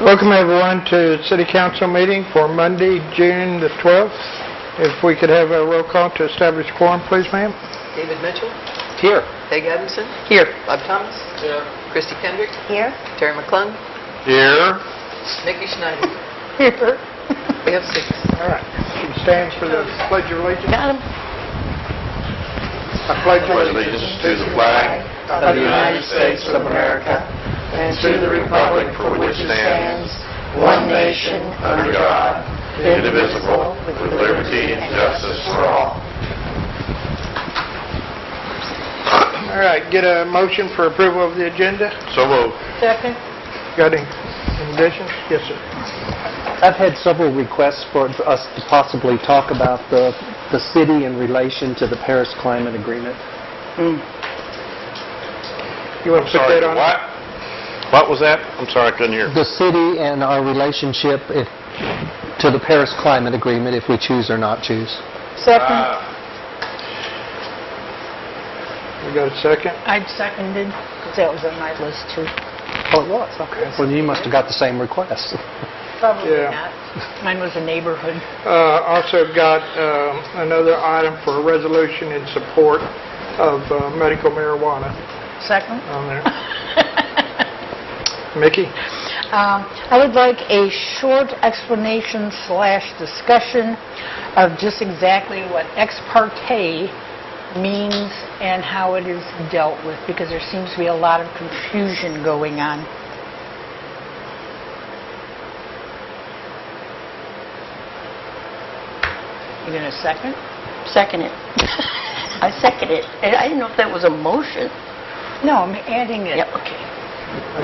Welcome everyone to the City Council meeting for Monday, June the 12th. If we could have a roll call to establish quorum, please, ma'am. David Mitchell. Here. Peg Adamson. Here. Bob Thomas. Here. Christy Kendrick. Here. Terry McClung. Here. Nikki Schneider. Here. We have 6. All right. She stands for the Pledge of Allegiance. Got him. I pledge allegiance to the flag Of the United States of America and to the republic for which it stands, one nation, under God, indivisible, with liberty and justice for all. All right. Get a motion for approval of the agenda. So moved. Second. Got any additions? Yes, sir. I've had several requests for us to possibly talk about the city in relation to the Paris Climate Agreement. You want to put that on? What? What was that? I'm sorry, I couldn't hear. The city and our relationship to the Paris Climate Agreement, if we choose or not choose. Second. We got a second? I seconded, because that was on my list too. Oh, it was? Okay. Well, you must have got the same request. Probably Yeah. not. Mine was a neighborhood. Also got another item for a resolution in support of medical marijuana Second. on there. Mickey? I would like a short explanation / discussion of just exactly what ex parte means and how it is dealt with, because there seems to be a lot of confusion going on. You going to second? Second it. I second it. I didn't know if that was a motion. No, I'm adding it. Yep, okay.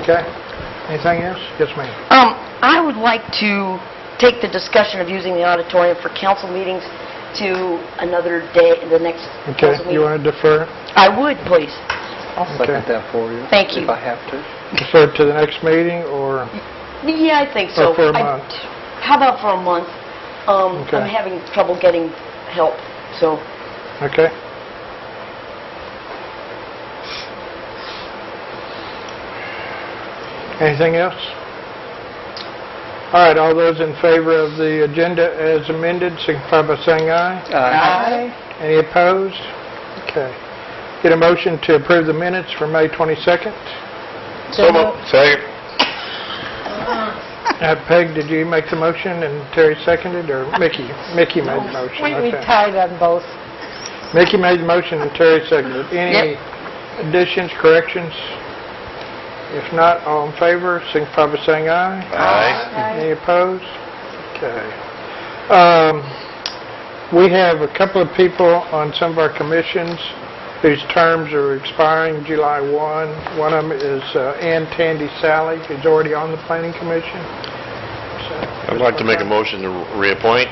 Okay. Anything else? Yes, ma'am. I would like to take the discussion of using the auditorium for council meetings to another day, the next Okay. council meeting. You want to defer? I would, please. I'll second that for you. Thank you. If I have to. Defer to the next meeting or Yeah, I think so. for a month? How about for a month? Okay. I'm having trouble getting help, so... Okay. Anything else? All right, all those in favor of the agenda as amended, signify by saying aye. Aye. Any opposed? Okay. Get a motion to approve the minutes for May 22nd. So moved. Second. Peg, did you make the motion and Terry seconded, or Mickey? Mickey made the motion. We Okay. tied on both. Mickey made the motion and Terry seconded. Any additions, corrections? If not, all in favor, signify by saying aye. Aye. Any opposed? Okay. We have a couple of people on some of our commissions whose terms are expiring July 1. One of them is Tandy-Sallee, who's already on the Planning Commission. So, I'd like to make a motion to reappoint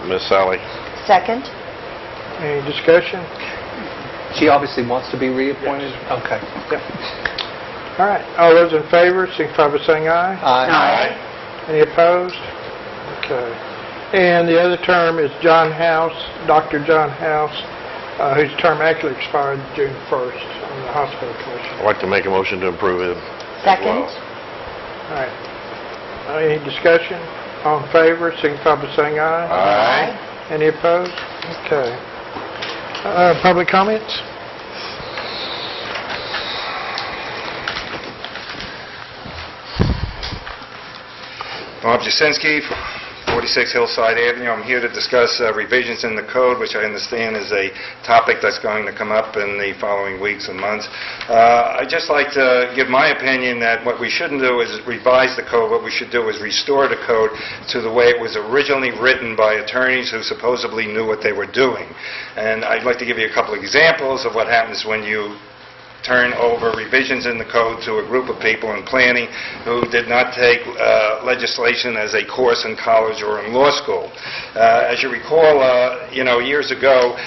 Ms. Sallee. Second? Any discussion? She obviously wants to be reappointed? Okay. Yep. All right. All those in favor, signify by saying aye. Aye. Any opposed? Okay. And the other term is John House, Dr. John House, whose term actually expired June 1st on the Hospital Commission. I'd like to make a motion to approve it. Second? All right. Any discussion? All in favor, signify by saying aye. Aye. Any opposed? Okay. Public comments? Bob Jasinski, 46 Hillside Avenue. I'm here to discuss revisions in the code, which I understand is a topic that's going to come up in the following weeks and months. I'd just like to give my opinion that what we shouldn't do is revise the code. What we should do is restore the code to the way it was originally written by attorneys who supposedly knew what they were doing. And I'd like to give you a couple of examples of what happens when you turn over revisions in the code to a group of people in planning who did not take legislation as a course in college or in law school. As you recall, years ago,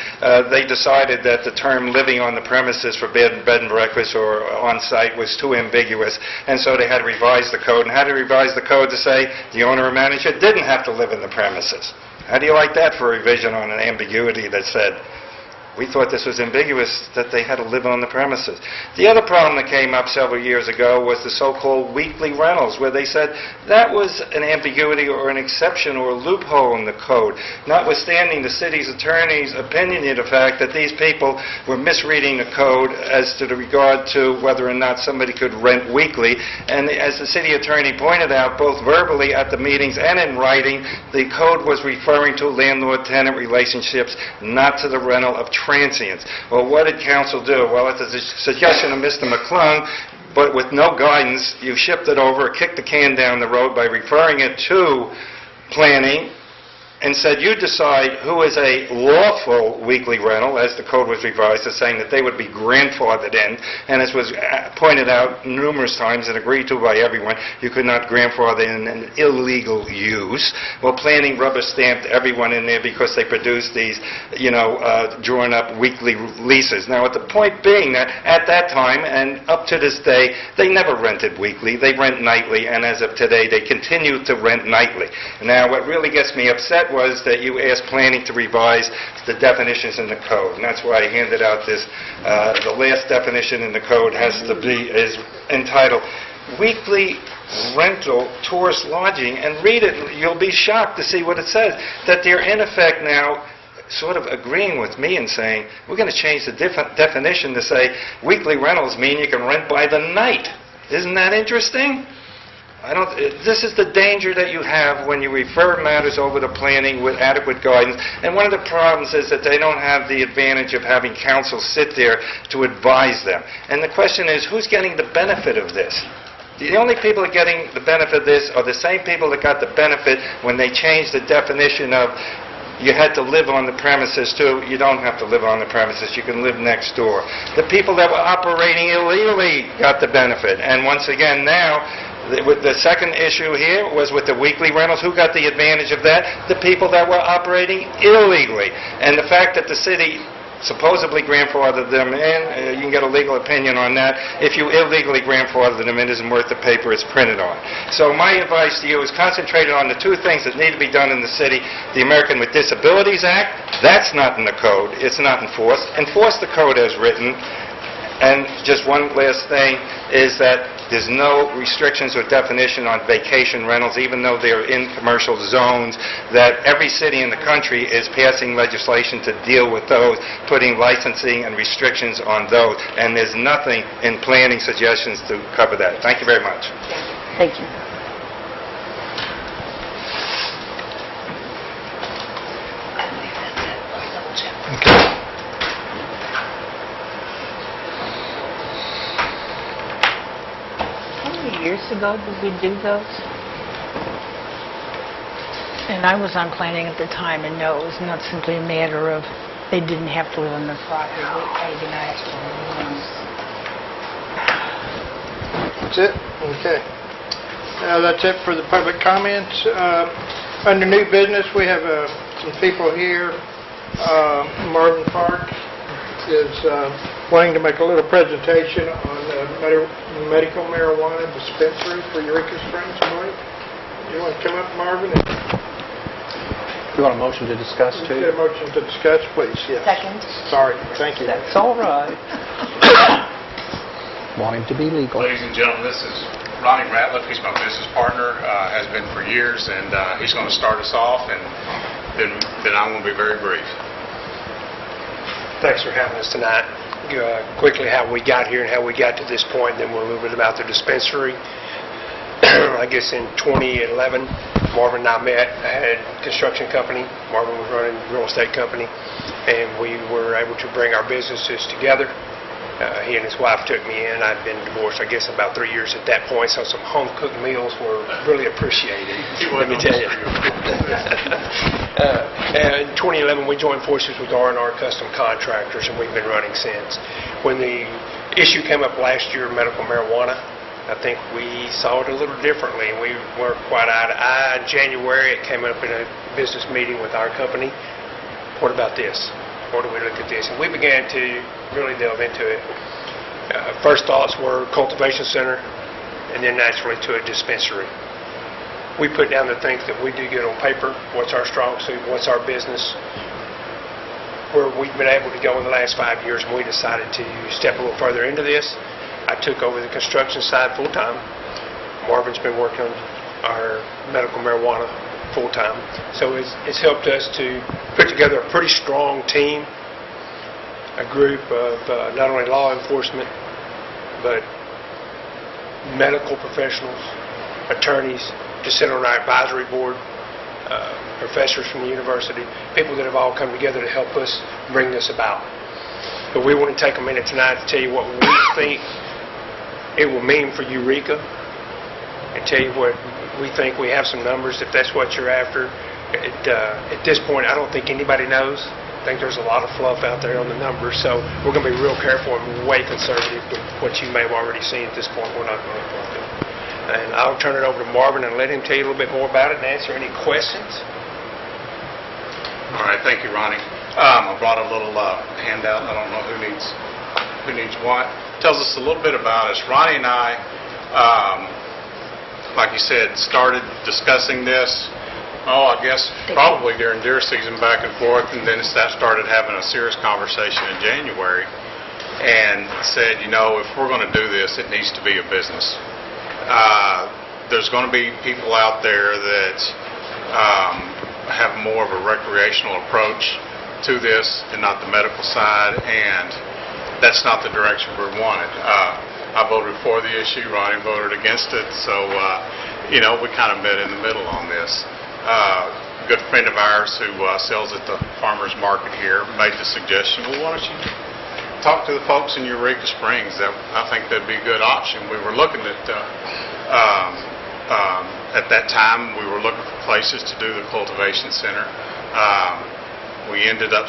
they decided that the term living on the premises for bed and breakfast or on-site was too ambiguous, and so they had to revise the code, and had to revise the code to say the owner or manager didn't have to live in the premises. How do you like that for a revision on an ambiguity that said We thought this was ambiguous, that they had to live on the premises. The other problem that came up several years ago was the so-called weekly rentals, where they said that was an ambiguity or an exception or a loophole in the code, notwithstanding the city's attorney's opinion of the fact that these people were misreading the code as to the regard to whether or not somebody could rent weekly. And as the city attorney pointed out, both verbally at the meetings and in writing, the code was referring to landlord-tenant relationships, not to the rental of transients. Well, what did council do? Well, at the suggestion of Mr. McClung, but with no guidance, you shipped it over, kicked the can down the road by referring it to planning, and said, you decide who is a lawful weekly rental, as the code was revised, as saying that they would be grandfathered in. And as was pointed out numerous times and agreed to by everyone, you could not grandfather in an illegal use. Well, planning rubber-stamped everyone in there because they produced these, drawn-up weekly leases. Now, at the point being that at that time and up to this day, they never rented weekly. They rent nightly, and as of today, they continue to rent nightly. Now, what really gets me upset was that you asked planning to revise the definitions in the code, and that's why I handed out this. The last definition in the code is entitled Weekly Rental Tourist Lodging, and read it. You'll be shocked to see what it says, that they're in effect now sort of agreeing with me and saying, we're going to change the definition to say weekly rentals mean you can rent by the night. Isn't that interesting? This is the danger that you have when you refer matters over to planning with adequate guidance. And one of the problems is that they don't have the advantage of having counsel sit there to advise them. And the question is, who's getting the benefit of this? The only people that are getting the benefit of this are the same people that got the benefit when they changed the definition of you had to live on the premises to you don't have to live on the premises, you can live next door. The people that were operating illegally got the benefit. And once again now, the second issue here was with the weekly rentals. Who got the advantage of that? The people that were operating illegally. And the fact that the city supposedly grandfathered them in, you can get a legal opinion on that. If you illegally grandfathered them in, it isn't worth the paper it's printed on. So my advice to you is concentrate on the two things that need to be done in the city. The American with Disabilities Act, that's not in the code. It's not enforced. Enforce the code as written. And just one last thing is that there's no restrictions or definition on vacation rentals, even though they're in commercial zones, that every city in the country is passing legislation to deal with those, putting licensing and restrictions on those. And there's nothing in planning suggestions to cover that. Thank you very much. Thank you. Years ago did we do those? And I was on planning at the time, and no, it was not simply a matter of they didn't have to live on the property. They organized for That's it? Okay. That's it for the public comments. Under new business, we have some people here. Marvin Park is wanting to make a little presentation on medical marijuana dispensary for Eureka Springs. You want to come up, Marvin? You want a motion to discuss, too? Get a motion to discuss, please. Yes. Second. Sorry. Thank you. That's all right. Want him to be legal. Ladies and gentlemen, this is Ronnie Ratliff. He's my business partner, has been for years, and he's going to start us off, and then I'm going to be very brief. Thanks for having us tonight. Quickly how we got here and how we got to this point, then we'll move it about the dispensary. I guess in 2011, Marvin and I met. I had a construction company. Marvin was running a real estate company, and we were able to bring our businesses together. He and his wife took me in. I'd been divorced, I guess, about 3 years at that point, so some home-cooked meals were really appreciated, let me tell you. In 2011, we joined forces with R&R Custom Contractors, and we've been running since. When the issue came up last year of medical marijuana, I think we saw it a little differently. We weren't quite eye to eye. In January, it came up in a business meeting with our company. What about this? What do we look at this? And we began to really delve into it. First thoughts were cultivation center, and then naturally to a dispensary. We put down the things that we do good on paper. What's our strong suit? What's our business? where we've been able to go in the last 5 years, and we decided to step a little further into this. I took over the construction side full-time. Marvin's been working on our medical marijuana full-time. So it's helped us to put together a pretty strong team, a group of not only law enforcement, but medical professionals, attorneys to sit on our advisory board, professors from the university, people that have all come together to help us bring this about. But we want to take a minute tonight to tell you what we think it will mean for EUREKA and tell you what we think. We have some numbers if that's what you're after. At this point, I don't think anybody knows. I think there's a lot of fluff out there on the numbers, so we're going to be real careful and way conservative with what you may have already seen at this point. We're not going to do it. And I'll turn it over to Marvin and let him tell you a little bit more about it and answer any questions. All right, thank you, Ronnie. I brought a little handout. I don't know who needs what. Tells us a little bit about us. Ronnie and I, like you said, started discussing this. I guess probably during deer season, back and forth, and then started having a serious conversation in January, and said, if we're going to do this, it needs to be a business. There's going to be people out there that have more of a recreational approach to this and not the medical side, and that's not the direction we wanted. I voted for the issue, Ronnie voted against it, so we kind of met in the middle on this. A good friend of ours who sells at the farmers market here made the suggestion, well, why don't you talk to the folks in Eureka Springs? I think that'd be a good option. We were looking at that time, we were looking for places to do the cultivation center. We ended up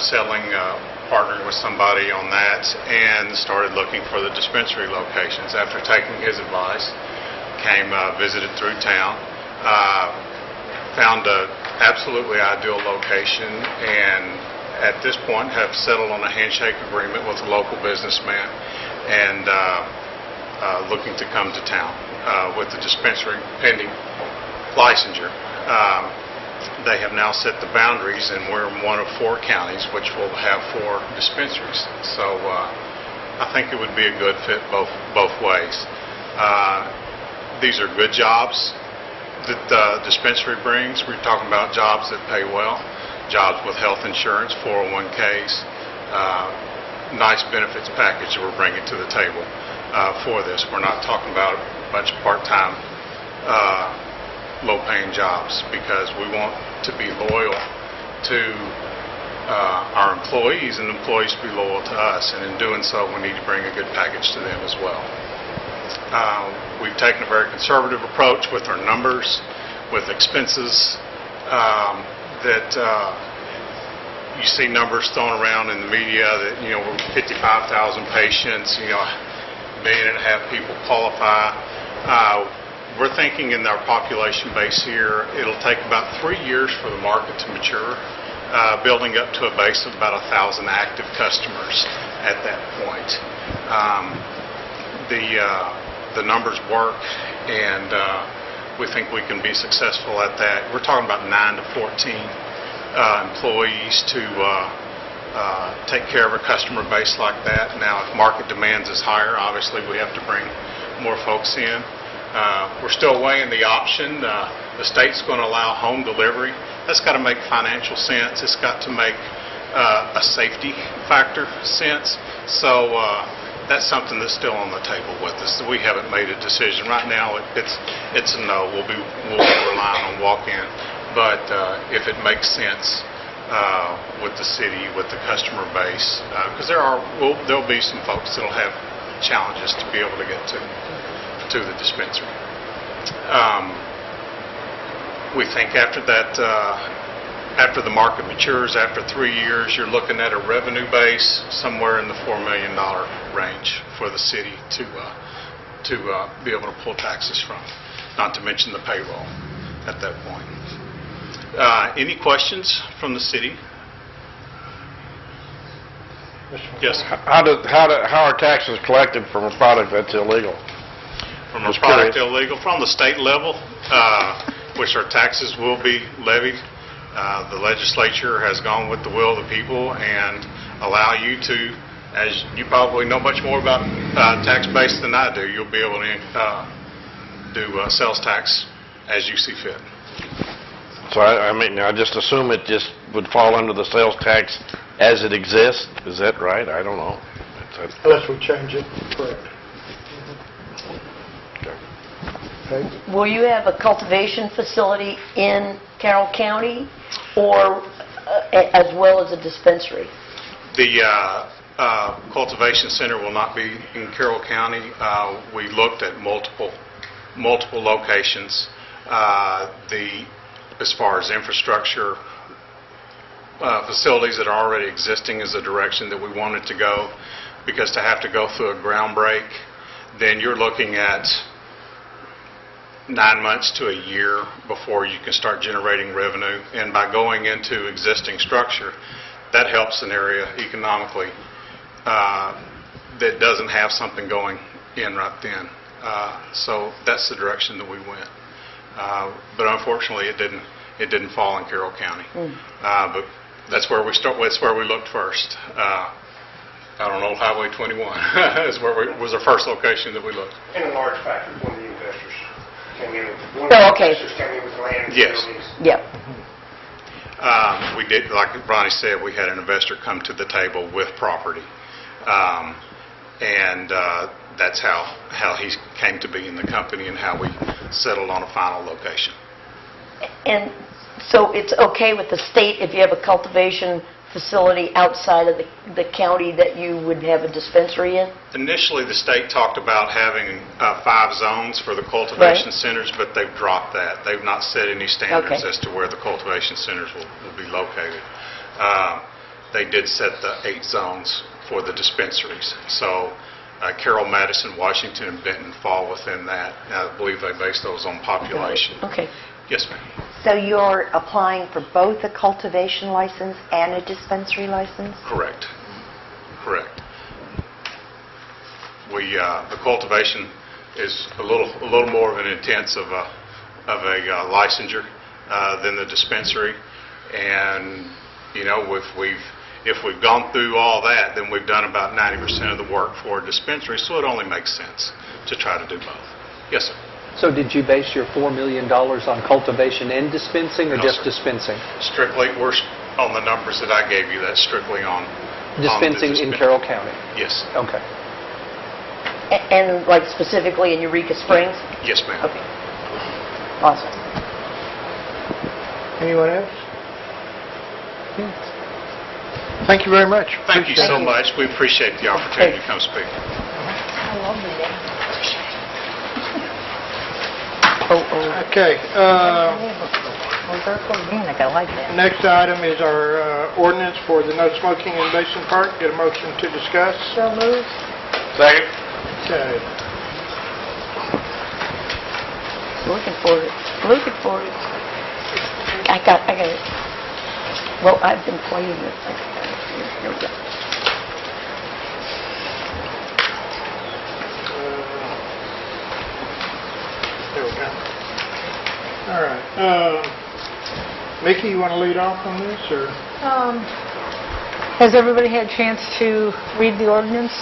partnering with somebody on that and started looking for the dispensary locations. After taking his advice, visited through town, found an absolutely ideal location, and at this point have settled on a handshake agreement with a local businessman and looking to come to town with the dispensary pending licensure. They have now set the boundaries, and we're in one of 4 counties which will have 4 dispensaries. So I think it would be a good fit both ways. These are good jobs that the dispensary brings. We're talking about jobs that pay well, jobs with health insurance, 401ks, nice benefits package that we're bringing to the table for this. We're not talking about a bunch of part-time, low-paying jobs, because we want to be loyal to our employees and employees to be loyal to us, and in doing so we need to bring a good package to them as well. We've taken a very conservative approach with our numbers, with expenses that you see numbers thrown around in the media that, we're 55,000 patients, 1.5 million people qualify. We're thinking in our population base here, it'll take about 3 years for the market to mature, building up to a base of about 1,000 active customers at that point. The numbers work, and we think we can be successful at that. We're talking about 9 to 14 employees to take care of a customer base like that. Now, if market demands is higher, obviously we have to bring more folks in. We're still weighing the option. The state's going to allow home delivery. That's got to make financial sense. It's got to make a safety factor sense. So that's something that's still on the table with us. We haven't made a decision right now. It's a no. We'll be relying on walk-in. But if it makes sense with the city, with the customer base, because there'll be some folks that'll have challenges to be able to get to the dispensary. We think after that, after the market matures, after 3 years, you're looking at a revenue base somewhere in the $4 million range for the city to be able to pull taxes from, not to mention the payroll at that point. Any questions from the city? Yes. How are taxes collected from a product that's illegal? From a product illegal, from the state level, which our taxes will be levied. The legislature has gone with the will of the people, and allow you to, as you probably know much more about tax base than I do, you'll be able to do sales tax as you see fit. So I mean, I just assume it just would fall under the sales tax as it exists. Is that right? I don't know. Unless we change it, correct. Okay. Will you have a cultivation facility in Carroll County or as well as a dispensary? The cultivation center will not be in Carroll County. We looked at multiple locations. As far as infrastructure, facilities that are already existing is the direction that we wanted to go, because to have to go through a ground break, then you're looking at 9 months to a year before you can start generating revenue. And by going into existing structure, that helps an area economically that doesn't have something going in right then. So that's the direction that we went. But unfortunately, it didn't fall in Carroll County. But that's where we start. That's where we looked first. I don't know, Highway 21 was our first location that we looked. In a large factor, one of the investors came in with land. Yes. Yep. We did, like Ronnie said, we had an investor come to the table with property, and that's how he came to be in the company and how we settled on a final location. And so it's okay with the state if you have a cultivation facility outside of the county that you would have a dispensary in? Initially, the state talked about having 5 zones for the cultivation centers, but they've dropped that. They've not set any standards as to where the cultivation centers will be located. They did set the 8 zones for the dispensaries. So Carroll, Madison, Washington, and Benton fall within that. I believe they base those on population. Okay. Yes, ma'am. So you're applying for both a cultivation license and a dispensary license? Correct. Correct. The cultivation is a little more of an intense of a licensure than the dispensary, and if we've gone through all that, then we've done about 90% of the work for a dispensary, so it only makes sense to try to do both. Yes, sir. So did you base your $4 million on cultivation and dispensing, or No, just sir. dispensing? Strictly, we're on the numbers that I gave you. That's strictly on Dispensing in Carroll County? Yes. Okay. And like specifically in Eureka Springs? Yes, ma'am. Okay. Awesome. Anyone else? Thank you very much. Thank you so much. We appreciate the opportunity to come speak. I love the name. Okay. Organic, I like that. Next item is our ordinance for the no smoking in Basin Park. Get a motion to discuss. So moved. Second. Okay. Looking for it. Looking for it. I got it. Well, I've been playing it. Here we go. There we go. All right. Mickey, you want to lead off on this, or? Has everybody had a chance to read the ordinance?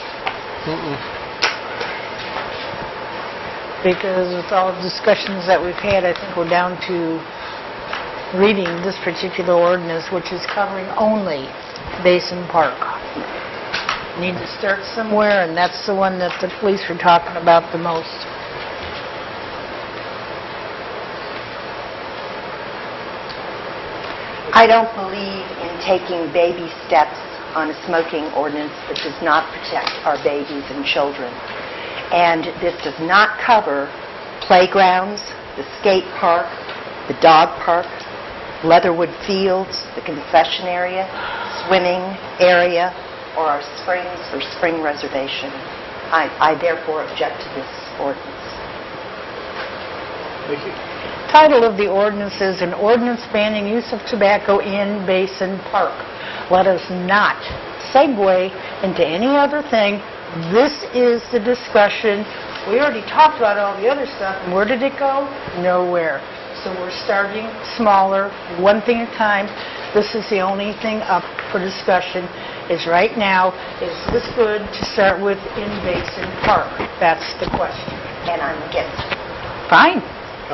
Because with all the discussions that we've had, I think we're down to reading this particular ordinance, which is covering only Basin Park. Need to start somewhere, and that's the one that the police are talking about the most. I don't believe in taking baby steps on a smoking ordinance that does not protect our babies and children. And this does not cover playgrounds, the skate park, the dog park, Leatherwood Fields, the concession area, swimming area, or our springs or spring reservation. I therefore object to this ordinance. Mickey? Title of the ordinance is an ordinance banning use of tobacco in Basin Park. Let us not segue into any other thing. This is the discussion. We already talked about all the other stuff, and where did it go? Nowhere. So we're starting smaller, one thing at a time. This is the only thing up for discussion is right now, is this good to start with in Basin Park? That's the question. And I'm against it. Fine,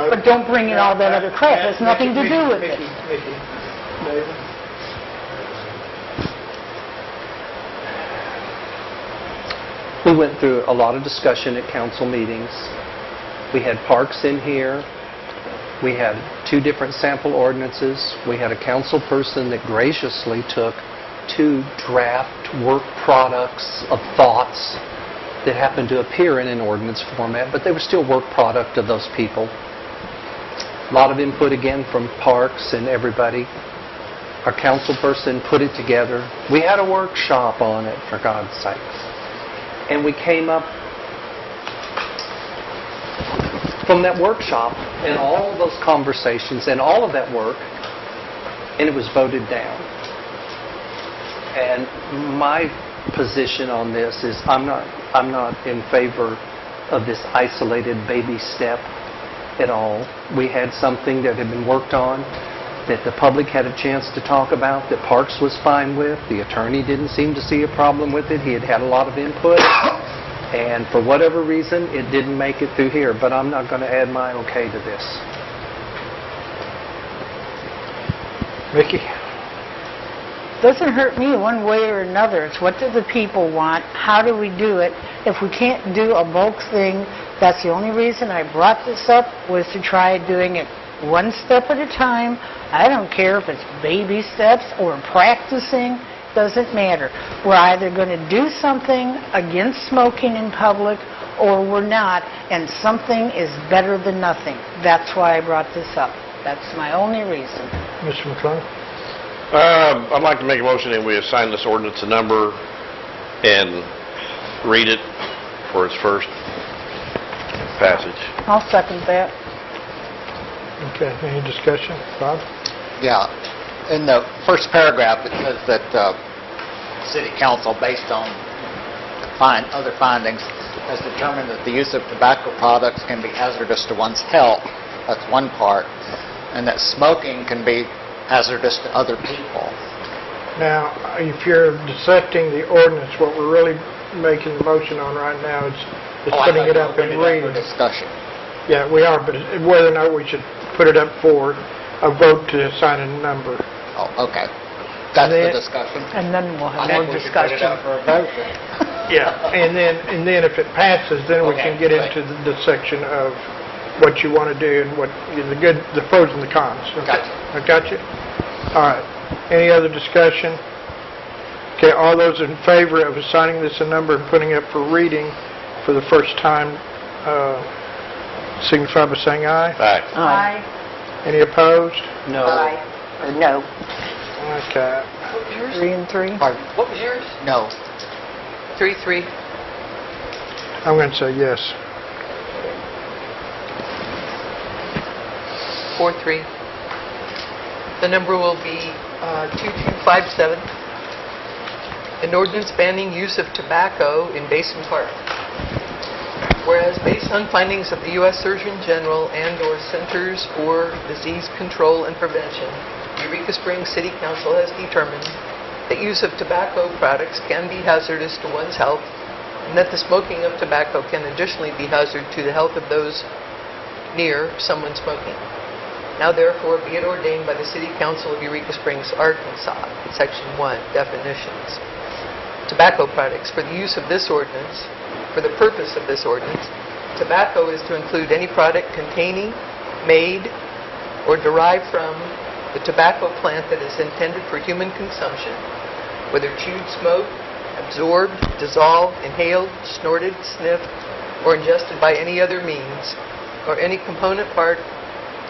but don't bring in all that other crap. It has nothing to do with it. Mickey, David? We went through a lot of discussion at council meetings. We had parks in here. We had 2 different sample ordinances. We had a council person that graciously took 2 draft work products of thoughts that happened to appear in an ordinance format, but they were still work product of those people. A lot of input again from parks and everybody. Our council person put it together. We had a workshop on it, for God's sakes. And we came up from that workshop and all of those conversations and all of that work, and it was voted down. And my position on this is I'm not in favor of this isolated baby step at all. We had something that had been worked on that the public had a chance to talk about, that Parks was fine with. The attorney didn't seem to see a problem with it. He had had a lot of input. And for whatever reason, it didn't make it through here. But I'm not going to add my okay to this. Mickey? Doesn't hurt me one way or another. It's what do the people want? How do we do it? If we can't do a bulk thing, that's the only reason I brought this up, was to try doing it one step at a time. I don't care if it's baby steps or practicing. Doesn't matter. We're either going to do something against smoking in public or we're not, and something is better than nothing. That's why I brought this up. That's my only reason. Mr. McClung? I'd like to make a motion that we assign this ordinance a number and read it for its first passage. I'll second that. Okay, any discussion? Bob? Yeah. In the first paragraph, it says that City Council, based on other findings, has determined that the use of tobacco products can be hazardous to one's health. That's one part. And that smoking can be hazardous to other people. Now, if you're dissecting the ordinance, what we're really making the motion on right now is putting it up and reading. Discussion. Yeah, we are, but whether or not we should put it up for a vote to assign a number. Oh, okay. That's the discussion. And then we'll have I more think we should put it discussion. up for a vote. Yeah, and then if it passes, then we can get into the section of what you want to do and what the pros and the cons. Okay. Gotcha. I got you? All right. Any other discussion? Okay, all those in favor of assigning this a number and putting it for reading for the first time, signify by saying aye. Aye. Aye. Any opposed? No. Aye. Or no. Okay. What was yours? 3 and 3. Pardon? What was yours? No. 3-3. I'm going to say yes. 4-3. The number will be 2257. An ordinance banning use of tobacco in Basin Park. Whereas based on findings of the U.S. Surgeon General and/or Centers for Disease Control and Prevention, Eureka Springs City Council has determined that use of tobacco products can be hazardous to one's health, and that the smoking of tobacco can additionally be hazardous to the health of those near someone smoking. Now therefore be it ordained by the City Council of Eureka Springs, Arkansas, Section 1, Definitions. Tobacco products. For the use of this ordinance, for the purpose of this ordinance, tobacco is to include any product containing, made, or derived from the tobacco plant that is intended for human consumption, whether chewed, smoked, absorbed, dissolved, inhaled, snorted, sniffed, or ingested by any other means, or any component part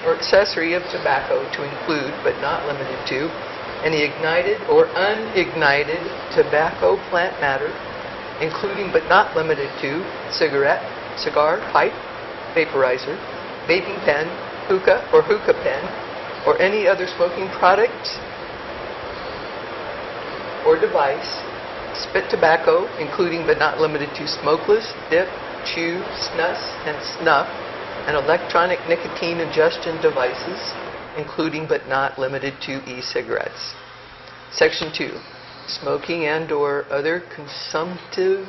or accessory of tobacco to include, but not limited to, any ignited or unignited tobacco plant matter, including but not limited to cigarette, cigar, pipe, vaporizer, vaping pen, hookah or hookah pen, or any other smoking product or device, spit tobacco, including but not limited to smokeless, dip, chew, snus, and snuff, and electronic nicotine ingestion devices, including but not limited to e-cigarettes. Section 2, smoking and/or other consumptive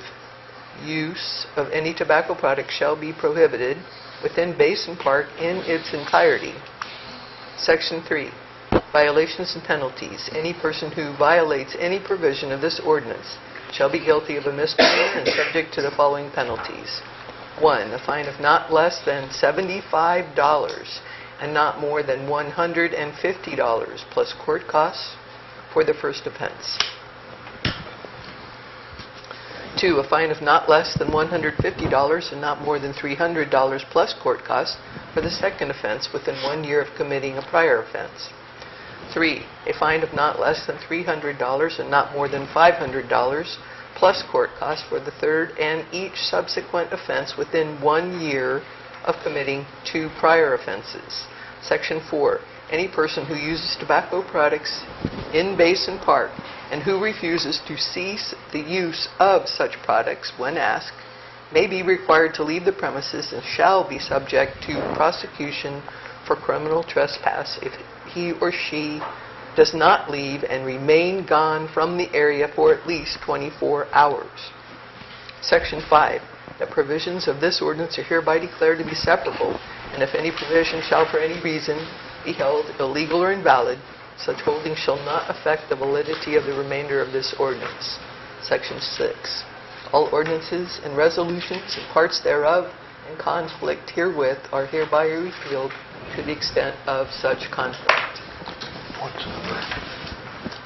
use of any tobacco product shall be prohibited within Basin Park in its entirety. Section 3, violations and penalties. Any person who violates any provision of this ordinance shall be guilty of a misdemeanor and subject to the following penalties. 1, a fine of not less than $75 and not more than $150 plus court costs for the first offense. 2, a fine of not less than $150 and not more than $300 plus court costs for the second offense within 1 year of committing a prior offense. 3, a fine of not less than $300 and not more than $500 plus court costs for the third and each subsequent offense within 1 year of committing 2 prior offenses. Section 4, any person who uses tobacco products in Basin Park and who refuses to cease the use of such products when asked may be required to leave the premises and shall be subject to prosecution for criminal trespass if he or she does not leave and remain gone from the area for at least 24 hours. Section 5, the provisions of this ordinance are hereby declared to be separable, and if any provision shall for any reason be held illegal or invalid, such holding shall not affect the validity of the remainder of this ordinance. Section 6, all ordinances and resolutions and parts thereof in conflict herewith are hereby repealed to the extent of such conflict. What's the number?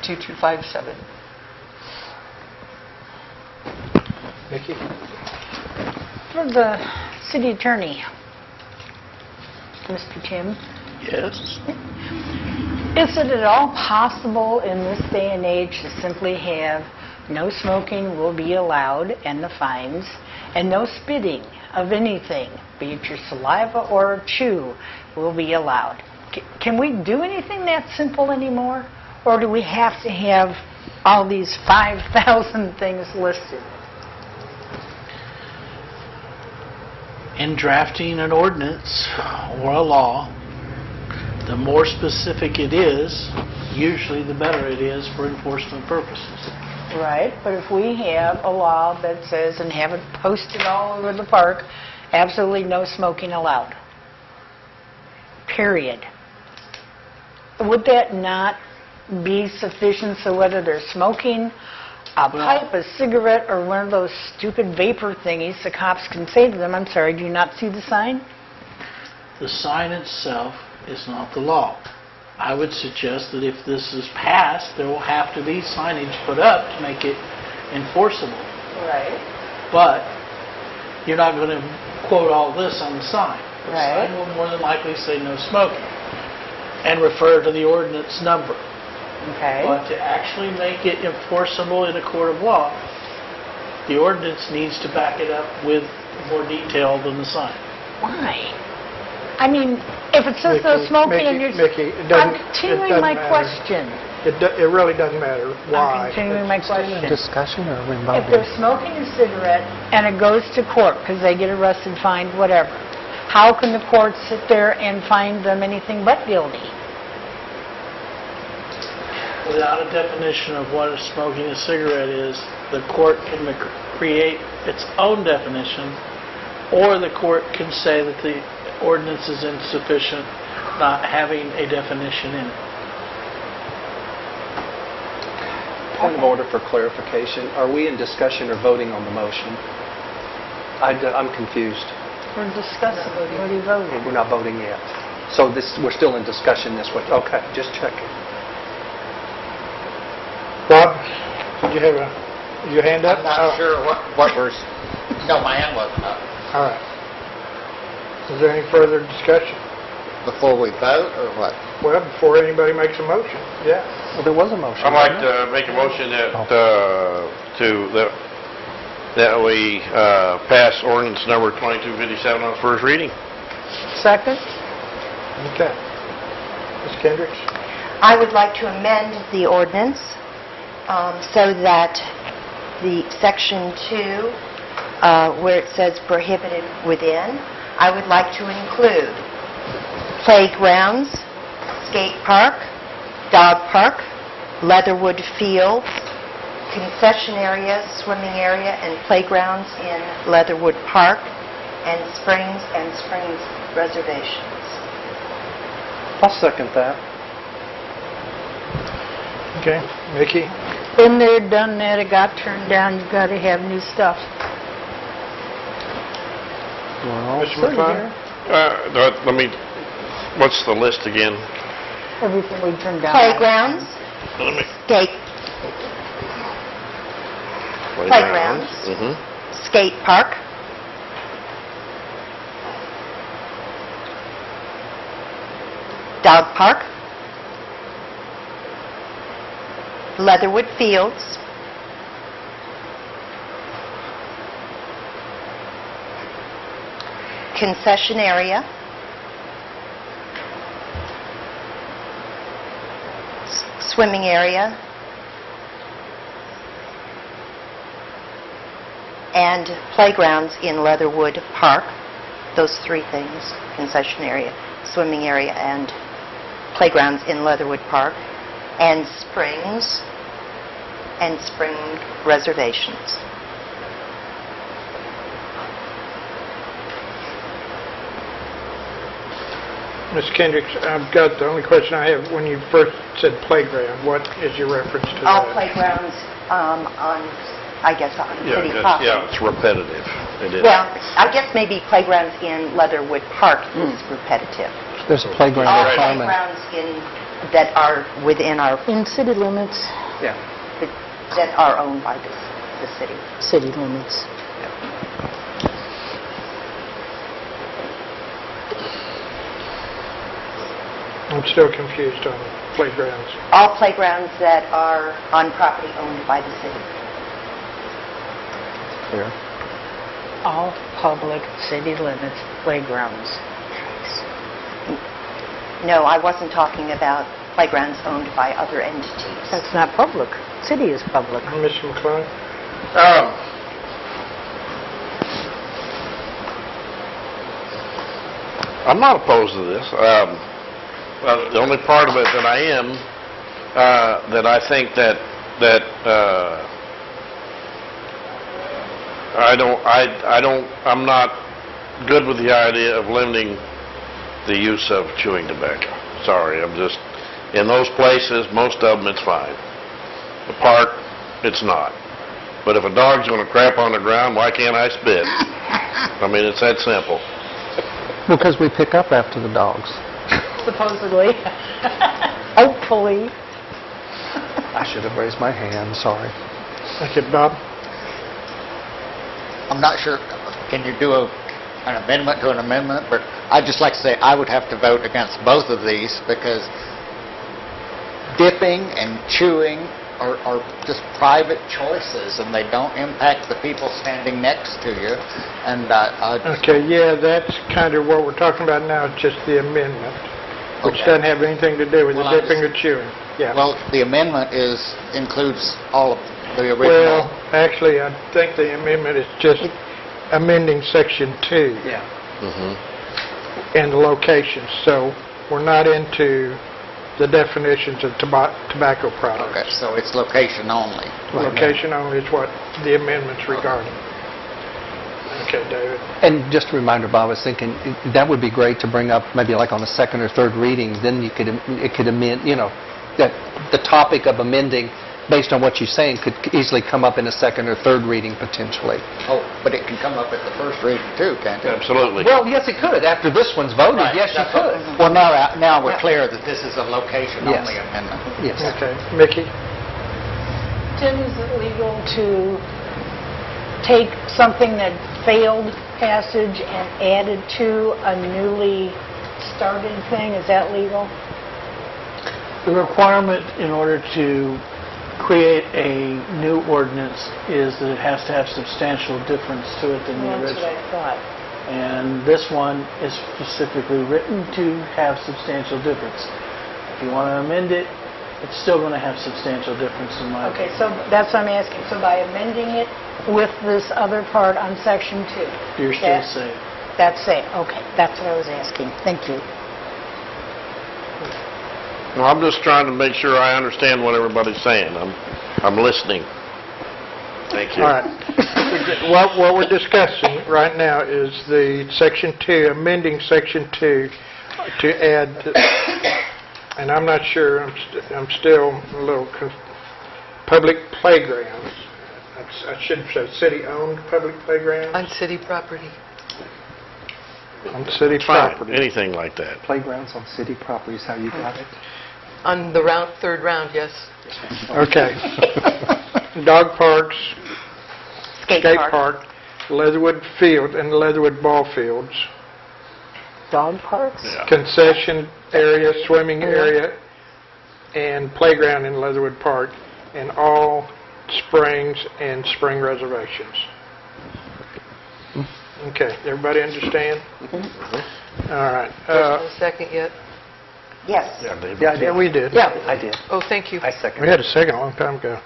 2257. Nikki? For the city attorney, Mr. Tim, Yes. is it at all possible in this day and age to simply have no smoking will be allowed and the fines, and no spitting of anything, be it your saliva or chew, will be allowed? Can we do anything that simple anymore? Or do we have to have all these 5,000 things listed? In drafting an ordinance or a law, the more specific it is, usually the better it is for enforcement purposes. Right, but if we have a law that says, and have it posted all over the park, absolutely no smoking allowed, period, would that not be sufficient? So whether they're smoking a pipe, a cigarette, or one of those stupid vapor thingies, the cops can say to them, I'm sorry, do you not see the sign? The sign itself is not the law. I would suggest that if this is passed, there will have to be signage put up to make it enforceable. Right. But you're not going to quote all this on the sign. The Right. sign will more than likely say no smoking and refer to the ordinance number. Okay. But to actually make it enforceable in a court of law, the ordinance needs to back it up with more detail than the sign. Why? I mean, if it says no smoking and you're... Mickey, it I'm doesn't continuing my matter. question. It really doesn't matter why. I'm continuing my question. Discussion or If they're smoking a cigarette and it goes to court because they get arrested, fined, whatever, how can the court sit there and find them anything but guilty? Without a definition of what smoking a cigarette is, the court can create its own definition, or the court can say that the ordinance is insufficient, not having a definition in it. Point of order for clarification. Are we in discussion or voting on the motion? I'm confused. We're discussing. What are you voting? We're not voting yet. So we're still in discussion this way. Okay, just checking. Bob, did you have your hand up? I'm not sure what we're... No, my hand wasn't up. All right. Is there any further discussion? Before we vote, or what? Well, before anybody makes a motion, yeah. Well, there was a motion. I'd like to make a motion that we pass ordinance number 2257 on its first reading. Second? Okay. Ms. Kendricks? I would like to amend the ordinance so that the section 2, where it says prohibited within, I would like to include playgrounds, skate park, dog park, Leatherwood Fields, concession area, swimming area, and playgrounds in Leatherwood Park, and Springs reservations. I'll second that. Okay, Mickey? Been there, done that, it got turned down, you've got to have new stuff. Well, Mr. McClung? Let me, what's the list again? Everything we turned down. Playgrounds, Let me, Playgrounds. Mm-hmm. skate park, dog park, Leatherwood Fields, concession area, swimming area, and playgrounds in Leatherwood Park. Those three things: concession area, swimming area, and playgrounds in Leatherwood Park, and Springs and Spring reservations. Ms. Kendricks, I've got, the only question I have, when you first said playground, what is your reference to All that? playgrounds on, I guess, on city property. Yeah, it's repetitive. It is. Well, I guess maybe playgrounds in Leatherwood Park is repetitive. There's a playground All requirement. playgrounds that are within our, In city limits, Yeah. that are owned by the city. city limits. I'm still confused on playgrounds. All playgrounds that are on property owned by the city. Clear. All public city limits playgrounds. No, I wasn't talking about playgrounds owned by other entities. That's not public. City is public. Mr. McClung? I'm not opposed to this. The only part of it that I am, that I think that I'm not good with the idea of limiting the use of chewing tobacco. Sorry, I'm just, in those places, most of them, it's fine. The park, it's not. But if a dog's going to crap on the ground, why can't I spit? I mean, it's that simple. Because we pick up after the dogs. Supposedly. Hopefully. I should have raised my hand, sorry. Okay, Bob? I'm not sure, can you do an amendment to an amendment? But I'd just like to say I would have to vote against both of these because dipping and chewing are just private choices and they don't impact the people standing next to you. And Okay, yeah, that's kind of what we're talking about now, it's just the amendment, which Okay. doesn't have anything to do with the Well, I dipping or chewing. Yeah. well, the amendment includes all of the Well, original. actually, I think the amendment is just amending Section 2 Yeah. Mm-hmm. and the locations. So we're not into the definitions of tobacco Okay, products. so it's location only. Location only is what the amendment's regarding. Okay, David. And just a reminder, Bob, I was thinking that would be great to bring up maybe like on a second or third reading. Then it could amend, that the topic of amending based on what you're saying could easily come up in a second or third reading potentially. Oh, but it can come up at the first reading too, can't it? Absolutely. Well, yes, it could. After this one's voted, Right, yes, you that's could. Well, now we're clear that this is a location-only Yes. amendment. Yes. Okay, Mickey? Tim, is it legal to take something that failed passage and add it to a newly started thing? Is that legal? The requirement in order to create a new ordinance is that it has to have substantial difference to it than the That's what original. I thought. And this one is specifically written to have substantial difference. If you want to amend it, it's still going to have substantial difference in my Okay, opinion. so that's what I'm asking. So by amending it with this other part on Section 2? You're still that- safe. That's it, okay, that's what I was asking. Thank you. No, I'm just trying to make sure I understand what everybody's saying. I'm listening. Thank you. All right. What we're discussing right now is the Section 2, amending Section 2 to add, and I'm not sure, I'm still a little, public playgrounds. I should say city-owned public playgrounds. On city property. On city Fine, property. anything like that. Playgrounds on city property is how you got it? On the third round, yes. Okay. Dog parks, Skate park. park, Leatherwood Field and Leatherwood ball fields, Dog parks? Yeah. concession area, swimming area, and playground in Leatherwood Park, and all springs and spring reservations. Okay, everybody understand? All right. There's no second yet. Yes. Yeah, I Yeah, did. we did. Yeah. I did. Oh, thank you. I second. We had a second a long time ago.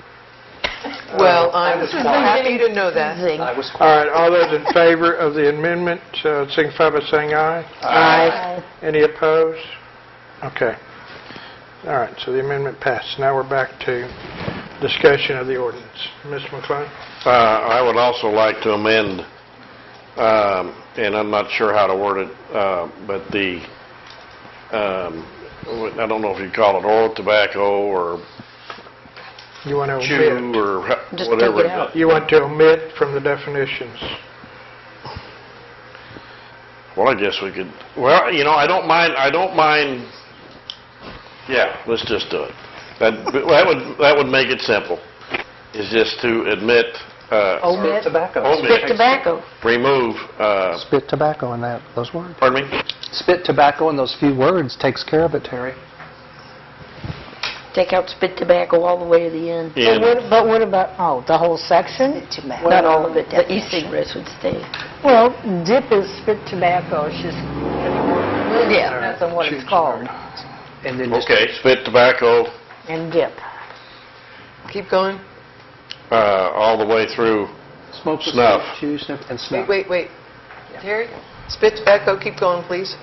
Well, I'm happy to know that. I was All right, all those in favor of the amendment, signify by saying aye. Aye. Any opposed? Okay. All right, so the amendment passed. Now we're back to discussion of the ordinance. Mr. McClung? I would also like to amend, and I'm not sure how to word it, but the, I don't know if you call it oral tobacco or You want to chew omit? or Just whatever. take it out. You want to omit from the definitions? Well, I guess we could, well, I don't mind, yeah, let's just do it. That would make it simple, is just to admit, Omit? Tobacco. Spit tobacco. remove, Spit tobacco in those words. pardon me? Spit tobacco in those few words takes care of it, Terry. Take out spit tobacco all the way to the end. And But what about, the whole section? Not all of it. The e-cigarettes would stay. Well, dip is spit tobacco, it's just, Yeah. depends on what it's called. And then just Okay, spit tobacco, And dip. Keep going. all the way through, smoke, Snuff. chew, sniff, and snuff. Wait. Terry, spit tobacco, keep going, please.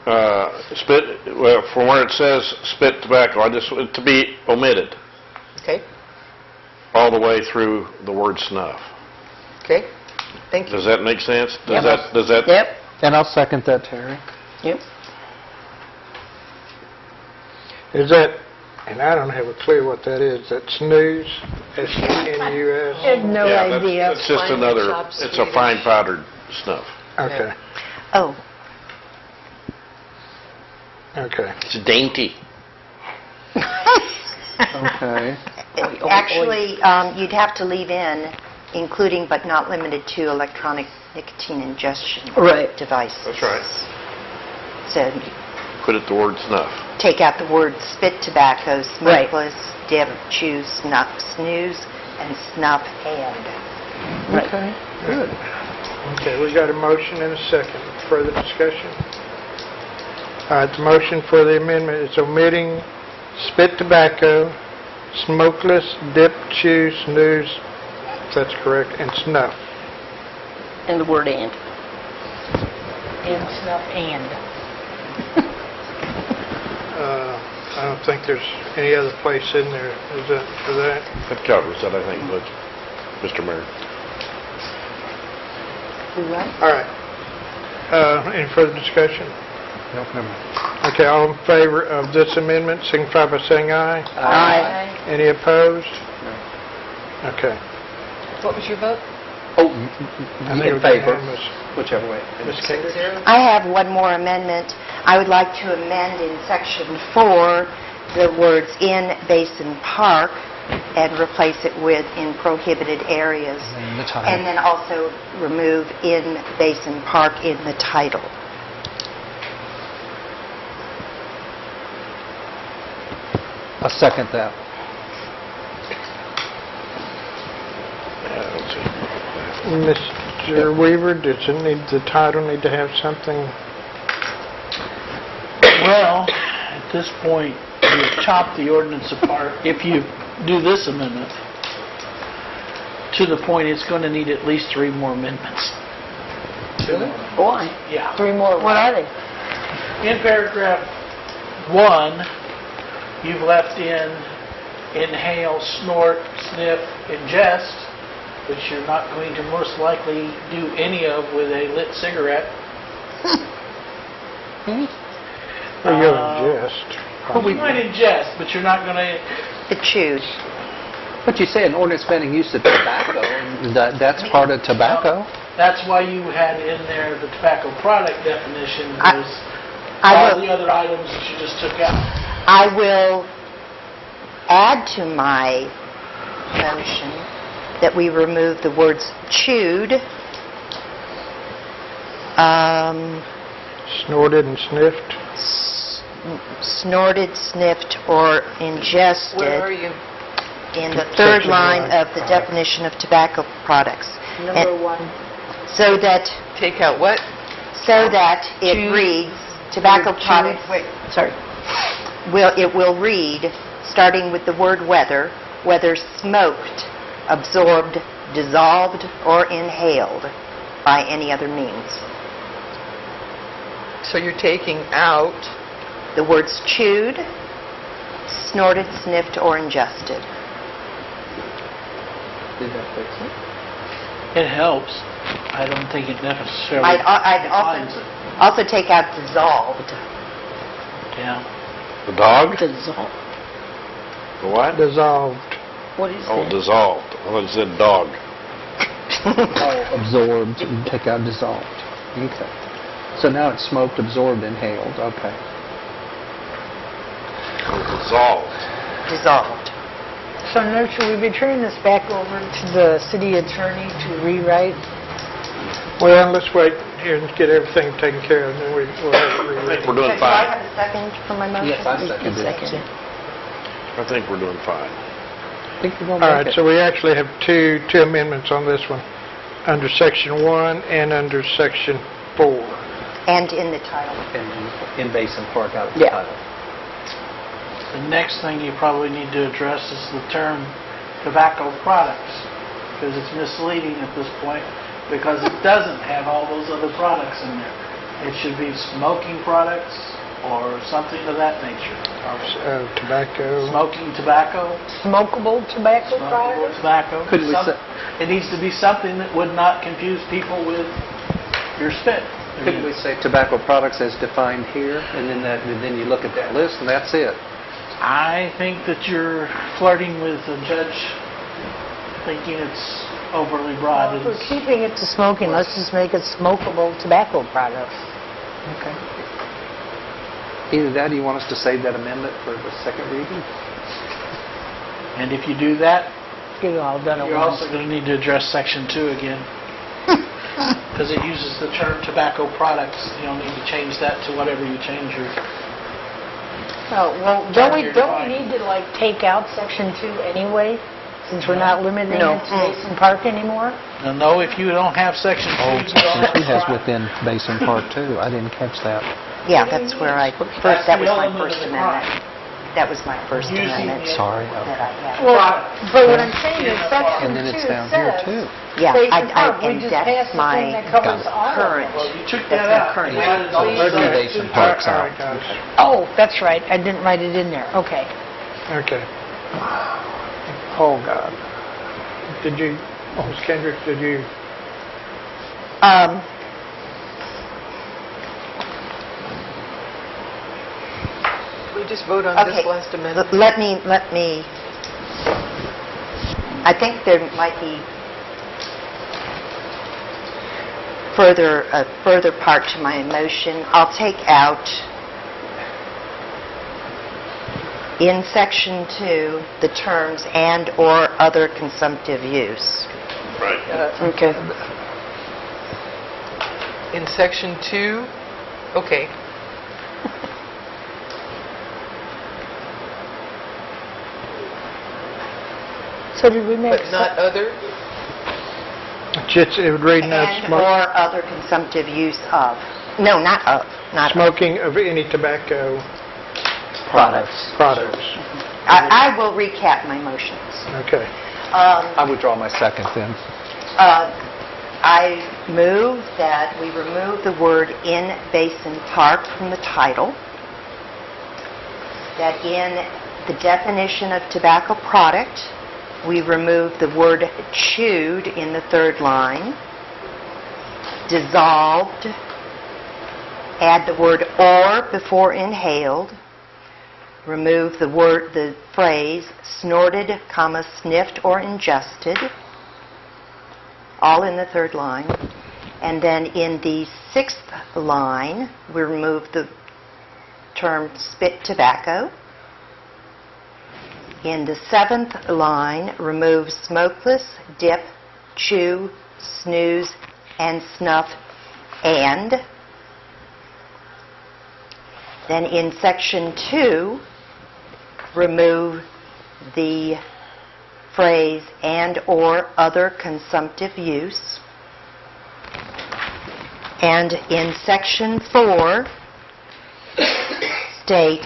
well, from where it says spit tobacco, I just, to be omitted, Okay, all the way through the word snuff. okay. Thank you. Does that make sense? Yep. Does that? Yep, And I'll second that, Terry. yep. Is that, and I don't have a clue what that is, that snooze, S-N-U-S? I have no Yeah, idea. It's just Fine another, chop it's a Swedish. fine powdered snuff. Okay, Oh, okay. It's dainty. Okay. actually, you'd have to leave in, including but not limited to electronic nicotine ingestion Right. devices. That's right. So Put it the word snuff. take out the words spit tobacco, Right. smokeless, dip, chew, snuff, snooze, and snuff and. Okay. Good. Okay, we got a motion and a second. Further discussion? All right, the motion for the amendment is omitting spit tobacco, smokeless, dip, chew, snooze, if that's correct, and snuff. And the word and. And snuff and. I don't think there's any other place in there, is that, for that? That covers it, I think, Butch. Mr. Mayor. All right. Any further discussion? Nope, never mind. Okay, all in favor of this amendment, signify by saying aye. Aye. Any opposed? Okay. What was your vote? Oh, I think it in was favor, unanimous. whichever way. Ms. Kendrick? I have one more amendment. I would like to amend in Section 4 the words "in Basin Park" and replace it with "in prohibited areas." And the title. And then also remove "in Basin Park" in the title. I'll second that. Let's see. Mr. Weaver, does the title need to have something? Well, at this point, you chop the ordinance apart. If you do this amendment, to the point it's going to need at least 3 more amendments. 2 more. Boy, Yeah. 3 more. What are they? In paragraph 1, you've left in inhale, snort, sniff, ingest, which you're not going to most likely do any of with a lit cigarette. Well, you'll ingest. Well, we might ingest, but you're not going to... The chewed. But you say an ordinance banning use of tobacco, and that's part of tobacco? That's why you had in there the tobacco product definition, I was all will- the other items that you just took out. I will add to my motion that we remove the words chewed, Snorted and sniffed. snorted, sniffed, or ingested. Where are you? In the third Section line one. of the definition of tobacco products. Number 1. So that, Take out what? it Chew. reads, tobacco Chew. products, Wait, sorry. it will read, starting with the word whether smoked, absorbed, dissolved, or inhaled by any other means. So you're taking out, The words chewed, snorted, sniffed, or ingested. Did that fix it? It helps. I don't think it necessarily I'd defines it. also take out dissolved. Yeah. The dog? Dissolve. The what? Dissolved. What is Oh, that? dissolved. Well, it said dog. Absorbed, and take out dissolved. Okay. So now it's smoked, absorbed, inhaled, okay. Oh, dissolved. Dissolved. So now should we be turning this back over to the city attorney to rewrite? Well, let's wait here and get everything taken care of, and then we'll have it reread. We're doing Do I fine. have a second for my motion? Yes, I second it. I think we're doing fine. I think we're going All to right, make so it. we actually have two amendments on this one, under Section 1 and under Section 4. And in the title. In Basin Park out of the Yeah. title. The next thing you probably need to address is the term tobacco products, because it's misleading at this point, because it doesn't have all those other products in there. It should be smoking products or something of that nature. Tobacco. Smoking tobacco, Smokable tobacco smokable products? tobacco. Could we say- It needs to be something that would not confuse people with your spit. I Could mean, we say tobacco products as defined here, and then you look at that list, and that's it? I think that you're flirting with a judge thinking it's overly broad. If we're keeping it to smoking, let's just make it smokable tobacco products. Okay. Either that, or you want us to save that amendment for the second reading? And if you do that, Get it all done at you're once. also going to need to address Section 2 again. Because it uses the term tobacco products. You'll need to change that to whatever you change your... Oh, well, Turn don't we your need to like take out Section 2 anyway, since we're not limiting No. it to Basin Park anymore? No, if you don't have Section 2, you don't have a crime. within Basin Park too. I didn't catch that. Yeah, that's where that was the my element of first the amendment. crime. That was my first Using amendment the- Sorry. that I had. Well, but what I'm saying is Section 2 And then it's down here too. Yeah, Basin Park, we and just that's passed the thing my that covers all of current. it. Well, you took That's that my out. current. You added Okay. those Basin Park's All out. right, guys. Oh, that's right, I didn't write it in there, okay. Okay. Oh, God. Did you, Ms. Kendrick, did you, We just vote on this Okay, last amendment. let me, I think there might be a further part to my motion. I'll take out, in Section 2, the terms "and/or other consumptive use." Right. Okay. In Section 2, okay. So did we make... But not other? it would read not And/or other consumptive use of. No, not of, not of. smoking of any tobacco Products. products. I will recap my motions. Okay. I withdraw my second then. I move that we remove the word "in Basin Park" from the title, that in the definition of tobacco product, we remove the word "chewed" in the third line, dissolved, add the word "or" before inhaled, remove the phrase "snorted, sniffed, or ingested," all in the third line. And then in the sixth line, we remove the term "spit tobacco." In the seventh line, remove "smokeless, dip, chew, snooze, and snuff, and." Then in section 2, remove the phrase "and/or other consumptive use." And in section 4, state,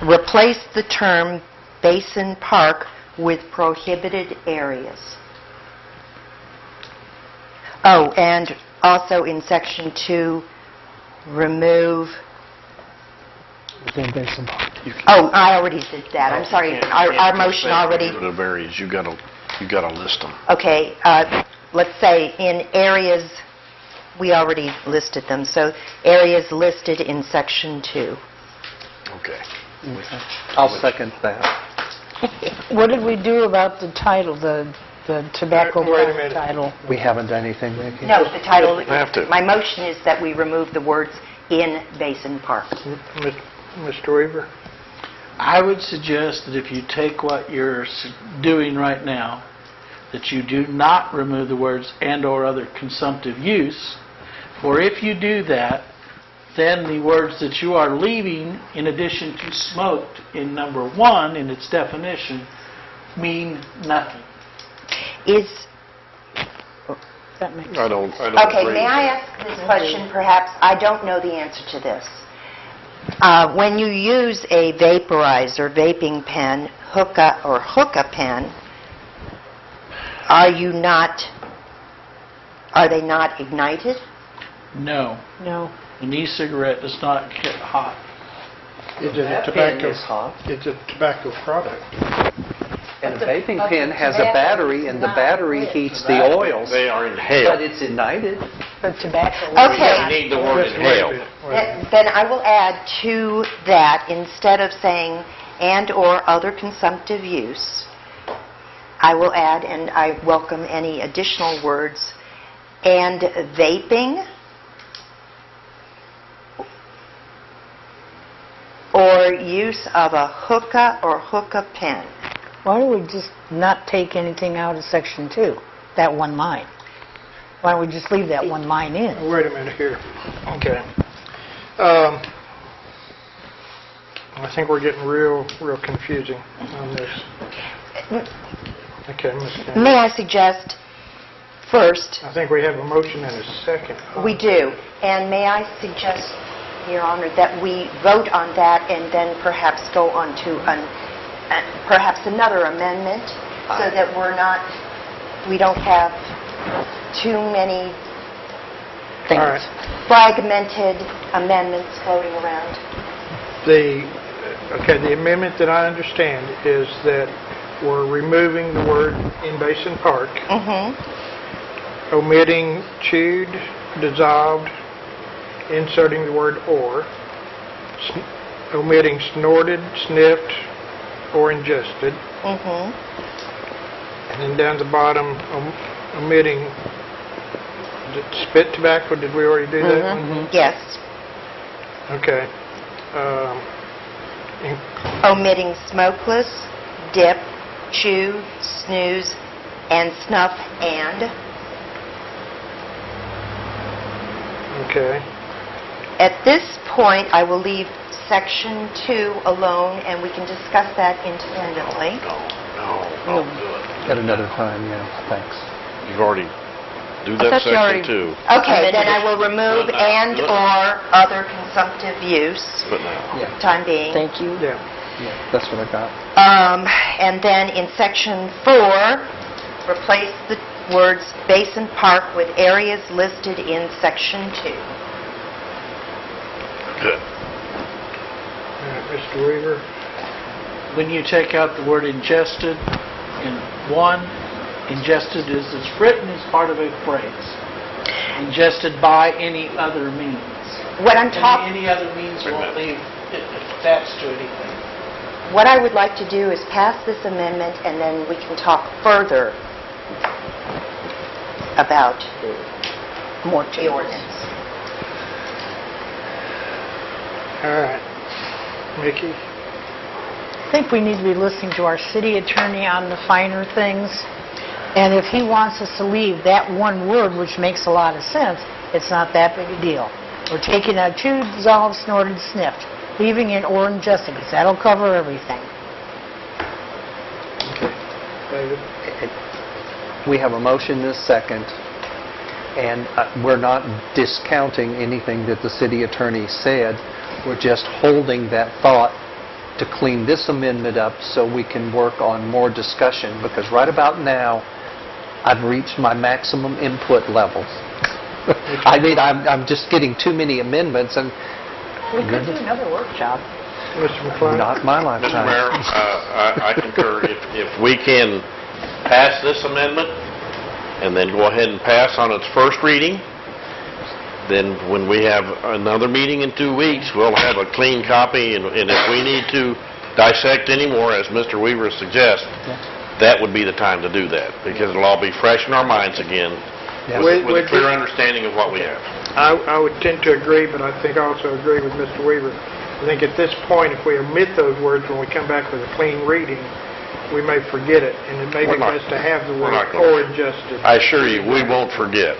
replace the term Basin Park with prohibited areas. Oh, and also in section 2, remove... Within Basin Park. Oh, I already did that. I'm sorry. Our motion already... The varies, you gotta list them. Okay, let's say in areas, we already listed them. So areas listed in section 2. Okay. I'll second that. What did we do about the title, the tobacco Wait a product minute. title? We haven't done anything, Vicki? No, the title... Have to. My motion is that we remove the words "in Basin Park." Mr. Weaver? I would suggest that if you take what you're doing right now, that you do not remove the words "and/or other consumptive use," for if you do that, then the words that you are leaving, in addition to "smoked" in number 1 in its definition, mean nothing. That makes I don't Okay, agree may with I that. ask this question perhaps? I don't know the answer to this. When you use a vaporizer, vaping pen, hookah pen, are they not ignited? No. No. An e-cigarette does not get hot. Is it a That tobacco? pen is hot. It's a tobacco product. And a vaping pen has a battery, and the battery heats the oils. They are But inhaled. it's ignited. The tobacco. Okay. You need the word inhaled. Then I will add to that, instead of saying "and/or other consumptive use," I will add, and I welcome any additional words, "and vaping or use of a hookah or hookah pen." Why don't we just not take anything out of section 2, that one line? Why don't we just leave that one line in? Wait a minute here. Okay. I think we're getting real confusing on this. Okay, Ms. Kennedy. May I suggest first, I think we have a motion and a second. we do, and may I suggest, Your Honor, that we vote on that and then perhaps go on to perhaps another amendment, so that we don't have too many All right. fragmented amendments floating around. The amendment that I understand is that we're removing the word "in Basin Park," omitting "chewed," "dissolved," inserting the word "or," omitting "snorted," "sniffed," or "ingested," and then down the bottom, omitting, is it spit tobacco? Did we already do that one? Yes. Okay. Omitting "smokeless," "dip," "chew," "snooze," and "snuff," and. Okay. At this point, I will leave section 2 alone, and we can discuss that independently. No, do it. At another time, yeah, thanks. You've already, do that section 2. Okay, then I will remove "and/or other consumptive use," But now. Yeah, time being. Thank you. Yeah. that's what I got. And then in section 4, replace the words Basin Park with areas listed in Section 2. Good. All right, Mr. Weaver? When you take out the word ingested in 1, ingested as it's written is part of a phrase. Ingested by any other means. What I'm talking... Any other means won't leave it attached to anything. What I would like to do is pass this amendment, and then we can talk further about more the ordinance. All right. Mickey? I think we need to be listening to our city attorney on the finer things. And if he wants us to leave that one word, which makes a lot of sense, it's not that big a deal. We're taking out chewed, dissolved, snorted, sniffed, leaving in or ingested, because that'll cover everything. David? We have a motion this second, and we're not discounting anything that the city attorney said. We're just holding that thought to clean this amendment up so we can work on more discussion, because right about now, I've reached my maximum input level. I mean, I'm just getting too many amendments, and We could do another workshop. Mr. McClung? not my Mr. lifetime. Mayor, I concur. If we can pass this amendment and then go ahead and pass on its first reading, then when we have another meeting in 2 weeks, we'll have a clean copy, and if we need to dissect any more, as Mr. Weaver suggests, that would be the time to do that, because it'll all be fresh in our minds again Yeah. with a clear understanding of what we have. I would tend to agree, but I think also agree with Mr. Weaver. I think at this point, if we omit those words when we come back with a clean reading, we may forget it, and it may be best to have the word or ingested. I assure you, we won't forget.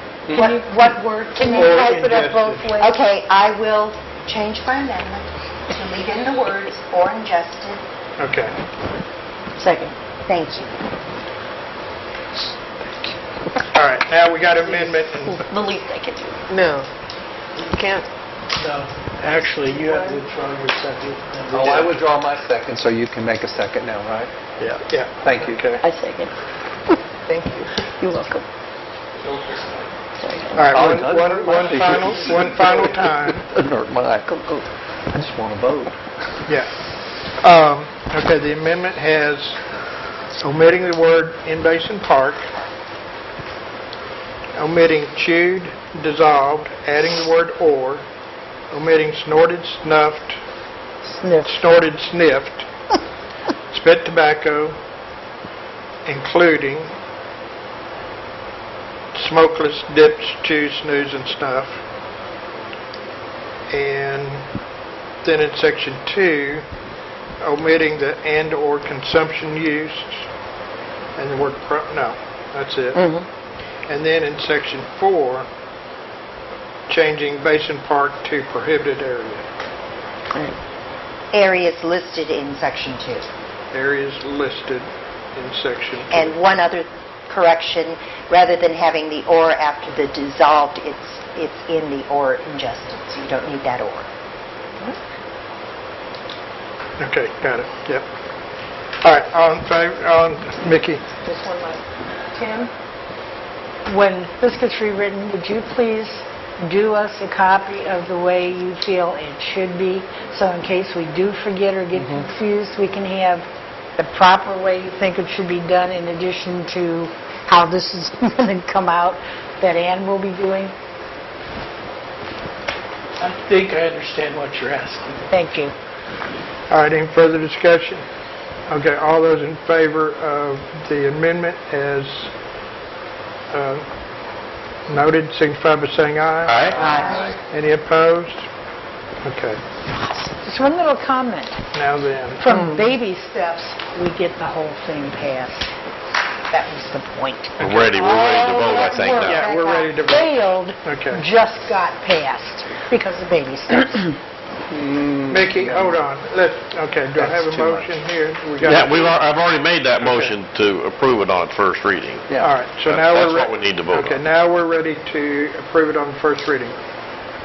What word? Can you type it up both ways? Okay, I will change my amendment to leave in the words or ingested. Okay. Second. Thank you. All right, now we got amendment. The least I can do. No, you can't. So, actually, you have to withdraw your second. Oh, I withdraw my second, so you can make a second now, right? Yeah. Thank you. Okay. I second. Thank you. You're welcome. Sorry. All right, one final time. Doesn't hurt my eye. I just want to vote. Yeah. Okay, the amendment has omitting the word in Basin Park, omitting chewed, dissolved, adding the word or, omitting snorted, snuffed, snorted, sniffed, spit tobacco, including smokeless, dips, chew, snooze, and snuff. And then in Section 2, omitting the and or consumption use, and the word no, that's it. And then in Section 4, changing Basin Park to prohibited area. Areas listed in Section 2. Areas listed in Section 2. And one other correction, rather than having the or after the dissolved, it's in the or ingested, so you don't need that or. Okay, got it. Yep. All right, on favor, Mickey. Just one last. Tim, when this gets rewritten, would you please do us a copy of the way you feel it should be, so in case we do forget or get confused, we can have the proper way you think it should be done, in addition to how this is going to come out that Ann will be doing? I think I understand what you're asking. Thank you. All right, any further discussion? Okay, all those in favor of the amendment as noted, signify by saying aye. Aye. Any opposed? Okay, Just one little comment. now then. From baby steps, we get the whole thing passed. That was the point. We're ready to vote, I think, now. Yeah, we're ready to vote. Failed, Okay. just got passed because of baby steps. Mickey, hold on. Okay, do I have a That's too motion here? We got Yeah, I've already made that motion to approve it on its first reading. Yeah. All right, so now That's we're... what we need to vote Okay, on. now we're ready to approve it on the first reading.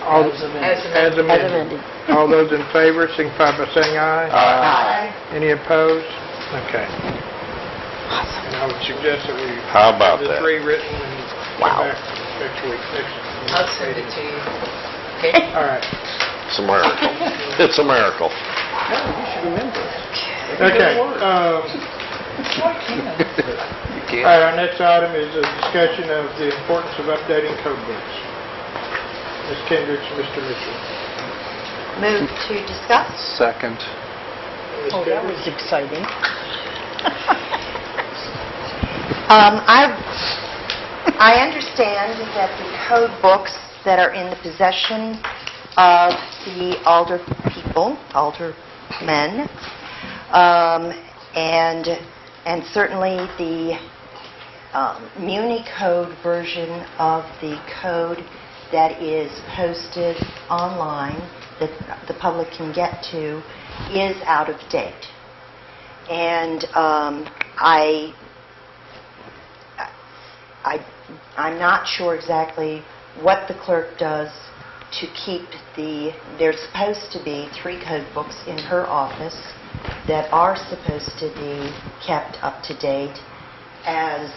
All- As amended. As As amended. amended. All those in favor, signify by saying aye. Aye. Any opposed? Okay. And I would suggest that we How about have this that? rewritten and come back next week. I'll send it to you. Okay? All right. It's a miracle. It's a miracle. No, you should remember. Okay. You All can't. right, our next item is a discussion of the importance of updating code books. Ms. Kendrick and Mr. Mitchell. Move to discuss. Second. Ms. Oh, that Kendrick? was exciting. I understand that the code books that are in the possession of the alder people, aldermen, and certainly the Muni Code version of the code that is posted online that the public can get to is out of date. And I'm not sure exactly what the clerk does to keep there's supposed to be 3 code books in her office that are supposed to be kept up to date as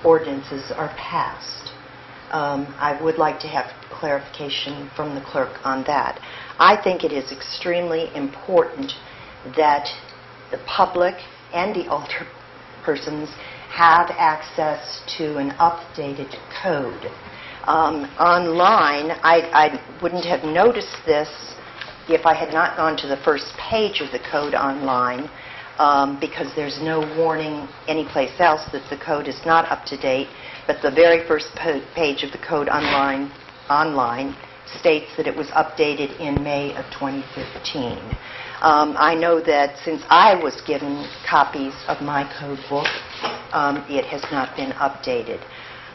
ordinances are passed. I would like to have clarification from the clerk on that. I think it is extremely important that the public and the alderpersons have access to an updated code. Online, I wouldn't have noticed this if I had not gone to the first page of the code online, because there's no warning anyplace else that the code is not up to date, but the very first page of the code online states that it was updated in May of 2015. I know that since I was given copies of my code book, it has not been updated.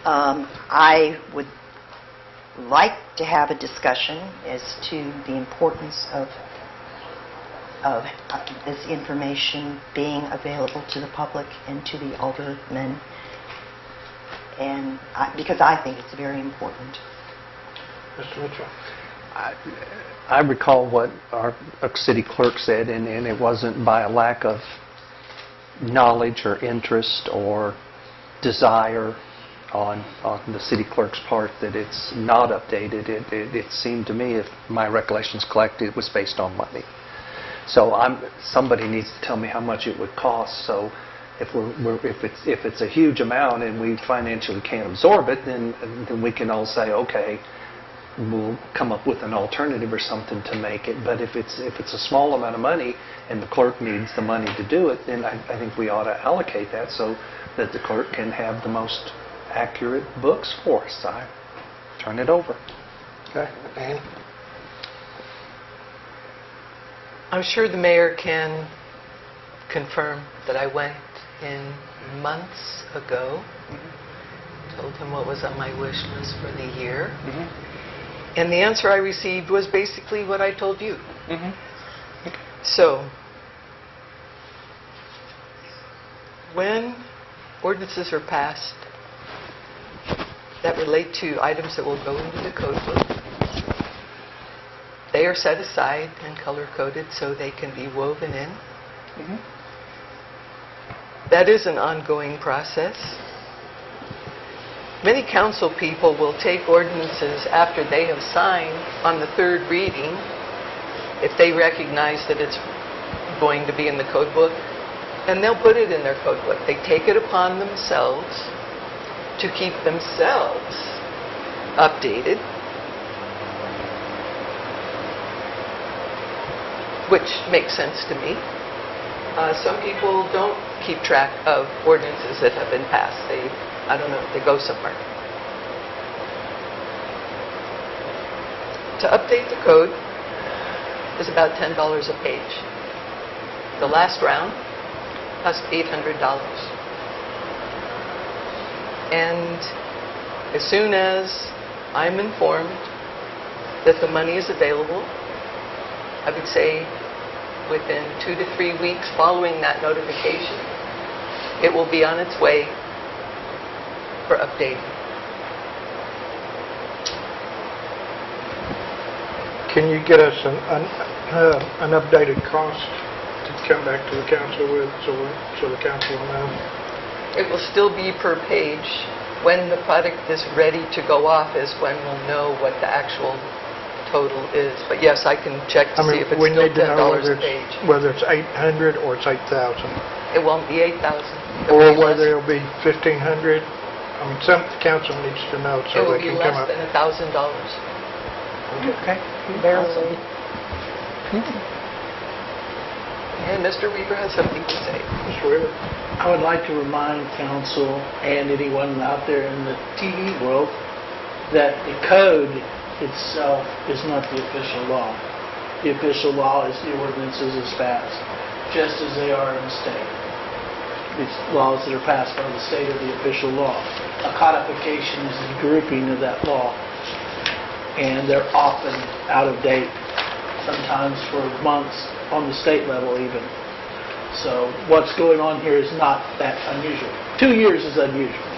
I would like to have a discussion as to the importance of this information being available to the public and to the aldermen, and because I think it's very important. Mr. Mitchell. I recall what our city clerk said, and it wasn't by a lack of knowledge or interest or desire on the city clerk's part that it's not updated. It seemed to me, if my recollection's correct, it was based on money. So somebody needs to tell me how much it would cost. So if it's a huge amount and we financially can't absorb it, then we can all say, okay, we'll come up with an alternative or something to make it. But if it's a small amount of money and the clerk needs the money to do it, then I think we ought to allocate that so that the clerk can have the most accurate books for us. I turn it over. Okay. Ann? I'm sure the mayor can confirm that I went in months ago, told him what was on my wish list for the year, and the answer I received was basically what I told you. So, when ordinances are passed that relate to items that will go into the code book, they are set aside and color-coded so they can be woven in. That is an ongoing process. Many council people will take ordinances after they have signed on the third reading, if they recognize that it's going to be in the code book, and they'll put it in their code book. They take it upon themselves to keep themselves updated, which makes sense to me. Some people don't keep track of ordinances that have been passed. I don't know, they go somewhere. To update the code is about $10 a page. The last round cost $800. And as soon as I'm informed that the money is available, I would say within 2 to 3 weeks following that notification, it will be on its way for updating. Can you get us an updated cost to come back to the council with, so the council will know? It will still be per page. When the product is ready to go off is when we'll know what the actual total is. But yes, I can check I to see mean, if it's we still need to know $10 a page. whether it's 800 or it's 8,000. It won't be 8,000. Or whether it'll be 1,500. I mean, some council needs to know It so will they be can less come up. than $1,000. Okay. And Mr. Weaver has something to say. Mr. Weaver? I would like to remind council and anyone out there in the TV world that the code itself is not the official law. The official law is the ordinances as passed, just as they are in the state. These laws that are passed by the state are the official law. A codification is a grouping of that law, and they're often out of date, sometimes for months on the state level even. So what's going on here is not that unusual. 2 years is unusual,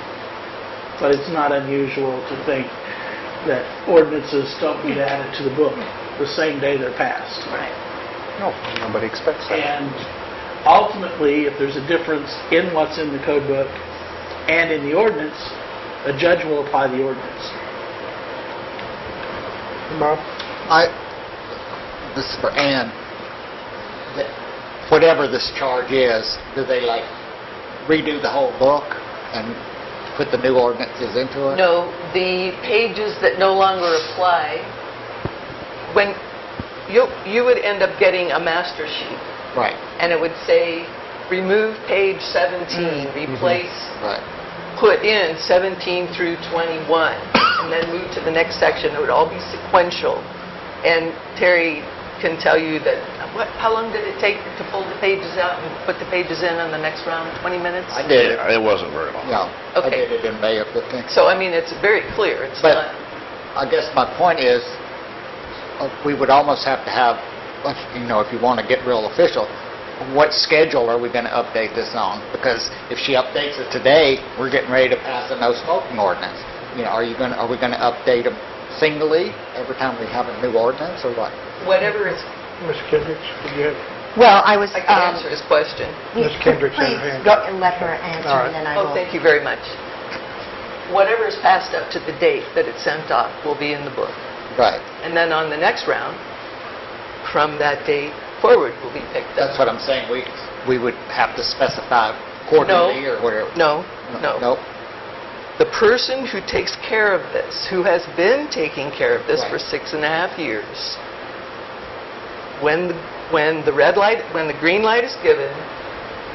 but it's not unusual to think that ordinances don't get added to the book the same day they're passed. Right. No, nobody expects that. And ultimately, if there's a difference in what's in the code book and in the ordinance, a judge will apply the ordinance. Bob? This is for Ann. Whatever this charge is, do they like redo the whole book and put the new ordinances into it? No, the pages that no longer apply, when you would end up getting a master sheet, Right, and it would say, remove page 17, replace, right. put in 17 through 21, and then move to the next section. It would all be sequential. And Terry can tell you that, how long did it take to pull the pages out and put the pages in on the next round? 20 minutes? I did it. Yeah, it wasn't very long. Yeah, I Okay. did it in May of 15. So, I mean, it's very clear. It's But not... I guess my point is, we would almost have to have, if you want to get real official, what schedule are we going to update this on? Because if she updates it today, we're getting ready to pass a no smoking ordinance. Are we going to update them singly every time we have a new ordinance, or what? Whatever is... Ms. Kendricks, did you have... Well, I was... I can answer his question. Ms. Kendricks had her Please, hand go up. and let her answer, All right. and then I Oh, will... thank you very much. Whatever is passed up to the date that it's sent off will be in the book. Right. And then on the next round, from that date forward, will be picked up. That's what I'm saying. We would have to specify quarterly or whatever. No. Nope. The person who takes care of this, who has been taking care of this Right. for 6.5 years, when the green light is given,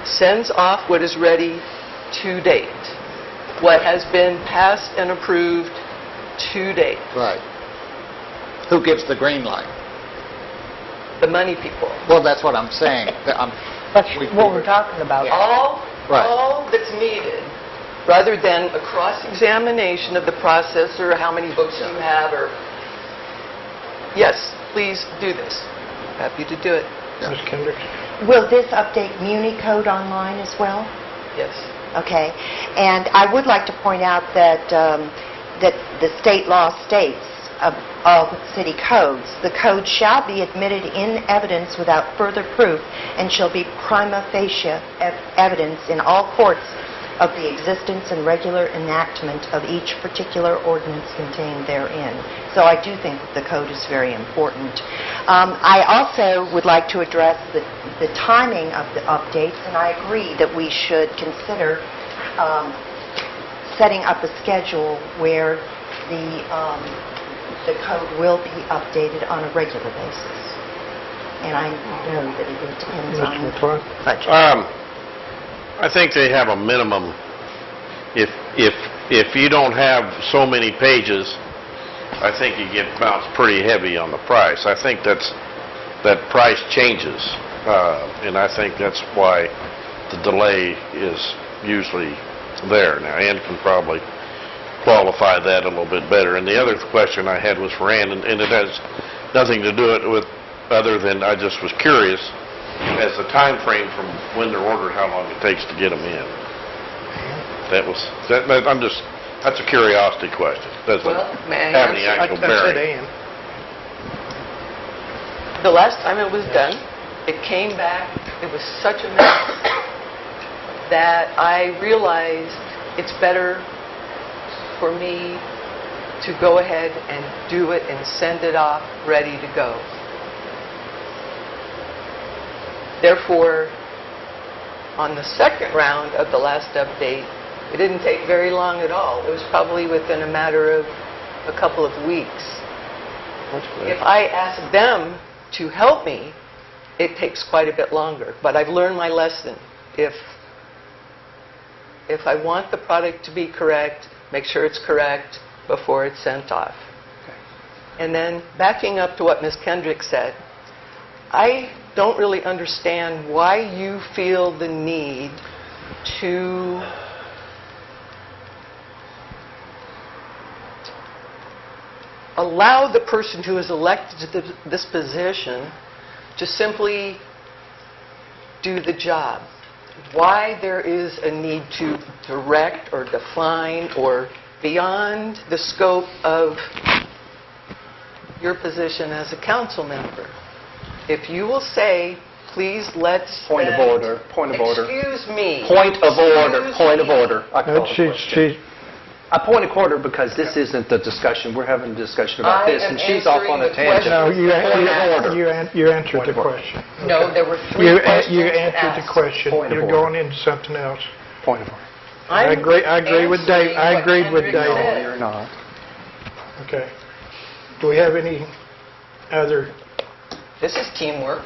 sends off what is ready to date. What has been passed and approved to date. Right. Who gives the green light? The money people. Well, that's what I'm saying. That's what we're talking about. Right. All that's needed, rather than a cross-examination of the process or how many books you have, or... Yes, please do this. Happy to do it. Ms. Kendricks? Will this update Muni Code online as well? Yes. Okay. And I would like to point out that that the state law states of city codes, the code shall be admitted in evidence without further proof and shall be prima facie evidence in all courts of the existence and regular enactment of each particular ordinance contained therein. So I do think that the code is very important. I also would like to address the timing of the updates, and I agree that we should consider setting up a schedule where the code will be updated on a regular basis. And I know that it depends Mr. on McClung? budget. I think they have a minimum. If you don't have so many pages, I think you get bounced pretty heavy on the price. I think that price changes, and I think that's why the delay is usually there. Now, Ann can probably qualify that a little bit better. And the other question I had was for Ann, and it has nothing to do with other than I just was curious as the time frame from when they're ordered, how long it takes to get them in. That's a curiosity question. Doesn't may I have any answer? actual I said bearing. Ann. The last time it was done, it came back, it was such a mess. that I realized it's better for me to go ahead and do it and send it off ready to go. Therefore, on the second round of the last update, it didn't take very long at all. It was probably within a matter of a couple of weeks. If I ask them to help me, it takes quite a bit longer. But I've learned my lesson. If I want the product to be correct, make sure it's correct before it's sent off. And then backing up to what Ms. Kendrick said, I don't really understand why you feel the need to allow the person who is elected to this position to simply do the job. Why there is a need to direct or define or beyond the scope of your position as a council member. If you will say, please let's... Point of order. Point of order. Excuse me. Point of order. Excuse Point of me. order. I call the question. A point of order because this isn't the discussion. We're having a discussion about this, and she's off on a tangent. No, you Point answered the question. No, there were three questions You answered the asked. question. Point of You're order. going into something else. Point of order. I agree with Dave. I agreed with Kendrick Dave. said. You're not. Okay. Do we have any other? This is teamwork.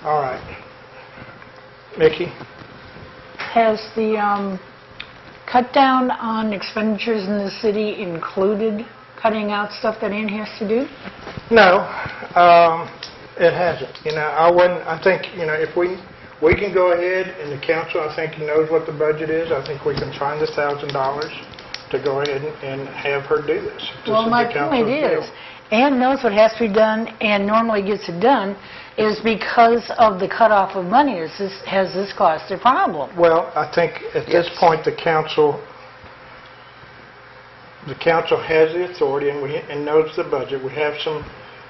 All right. Mickey? Has the cut down on expenditures in the city included cutting out stuff that Ann has to do? No, it hasn't. I think, if we can go ahead, and the council, I think, knows what the budget is. I think we can find the $1,000 to go ahead and have her do this. Well, my point is, Ann knows what has to be done and normally gets it done. Is because of the cutoff of money. Has this caused a problem? Well, I think at this point the council has the authority and knows the budget. We have some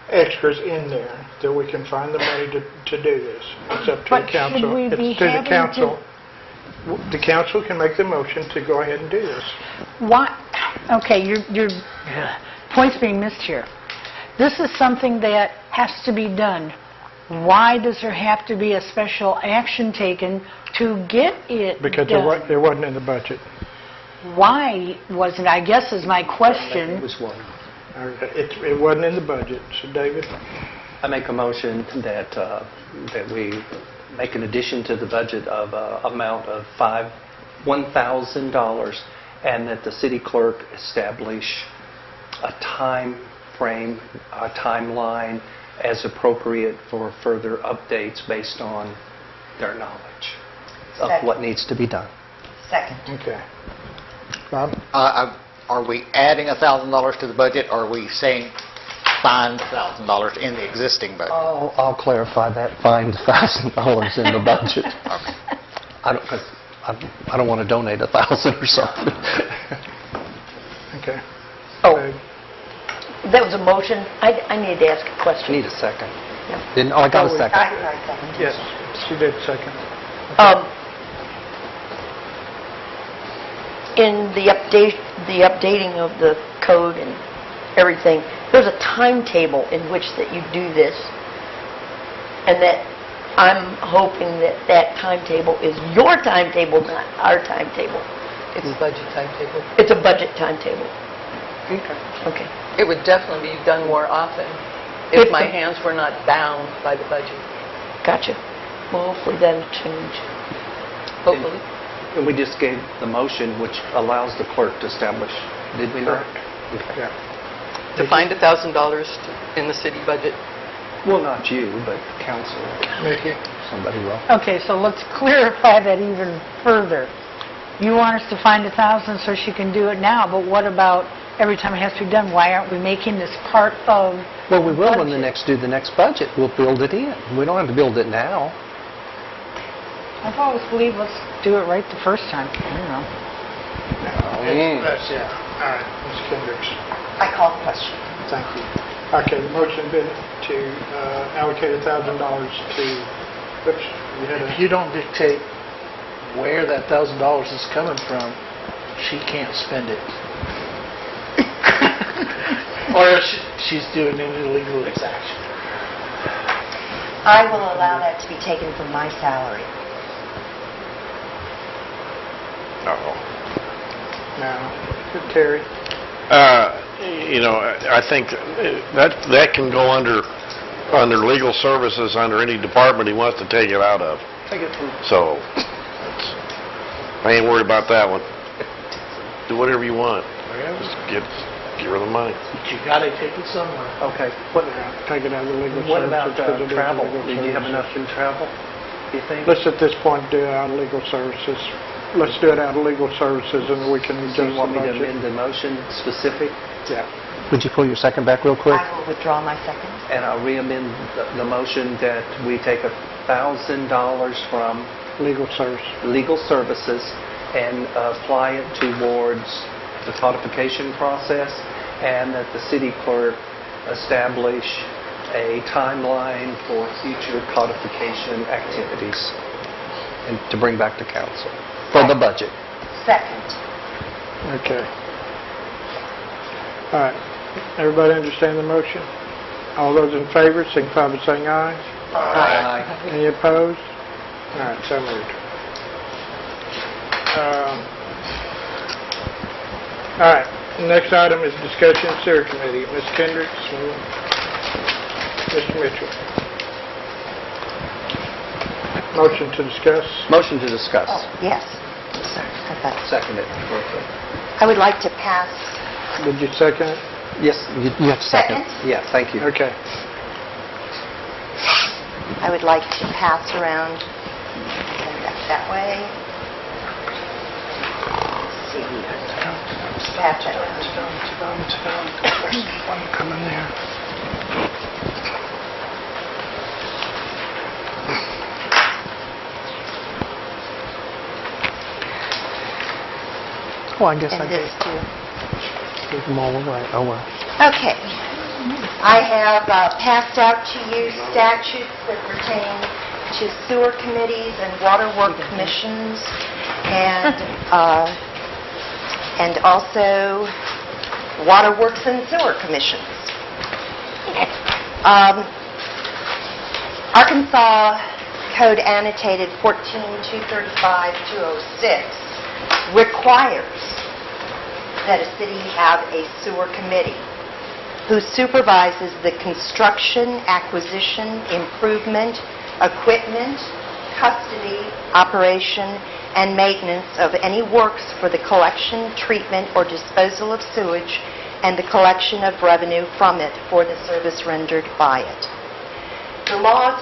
extras in there that we can find the money to do this. It's up to But the council. should we be It's to the having council. The council can make the motion to go ahead and do this. Why? Okay, your point's being missed here. This is something that has to be done. Why does there have to be a special action taken to get it Because done? it wasn't in the budget. Why wasn't, I guess is my question. It was one. It wasn't in the budget. So, David? I make a motion that we make an addition to the budget of amount of $1,000 and that the city clerk establish a time frame, a timeline as appropriate for further updates based on their knowledge of what needs to be done. Second. Okay. Bob? Are we adding $1,000 to the budget, or are we saying find $1,000 in the existing budget? I'll clarify that. Find $1,000 in the budget. I don't want to donate $1,000 or something. Okay. Oh, that was a motion. I need to ask a I question. need a second. I got a second. Yes, she did second. In the updating of the code and everything, there's a timetable in which that you do this, and that I'm hoping that timetable is your timetable, not our timetable. It's a budget timetable. It's a budget timetable. Okay. Okay. It would definitely be done more often if my hands were not bound by the budget. Gotcha. Well, hopefully that'll change. Hopefully. And we just gave the motion which allows the clerk to establish, did we not? Yeah. To find $1,000 in the city budget. Well, not you, but council. Mickey? Somebody will. Okay, so let's clarify that even further. You want us to find $1,000 so she can do it now, but what about every time it has to be done? Why aren't we making this part of Well, we will when budget? do the next budget. We'll build it in. We don't have to build it now. I've always believed let's do it right the first time. I don't know. That's it. All right, Ms. Kendricks. I call the question. Thank you. Okay, the motion been to allocate $1,000 to Oops, you had If a... you don't dictate where that $1,000 is coming from, she can't spend it. Or else she's doing an illegal exaction. I will allow that to be taken from my salary. Uh-oh. No. Terry? I think that can go under legal services, under any department he wants to take it out of. Take it from... So, I ain't worried about that one. Do whatever you want. Just give her the money. But you gotta take it somewhere. Okay. Take it out of the legal services. What about 'cause it is travel? legal Did you have services. enough in travel, do you think? Let's at this point do it out of legal services. Let's do it out of legal services and we can adjust Do the you want me to budget. amend the motion specific? Yeah. Would you pull your second back real quick? I will withdraw my second. And I'll re-amend the motion that we take $1,000 from Legal service. legal services and apply it towards the codification process, and that the city clerk establish a timeline for future codification activities and to bring back to council for the budget. Second. Okay. All right. Everybody understand the motion? All those in favor, signify by saying aye. Aye. Any opposed? All right, so moved. All right, next item is discussion of sewer committee. Ms. Kendricks and Mr. Mitchell. Motion to discuss. Motion to discuss. Oh, yes. Sorry, I thought. Second it. I would like to pass. Did you second it? Yes, you have to second. Second? Yeah, thank you. Okay. I would like to pass around. Send that way. Let's see. Pass that around. One coming there. Oh, I guess And this too. gave them all away. Oh, well. Okay. I have passed out to you statutes that pertain to sewer committees and water work commissions, and also water works and sewer commissions. Arkansas Code Annotated 14-235-206 requires that a city have a sewer committee who supervises the construction, acquisition, improvement, equipment, custody, operation, and maintenance of any works for the collection, treatment, or disposal of sewage and the collection of revenue from it for the service rendered by it. The laws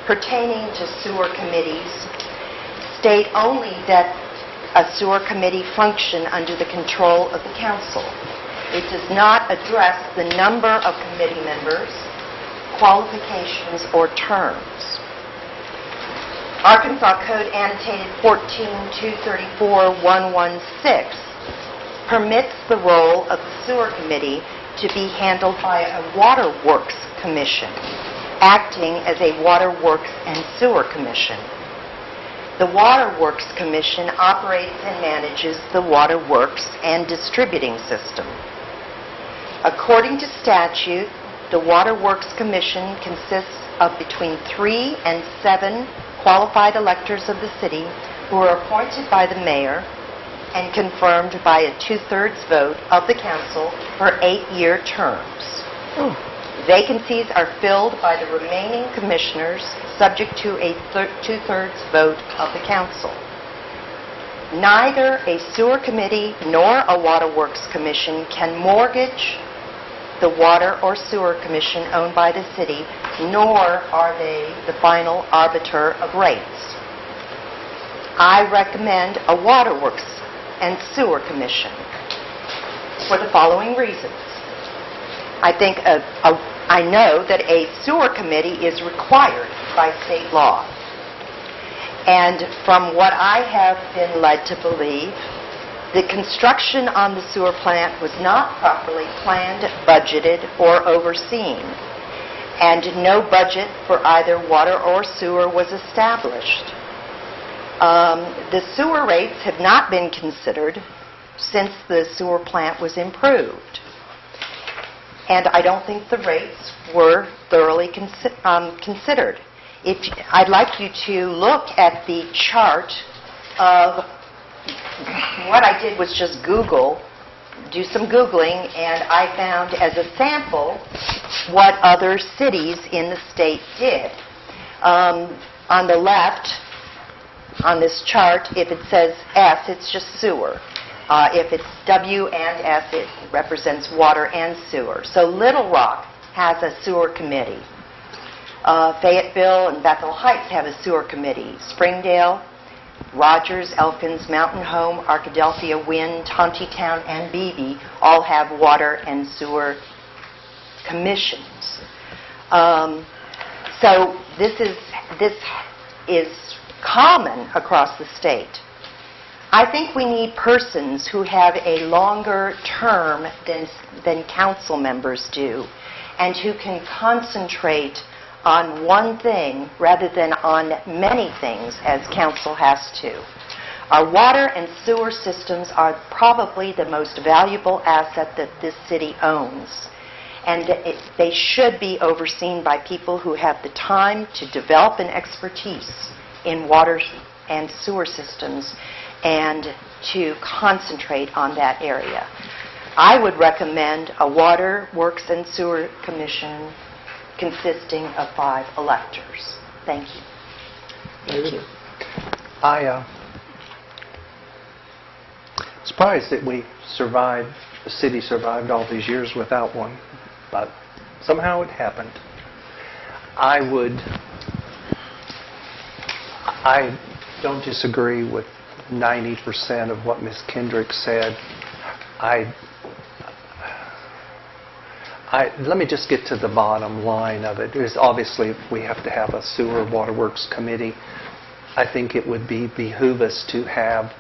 pertaining to sewer committees state only that a sewer committee function under the control of the council. It does not address the number of committee members, qualifications, or terms. Arkansas Code Annotated 14-234-116 permits the role of the sewer committee to be handled by a water works commission, acting as a water works and sewer commission. The Water Works Commission operates and manages the water works and distributing system. According to statute, the Water Works Commission consists of between 3 and 7 qualified electors of the city who are appointed by the mayor and confirmed by a 2/3 vote of the council for 8-year terms. Vacancies are filled by the remaining commissioners, subject to a 2/3 vote of the council. Neither a sewer committee nor a water works commission can mortgage the water or sewer commission owned by the city, nor are they the final arbiter of rates. I recommend a water works and sewer commission for the following reasons. I know that a sewer committee is required by state law. And from what I have been led to believe, the construction on the sewer plant was not properly planned, budgeted, or overseen. and no budget for either water or sewer was established. The sewer rates have not been considered since the sewer plant was improved. And I don't think the rates were thoroughly considered. I'd like you to look at the chart of what I did was just do some Googling, and I found as a sample what other cities in the state did. On the left, on this chart, if it says S, it's just sewer. If it's W and S, it represents water and sewer. So Little Rock has a sewer committee. Fayetteville and Bethel Heights have a sewer committee. Springdale, Rogers, Elkins, Mountain Home, Arkadelphia, Wynn, Tontitown, and Beebe all have water and sewer commissions. So this is common across the state. I think we need persons who have a longer term than council members do, and who can concentrate on one thing rather than on many things as council has to. Our water and sewer systems are probably the most valuable asset that this city owns, and they should be overseen by people who have the time to develop an expertise in water and sewer systems and to concentrate on that area. I would recommend a Water, Works, and Sewer Commission consisting of 5 electors. Thank you. Thank you. I'm surprised that the city survived all these years without one, but somehow it happened. I don't disagree with 90% of what Ms. Kendrick said. Let me just get to the bottom line of it. Is obviously, if we have to have a sewer waterworks committee, I think it would behoove us to have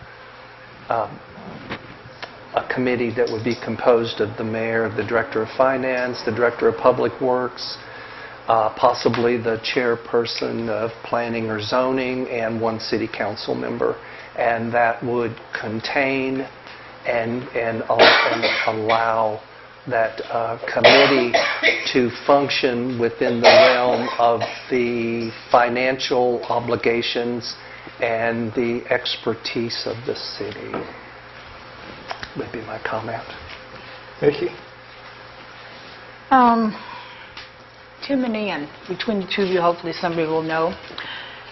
a committee that would be composed of the mayor, the director of finance, the director of public works, possibly the chairperson of planning or zoning, and 1 city council member. And that would contain and allow that committee to function within the realm of the financial obligations and the expertise of the city. Would be my comment. Vicki? Tim and Ann, between the two of you, hopefully somebody will know.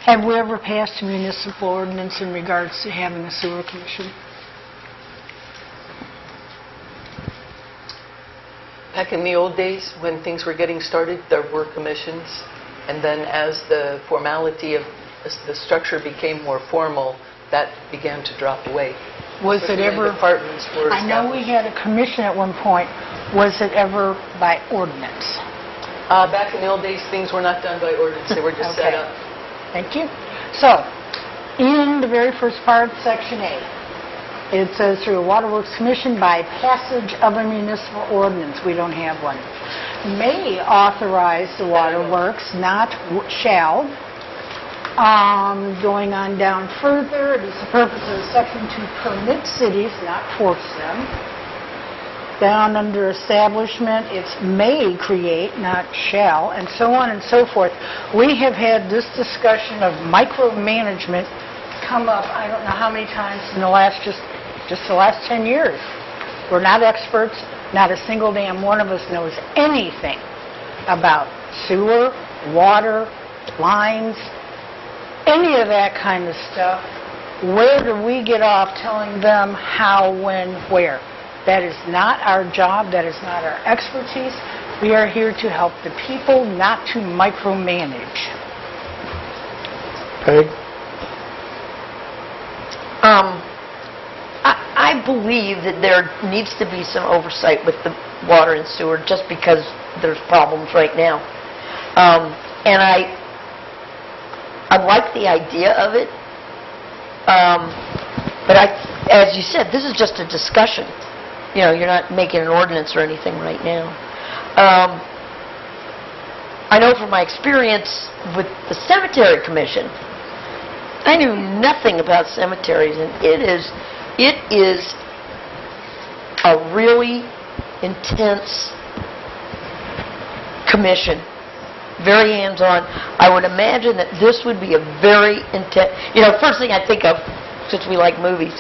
Have we ever passed a municipal ordinance in regards to having a sewer commission? Back in the old days, when things were getting started, there were commissions, and then as the formality of the structure became more formal, that began to drop away. Was it ever... Departments were I know we had a commission at one point. Was it ever by ordinance? Back in the old days, things were not done by ordinance. They were just set up. Thank you. So, in the very first part, Section A, it says through a Waterworks Commission by passage of a municipal ordinance. We don't have one. May authorize the waterworks, not shall. Going on down further, it is the purpose of the section to permit cities, not force them. Down under establishment, it's may create, not shall, and so on and so forth. We have had this discussion of micromanagement come up, I don't know how many times in the last, just the last 10 years. We're not experts. Not a single damn one of us knows anything about sewer, water, lines, any of that kind of stuff. Where do we get off telling them how, when, where? That is not our job. That is not our expertise. We are here to help the people, not to micromanage. Peg? I believe that there needs to be some oversight with the water and sewer just because there's problems right now. And I like the idea of it, but as you said, this is just a discussion. You know, you're not making an ordinance or anything right now. I know from my experience with the Cemetery Commission, I knew nothing about cemeteries, and it is a really intense commission, very hands-on. I would imagine that this would be a very intense, first thing I think of, since we like movies,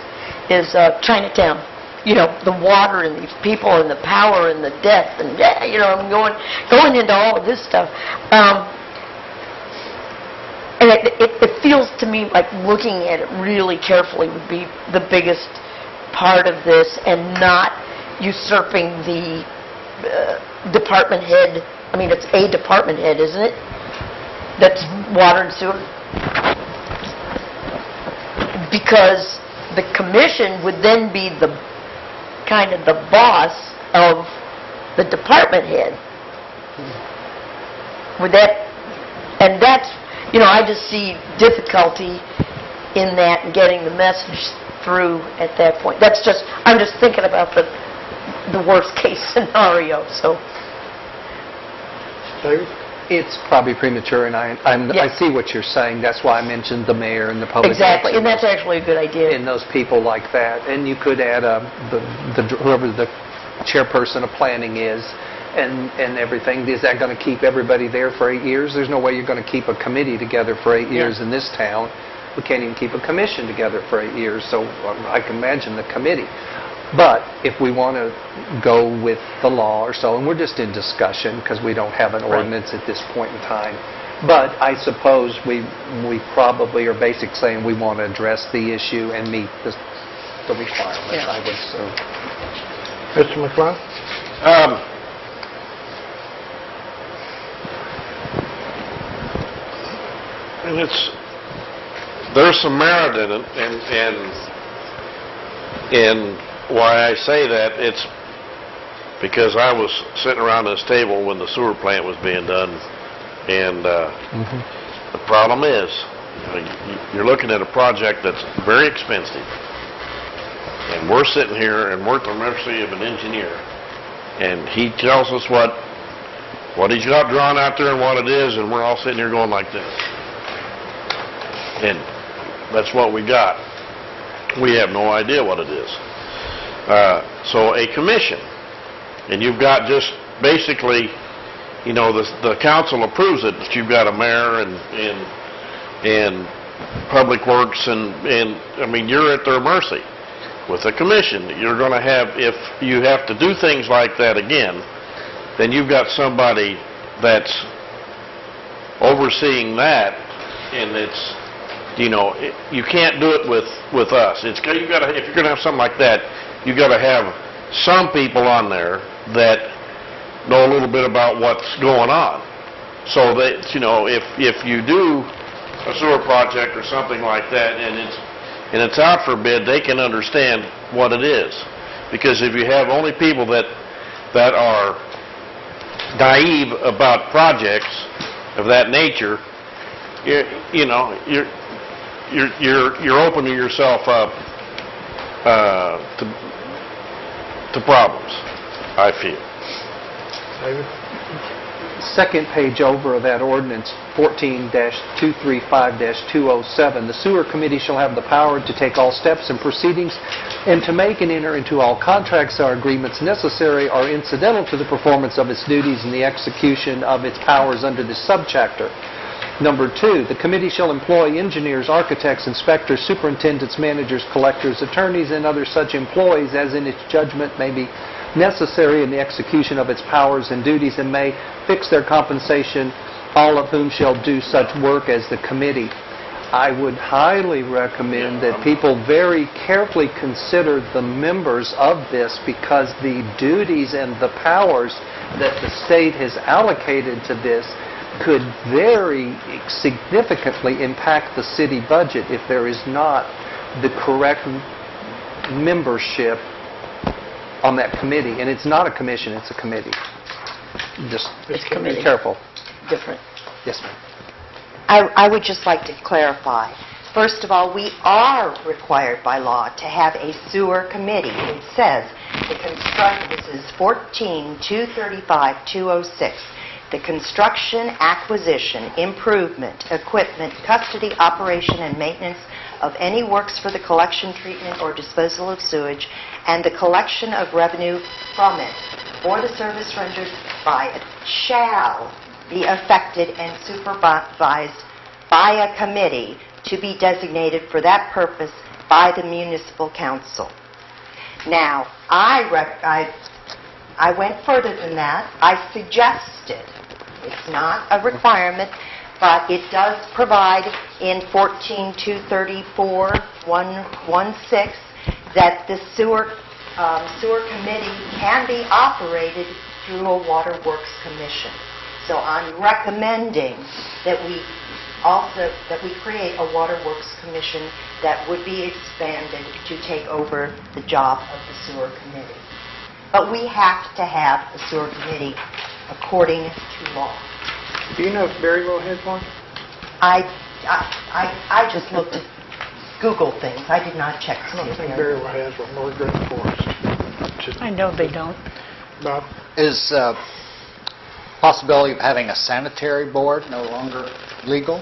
is Chinatown. The water and these people and the power and the death and, I'm going into all of this stuff. And it feels to me like looking at it really carefully would be the biggest part of this, and not usurping the department head. I mean, it's a department head, isn't it? That's water and sewer. Because the commission would then be the kind of the boss of the department head. Would that, and that's, I just see difficulty in that and getting the message through at that point. I'm just thinking about the worst case scenario, so. David? It's probably premature, and I see what you're saying. That's why I mentioned the mayor and the public. Exactly, and that's actually a good idea. And those people like that. And you could add whoever the chairperson of planning is, and everything. Is that going to keep everybody there for 8 years? There's no way you're going to keep a committee together for 8 years in this town. We can't even keep a commission together for 8 years, so I can imagine the committee. But if we want to go with the law or so, and we're just in discussion because we don't have an ordinance at this point in time, but I suppose we probably are basically saying we want to address the issue and meet the requirements, I would assume. Mr. McClung? And there's some merit in it, and why I say that, it's because I was sitting around this table when the sewer plant was being done, and the problem is, you're looking at a project that's very expensive, and we're sitting here and we're at the mercy of an engineer, and he tells us what he's got drawn out there and what it is, and we're all sitting here going like this. And that's what we got. We have no idea what it is. So a commission, and you've got just basically, the council approves it, but you've got a mayor and public works, and I mean, you're at their mercy. With a commission, you're going to have, if you have to do things like that again, then you've got somebody that's overseeing that, and it's, you can't do it with us. If you're going to have something like that, you've got to have some people on there that know a little bit about what's going on. So that, if you do a sewer project or something like that, and it's out for bid, they can understand what it is. Because if you have only people that are naive about projects of that nature, you're opening yourself up to problems, I feel. David? Second page over of that ordinance, 14-235-207, the sewer committee shall have the power to take all steps and proceedings and to make and enter into all contracts or agreements necessary or incidental to the performance of its duties and the execution of its powers under this subchapter. Number 2, the committee shall employ engineers, architects, inspectors, superintendents, managers, collectors, attorneys, and other such employees as in its judgment may be necessary in the execution of its powers and duties, and may fix their compensation, all of whom shall do such work as the committee. I would highly recommend that people very carefully consider the members of this, because the duties and the powers that the state has allocated to this could very significantly impact the city budget if there is not the correct membership on that committee. And it's not a commission, it's a committee. Just be careful. Different. Yes, ma'am. I would just like to clarify. First of all, we are required by law to have a sewer committee. It says, this is 14-235-206. the construction, acquisition, improvement, equipment, custody, operation, and maintenance of any works for the collection, treatment, or disposal of sewage, and the collection of revenue from it, or the service rendered by it, shall be affected and supervised by a committee to be designated for that purpose by the municipal council. Now, I went further than that. I suggested, it's not a requirement, but it does provide in 14-234-116 that the sewer committee can be operated through a water works commission. So I'm recommending that we create a water works commission that would be expanded to take over the job of the sewer committee. But we have to have a sewer committee according to law. Do you know if Berryville has one? I just looked at Google things. I did not check to I see don't if think there- Berryville has one, nor Green Forest. Just- I know they don't. Bob? Is possibility of having a sanitary board no longer legal?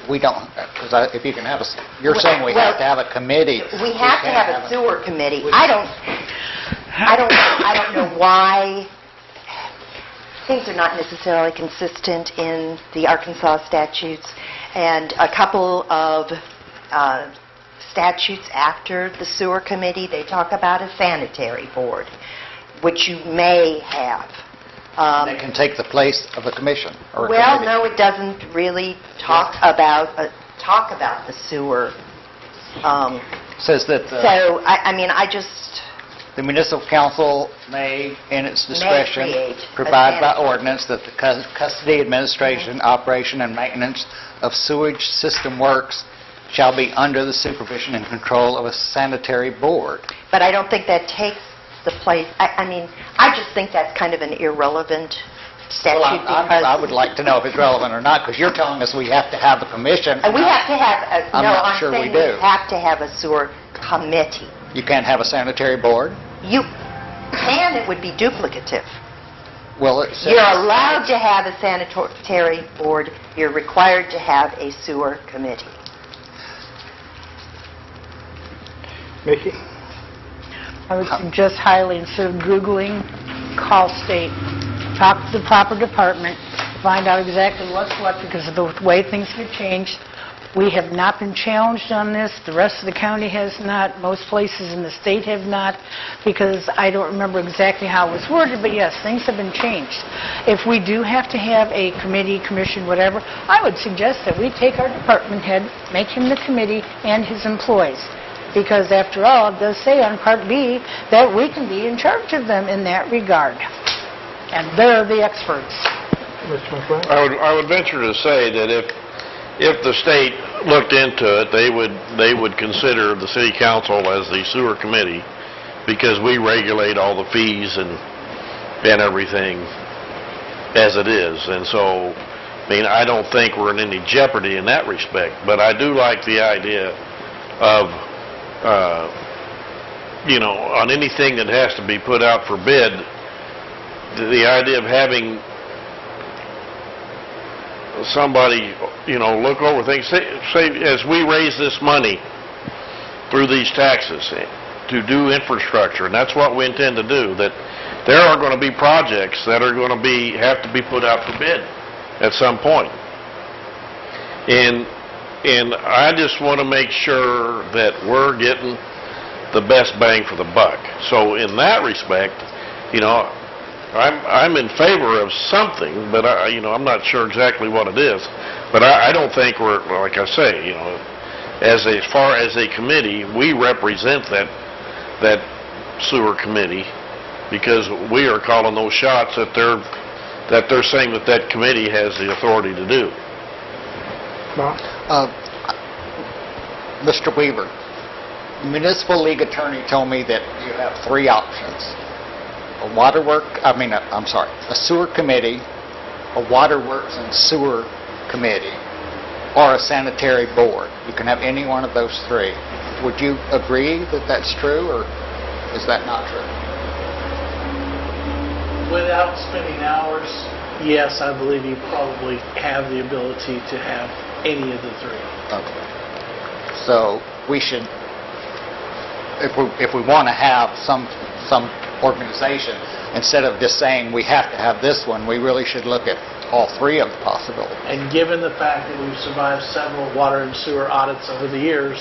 We don't, because if you can have you're saying we have to have a committee. We have to have a sewer committee. I don't know why. Things are not necessarily consistent in the Arkansas statutes, and a couple of statutes after the sewer committee, they talk about a sanitary board, which you may have. That can take the place of a commission or a Well, committee. no, it doesn't really talk about the sewer. Says that So, I just... the municipal council may, in its discretion, create a provide by sanitary. ordinance that the custody, administration, operation, and maintenance of sewage system works shall be under the supervision and control of a sanitary board. But I don't think that takes the place... I just think that's kind of an irrelevant statute Well, because... I would like to know if it's relevant or not, because you're telling us we have to have a commission. We have to have a... I'm no, not I'm sure we saying do. we have to have a sewer committee. You can't have a sanitary board? You can, it would be duplicative. Well, it says... You're allowed to have a sanitary board. You're required to have a sewer committee. Mickey? I would suggest highly, instead of Googling, call state, talk to the proper department, find out exactly what's what, because of the way things get changed. We have not been challenged on this. The rest of the county has not. Most places in the state have not, because I don't remember exactly how it was worded, but yes, things have been changed. If we do have to have a committee, commission, whatever, I would suggest that we take our department head, make him the committee, and his employees. Because after all, it does say on Part B that we can be in charge of them in that regard. And they're the experts. Mr. McLean? I would venture to say that if the state looked into it, they would consider the city council as the sewer committee, because we regulate all the fees and everything as it is. And so, I don't think we're in any jeopardy in that respect. But I do like the idea of, on anything that has to be put out for bid, the idea of having somebody, look over things. Say, as we raise this money through these taxes to do infrastructure, and that's what we intend to do, that there are going to be projects that are going to have to be put out for bid at some point. And I just want to make sure that we're getting the best bang for the buck. So in that respect, I'm in favor of something, but I'm not sure exactly what it is. But I don't think we're, like I say, as far as a committee, we represent that sewer committee, because we are calling those shots that they're saying that committee has the authority to do. Mr. Weaver, Municipal League Attorney told me that you have three options. A sewer committee, a waterworks and sewer committee, or a sanitary board. You can have any one of those three. Would you agree that that's true, or is that not true? without spending hours, yes, I believe you probably have the ability to have any of the three. Okay. So we should, if we want to have some organization, instead of just saying we have to have this one, we really should look at all three of the possibilities. And given the fact that we've survived several water and sewer audits over the years,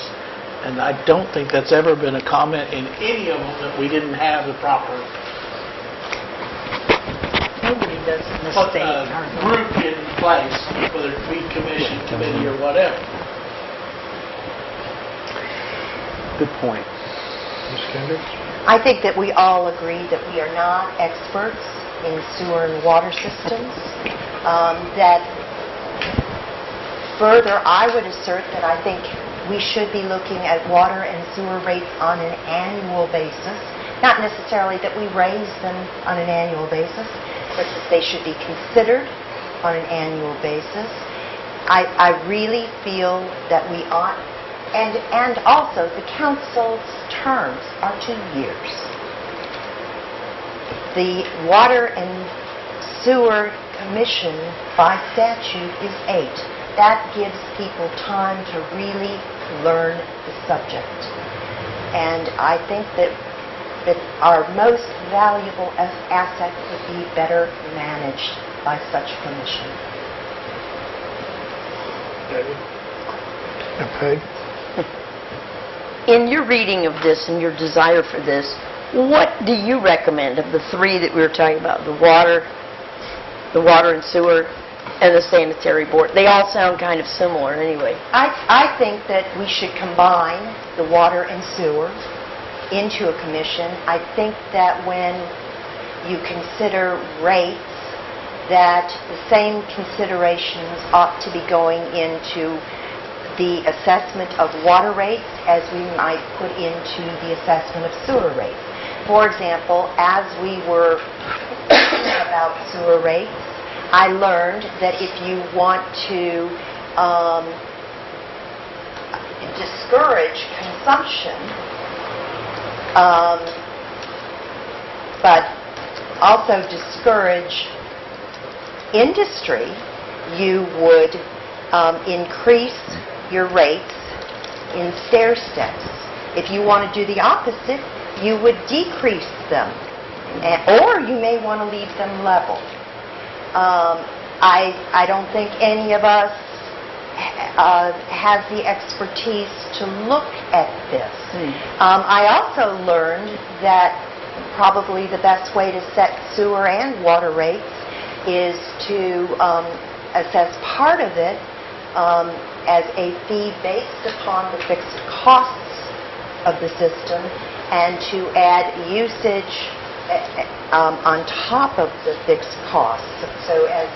and I don't think that's ever been a comment in any of them that we didn't have the proper Nobody does in the state. group in place, whether it be commission, committee, or whatever. Good point. Ms. Kendrick? I think that we all agree that we are not experts in sewer and water systems. That further, I would assert that I think we should be looking at water and sewer rates on an annual basis. Not necessarily that we raise them on an annual basis, but that they should be considered on an annual basis. I really feel that we ought, and also the council's terms are 2 years. The Water and Sewer Commission by statute is 8. That gives people time to really learn the subject. And I think that our most valuable asset would be better managed by such a commission. Okay. In your reading of this and your desire for this, what do you recommend of the three that we were talking about? The water and sewer, and the sanitary board? They all sound kind of similar anyway. I think that we should combine the water and sewer into a commission. I think that when you consider rates, that the same considerations ought to be going into the assessment of water rates as we might put into the assessment of sewer rates. For example, as we were thinking about sewer rates, I learned that if you want to discourage consumption, but also discourage industry, you would increase your rates in stair steps. If you want to do the opposite, you would decrease them, or you may want to leave them level. I don't think any of us has the expertise to look at this. I also learned that probably the best way to set sewer and water rates is to assess part of it as a fee based upon the fixed costs of the system, and to add usage on top of the fixed costs. So as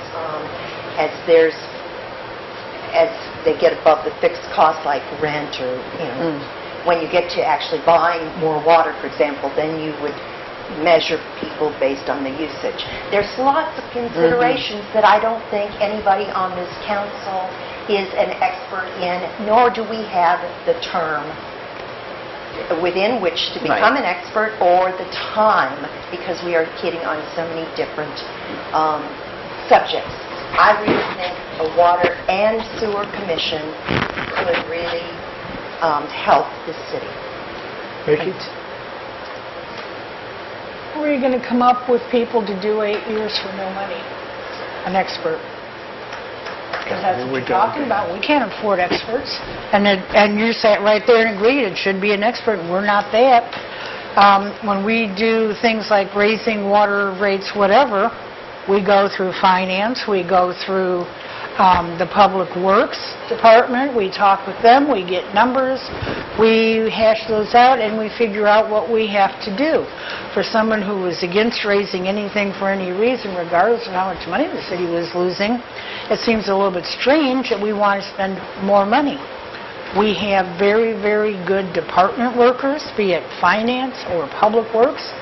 they get above the fixed costs, like rent or when you get to actually buying more water, for example, then you would measure people based on the usage. There's lots of considerations that I don't think anybody on this council is an expert in, nor do we have the term within which to become an expert or the time, because we are hitting on so many different subjects. I really think a water and sewer commission could really help the city. Vicki? Where are you going to come up with people to do 8 years for no money? An expert. Because that's what we're talking about. We can't afford experts. And you sat right there and agreed it should be an expert. We're not that. When we do things like raising water rates, whatever, we go through finance, we go through the Public Works Department, we talk with them, we get numbers, we hash those out, and we figure out what we have to do. For someone who was against raising anything for any reason, regardless of how much money the city was losing, it seems a little bit strange that we want to spend more money. We have very, very good department workers, be it finance or Public Works.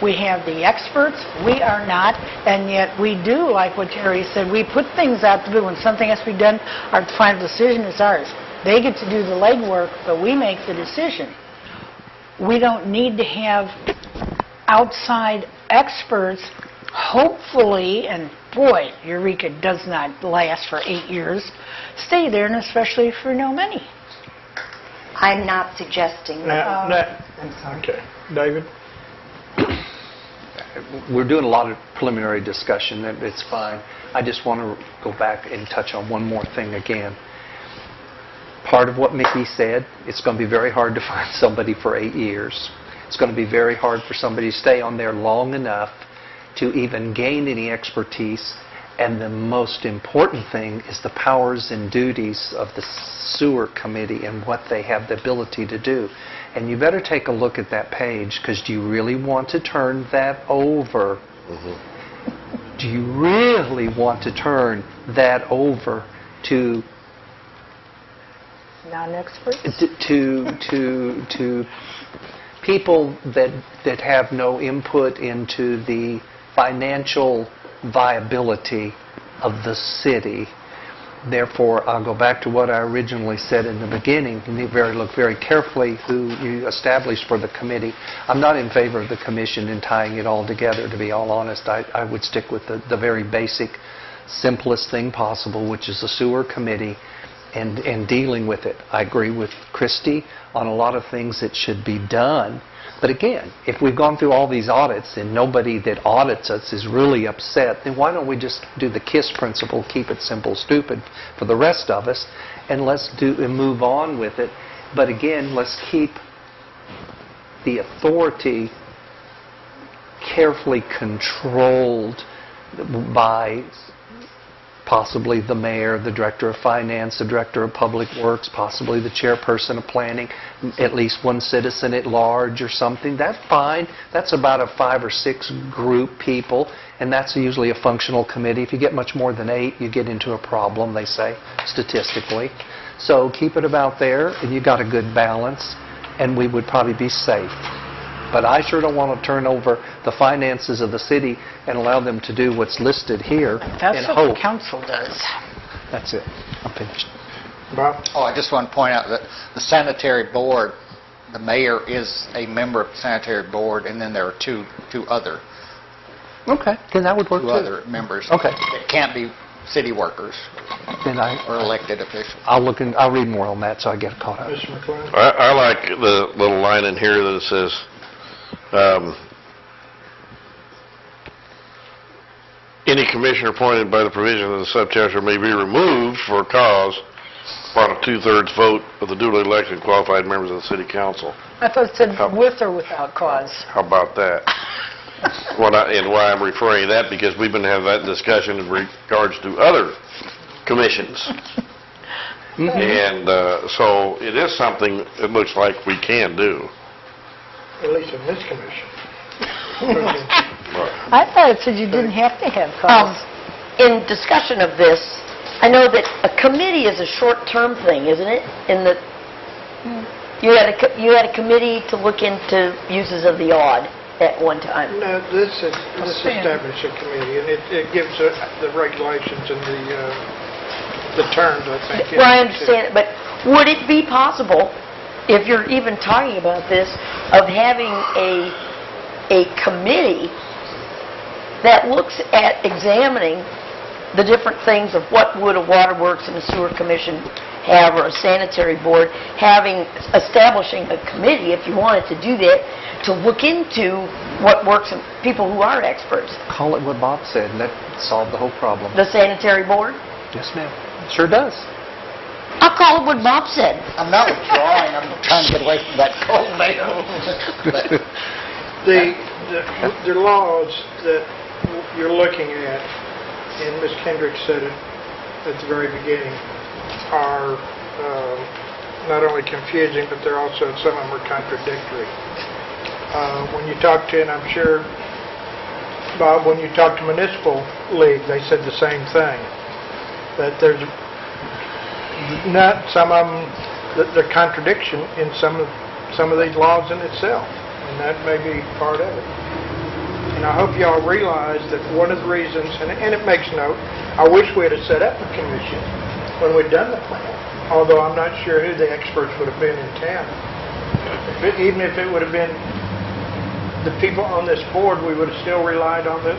We have the experts. We are not, and yet we do, like what Terry said, we put things out to bid. When something has to be done, our final decision is ours. They get to do the legwork, but we make the decision. We don't need to have outside experts hopefully, and boy, Eureka does not last for 8 years, stay there, and especially for no money. I'm not suggesting that. I'm sorry. Okay. David? We're doing a lot of preliminary discussion, and it's fine. I just want to go back and touch on one more thing again. Part of what Mickey said, it's going to be very hard to find somebody for 8 years. It's going to be very hard for somebody to stay on there long enough to even gain any expertise. And the most important thing is the powers and duties of the sewer committee and what they have the ability to do. And you better take a look at that page, because do you really want to turn that over? Mm-hmm. Do you really want to turn that over to Non-experts? to people that have no input into the financial viability of the city? Therefore, I'll go back to what I originally said in the beginning. You need to look very carefully who you establish for the committee. I'm not in favor of the commission in tying it all together, to be all honest. I would stick with the very basic, simplest thing possible, which is the sewer committee, and dealing with it. I agree with Christie on a lot of things that should be done. But again, if we've gone through all these audits and nobody that audits us is really upset, then why don't we just do the KISS principle, keep it simple, stupid, for the rest of us, and let's move on with it. But again, let's keep the authority carefully controlled by possibly the mayor, the director of finance, the director of public works, possibly the chairperson of planning, at least one citizen at large or something. That's fine. That's about a 5 or 6 group people, and that's usually a functional committee. If you get much more than 8, you get into a problem, they say, statistically. So keep it about there, and you got a good balance, and we would probably be safe. But I sure don't want to turn over the finances of the city and allow them to do what's listed here That's and what hope. the council does. That's it. I'm finished. Bob? Oh, I just want to point out that the sanitary board, the mayor is a member of the sanitary board, and then there are two other Okay, then that would work two too. other members. Okay. That can't be city workers Then or elected officials. I'll read more on that so I get caught up. Mr. McClure? I like the little line in here that it says, any commissioner appointed by the provision of the subchapter may be removed for a cause upon a 2/3 vote of the duly elected qualified members of the city council. I thought it said with or without cause. How about that? And why I'm referring to that, because we've been having that discussion in regards to other commissions. And so it is something it looks like we can do. At least in this commission. I thought it said you didn't have to have cause. In discussion of this, I know that a committee is a short-term thing, isn't it? In that you had a committee to look into uses of the odd at one time. No, this establishes a committee, and it gives the regulations and the terms, I think. Well, I understand it, but would it be possible, if you're even talking about this, of having a committee that looks at examining the different things of what would a waterworks and a sewer commission have, or a sanitary board, establishing a committee, if you wanted to do that, to look into what works and people who are experts. Call it what Bob said, and that solved the whole problem. The sanitary board? Yes, ma'am. Sure does. I'll call it what Bob said. I'm not withdrawing. I'm trying to get away from that cold mayo. The laws that you're looking at, and Ms. Kendrick said it at the very beginning, are not only confusing, but they're also, some of them are contradictory. When you talk to, and I'm sure, Bob, when you talk to Municipal League, they said the same thing, that there's not some of them, the contradiction in some of these laws in itself, and that may be part of it. And I hope y'all realize that one of the reasons, and it makes note, I wish we had set up a commission when we'd done the plan, although I'm not sure who the experts would have been in town. Even if it would have been the people on this board, we would have still relied on the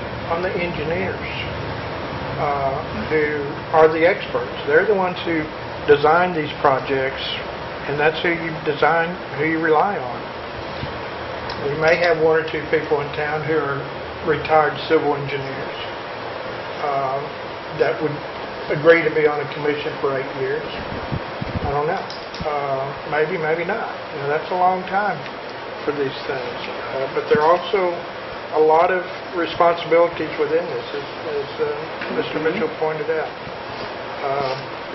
engineers, who are the experts. They're the ones who design these projects, and that's who you rely on. We may have one or two people in town who are retired civil engineers that would agree to be on a commission for 8 years. I don't know. Maybe, maybe not. That's a long time for these things. But there are also a lot of responsibilities within this, as Mr. Mitchell pointed out.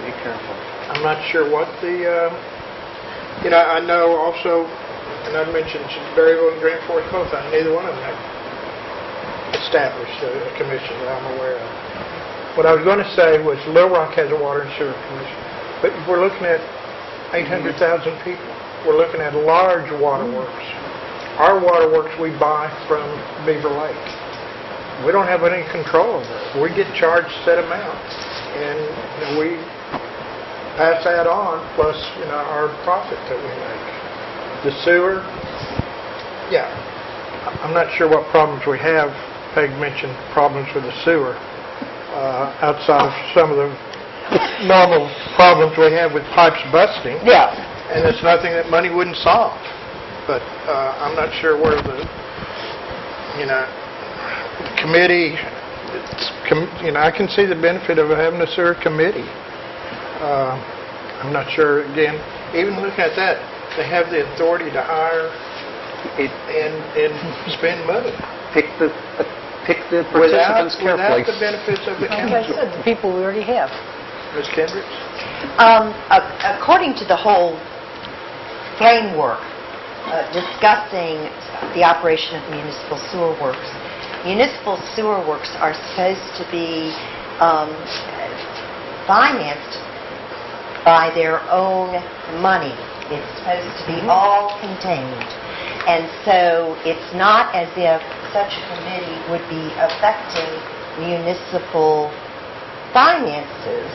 Be careful. I'm not sure what the, I know also, and I mentioned Berryville and Grand Forks both, neither one of them have established a commission that I'm aware of. What I was going to say was Little Rock has a water and sewer commission, but we're looking at 800,000 people. We're looking at large waterworks. Our waterworks we buy from Beaver Lake. We don't have any control of that. We get charged set amounts, and we pass that on plus our profit that we make. The sewer, yeah, I'm not sure what problems we have. Peg mentioned problems with the sewer. Outside of some of the normal problems we have with pipes busting. Yeah. And it's nothing that money wouldn't solve. But I'm not sure where the committee, I can see the benefit of having a sewer committee. I'm not sure, again, even looking at that, they have the authority to hire and spend money. Pick the participants carefully. Without the benefits of the Like I council. said, the people we already have. Ms. Kendricks? According to the whole framework discussing the operation of municipal sewer works are supposed to be financed by their own money. It's supposed to be all contained. And so it's not as if such a committee would be affecting municipal finances,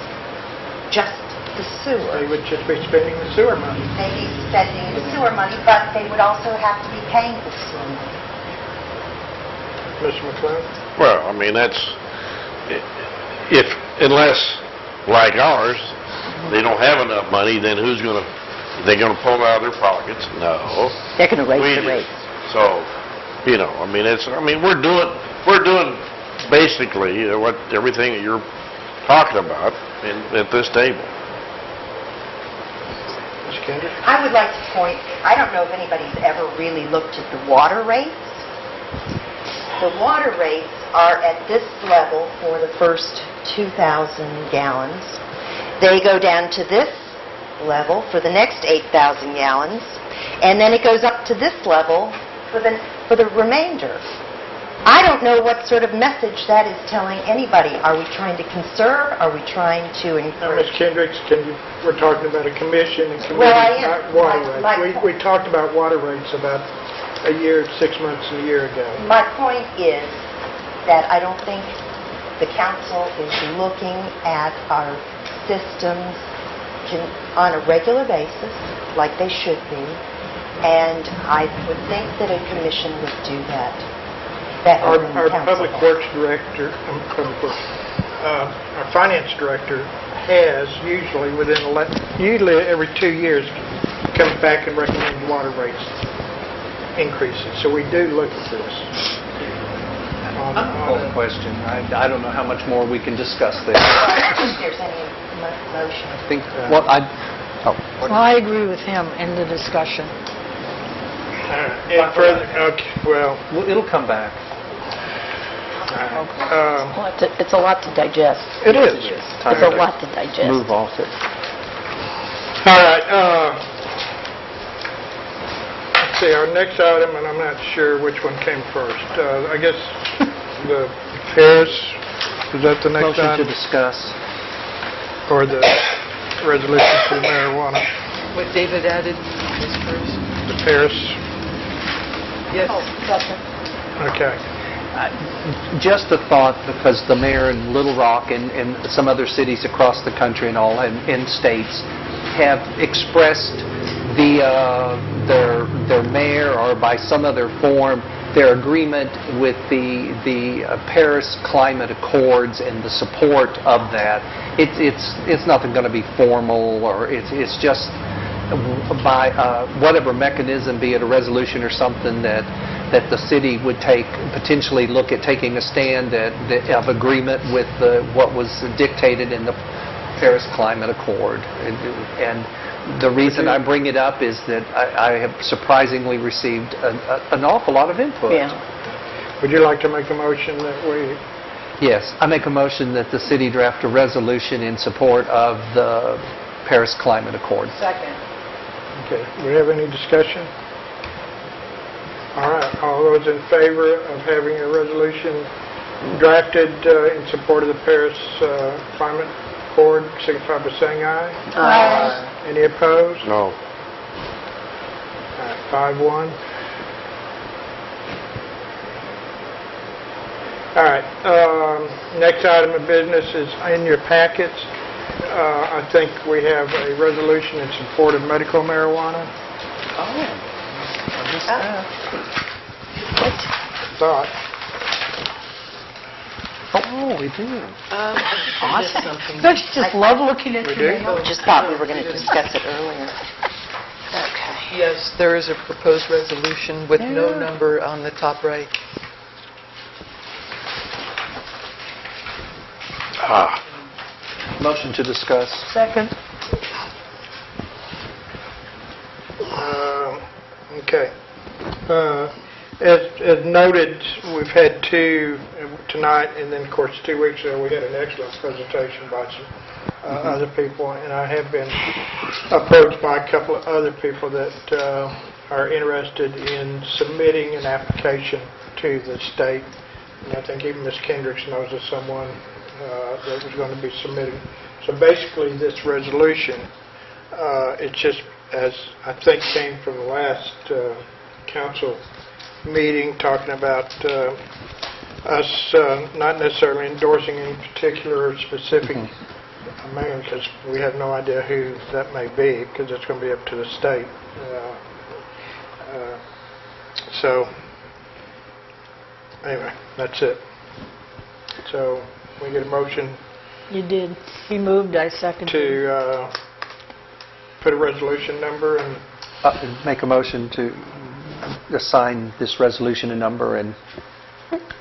just the sewer. They would just be spending the sewer money. They'd be spending the sewer money, but they would also have to be paying the sewer money. Mr. McLeod? Well, I mean, that's, unless, like ours, they don't have enough money, then who's going to, they're going to pull it out of their pockets? No. They're going to raise We the do. rates. So, we're doing basically everything that you're talking about at this table. Ms. Kendrick? I would like to point, I don't know if anybody's ever really looked at the water rates. The water rates are at this level for the first 2,000 gallons. They go down to this level for the next 8,000 gallons, and then it goes up to this level for the remainder. I don't know what sort of message that is telling anybody. Are we trying to conserve? Are we trying to Now, encourage? Ms. Kendricks, we're talking about a commission and Well, I committee, am. not water My rates. We talked about water rates about 6 months and a year ago. My point is that I don't think the council is looking at our systems on a regular basis like they should be, and I would think that a commission would do that better than the Our council. public works director, our finance director has usually usually every 2 years comes back and recommends water rates increases. So we do look at this. Question. I don't know how much more we can discuss there. I don't think there's any motion. I think, Well, I agree with him in the discussion. And further, okay, well, it'll come back. Well, it's a lot to digest. it is. It's a lot to digest. Move off it. All right. Let's see, our next item, and I'm not sure which one came first. I guess the Paris, is that the next Motion to item? discuss. Or the resolution for the marijuana? What David added was first. The Paris? Yes. Okay. Just a thought, because the mayor in Little Rock and some other cities across the country and all, and states, have expressed their mayor or by some other form their agreement with the Paris Climate Accords and the support of that. It's nothing going to be formal, or it's just by whatever mechanism, be it a resolution or something, that the city would potentially look at taking a stand of agreement with what was dictated in the Paris Climate Accord. And the reason I bring it up is that I have surprisingly received an awful lot of input. Yeah. Would you like to make a motion that we... Yes, I make a motion that the city draft a resolution in support of the Paris Climate Accord. Second. Okay, do we have any discussion? All right, all those in favor of having a resolution drafted in support of the Paris Climate Accord, signify by saying aye. Aye. Any opposed? No. All right, 5-1. All right, next item of business is in your packets. I think we have a resolution in support of medical marijuana. Thought. Oh, we do. Awesome. Don't you just love looking at We your do? mail? Just thought we were going to discuss it earlier. Okay. Yes, there is a proposed resolution with no number on the top right. Motion to discuss. Second. Okay. As noted, we've had two tonight, and then, of course, 2 weeks ago, we had an excellent presentation by some other people, and I have been approached by a couple of other people that are interested in submitting an application to the state, and I think even Ms. Kendricks knows of someone that was going to be submitting. So basically, this resolution, it just, as I think came from the last council meeting, talking about us not necessarily endorsing any particular or specific man, because we have no idea who that may be, because it's going to be up to the state. So anyway, that's it. So we get a motion You did. He moved, I seconded. to put a resolution number and Make a motion to assign this resolution a number and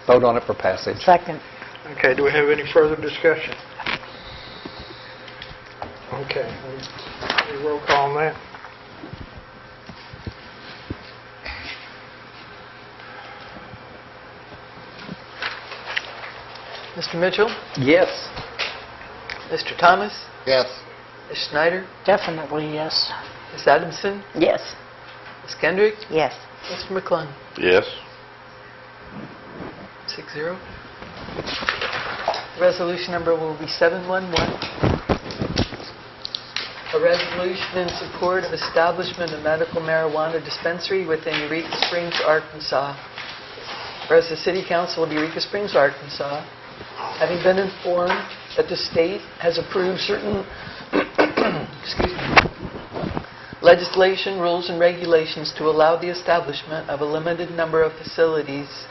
vote on it for passage. Second. okay, do we have any further discussion? Okay, we roll call on that. Mr. Mitchell? Yes. Mr. Thomas? Yes. Ms. Schneider? Definitely yes. Ms. Adamson? Yes. Ms. Kendrick? Yes. Mr. McClung? Yes. 6-0. Resolution number will be 711. A resolution in support of establishment of medical marijuana dispensary within Eureka Springs, Arkansas. Whereas the City Council of Eureka Springs, Arkansas, having been informed that the state has approved certain legislation, rules, and regulations to allow the establishment of a limited number of facilities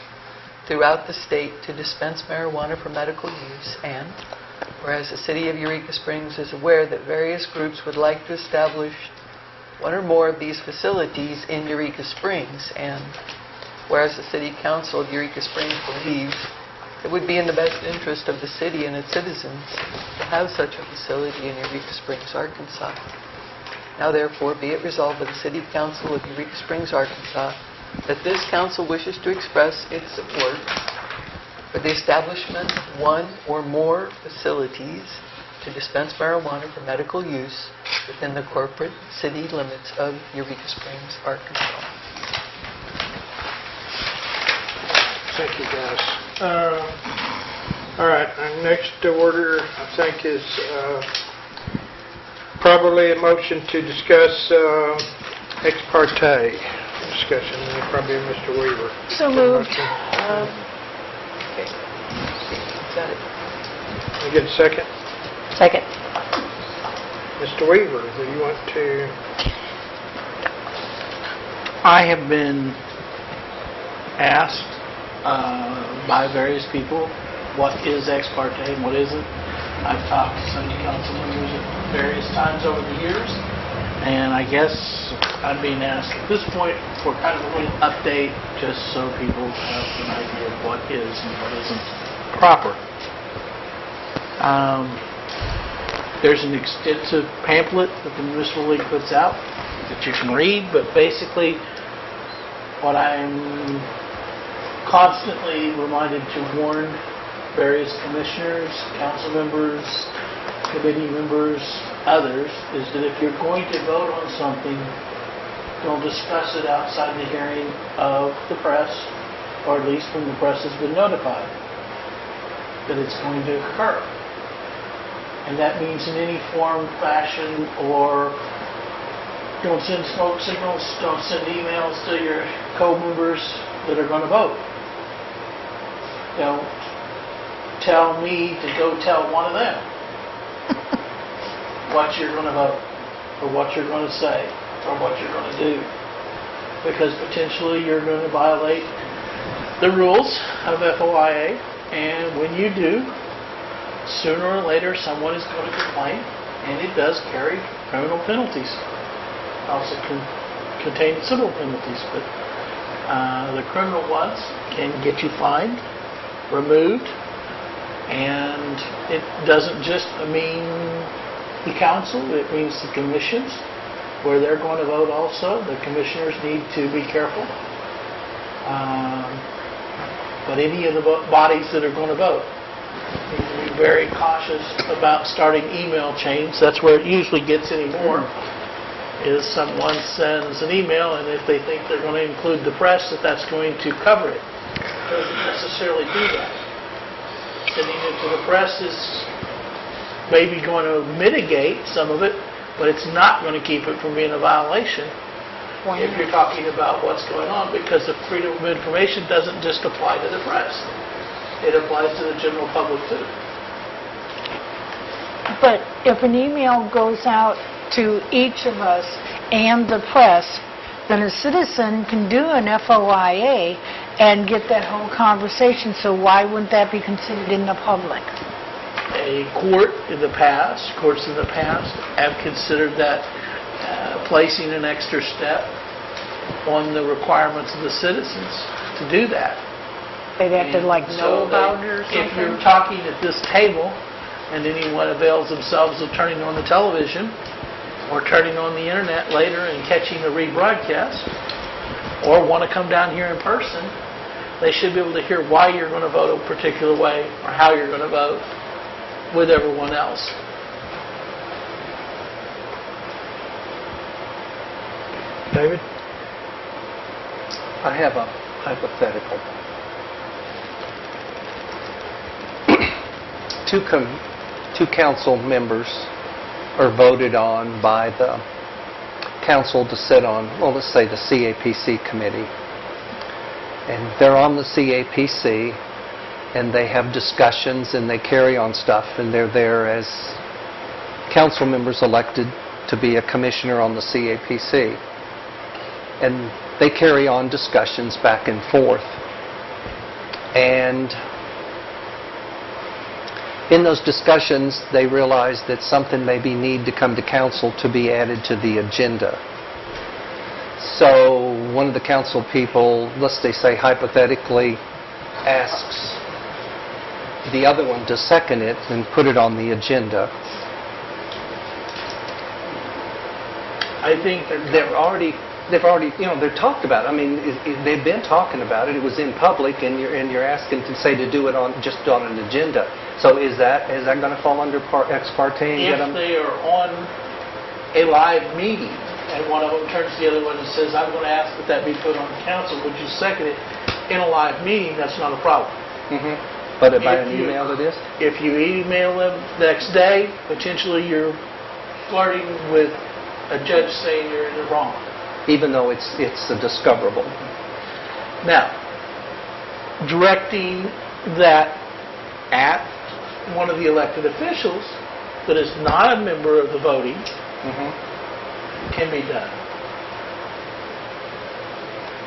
throughout the state to dispense marijuana for medical use, and whereas the City of Eureka Springs is aware that various groups would like to establish one or more of these facilities in Eureka Springs, and whereas the City Council of Eureka Springs believes it would be in the best interest of the city and its citizens to have such a facility in Eureka Springs, Arkansas. Now therefore be it resolved by the City Council of Eureka Springs, Arkansas, that this council wishes to express its support for the establishment of one or more facilities to dispense marijuana for medical use within the corporate city limits of Eureka Springs, Arkansas. Thank you, guys. All right, our next order, I think, is probably a motion to discuss ex parte discussion, and probably Mr. Weaver. So moved. Okay. Got it. You get a second? Second. Mr. Weaver, do you want to... I have been asked by various people what is ex parte and what isn't. I've talked to city council members at various times over the years, and I guess I'm being asked at this point for kind of a little update, just so people have an idea of what is and what isn't proper. There's an extensive pamphlet that the Municipal League puts out that you can read, but basically what I'm constantly reminded to warn various commissioners, council members, committee members, others, is that if you're going to vote on something, don't discuss it outside the hearing of the press, or at least when the press has been notified that it's going to occur. And that means in any form, fashion, or don't send smoke signals, don't send emails to your co-members that are going to vote. Don't tell me to go tell one of them what you're going to vote, or what you're going to say, or what you're going to do. Because potentially you're going to violate the rules of FOIA, and when you do, sooner or later someone is going to complain, and it does carry criminal penalties. Also contain civil penalties, but the criminal ones can get you fined, removed, and it doesn't just mean the council, it means the commissions, where they're going to vote also. The commissioners need to be careful. But any of the bodies that are going to vote need to be very cautious about starting email chains. That's where it usually gets anymore, is someone sends an email, and if they think they're going to include the press, that's going to cover it. It doesn't necessarily do that. Sending it to the press is maybe going to mitigate some of it, but it's not going to keep it from being a violation if you're talking about what's going on, because the freedom of information doesn't just apply to the press. It applies to the general public too. But if an email goes out to each of us and the press, then a citizen can do an FOIA and get that whole conversation, so why wouldn't that be considered in the public? Courts in the past have considered that placing an extra step on the requirements of the citizens to do that. They'd have to know about it or something? If you're talking at this table and anyone avails themselves of turning on the television or turning on the internet later and catching the rebroadcast, or want to come down here in person, they should be able to hear why you're going to vote a particular way or how you're going to vote with everyone else. David? I have a hypothetical. Two council members are voted on by the council to sit on, well, let's say the CAPC committee. And they're on the CAPC, and they have discussions, and they carry on stuff, and they're there as council members elected to be a commissioner on the CAPC. And they carry on discussions back and forth. And in those discussions, they realize that something maybe need to come to council to be added to the agenda. So one of the council people, let's say hypothetically, asks the other one to second it and put it on the agenda. I think they've already, they're talked about. I mean, they've been talking about it. It was in public, and you're asking to do it on just on an agenda. So is that going to fall under ex parte? If they are on a live meeting, and one of them turns to the other one and says, "I'm going to ask that be put on the council. Would you second it?" In a live meeting, that's not a problem. Mm-hmm. But by an email, it is. If you email them next day, potentially you're flirting with a judge saying you're in the wrong. Even though it's a discoverable. Now, directing that at one of the elected officials that is not a member of the voting can be done.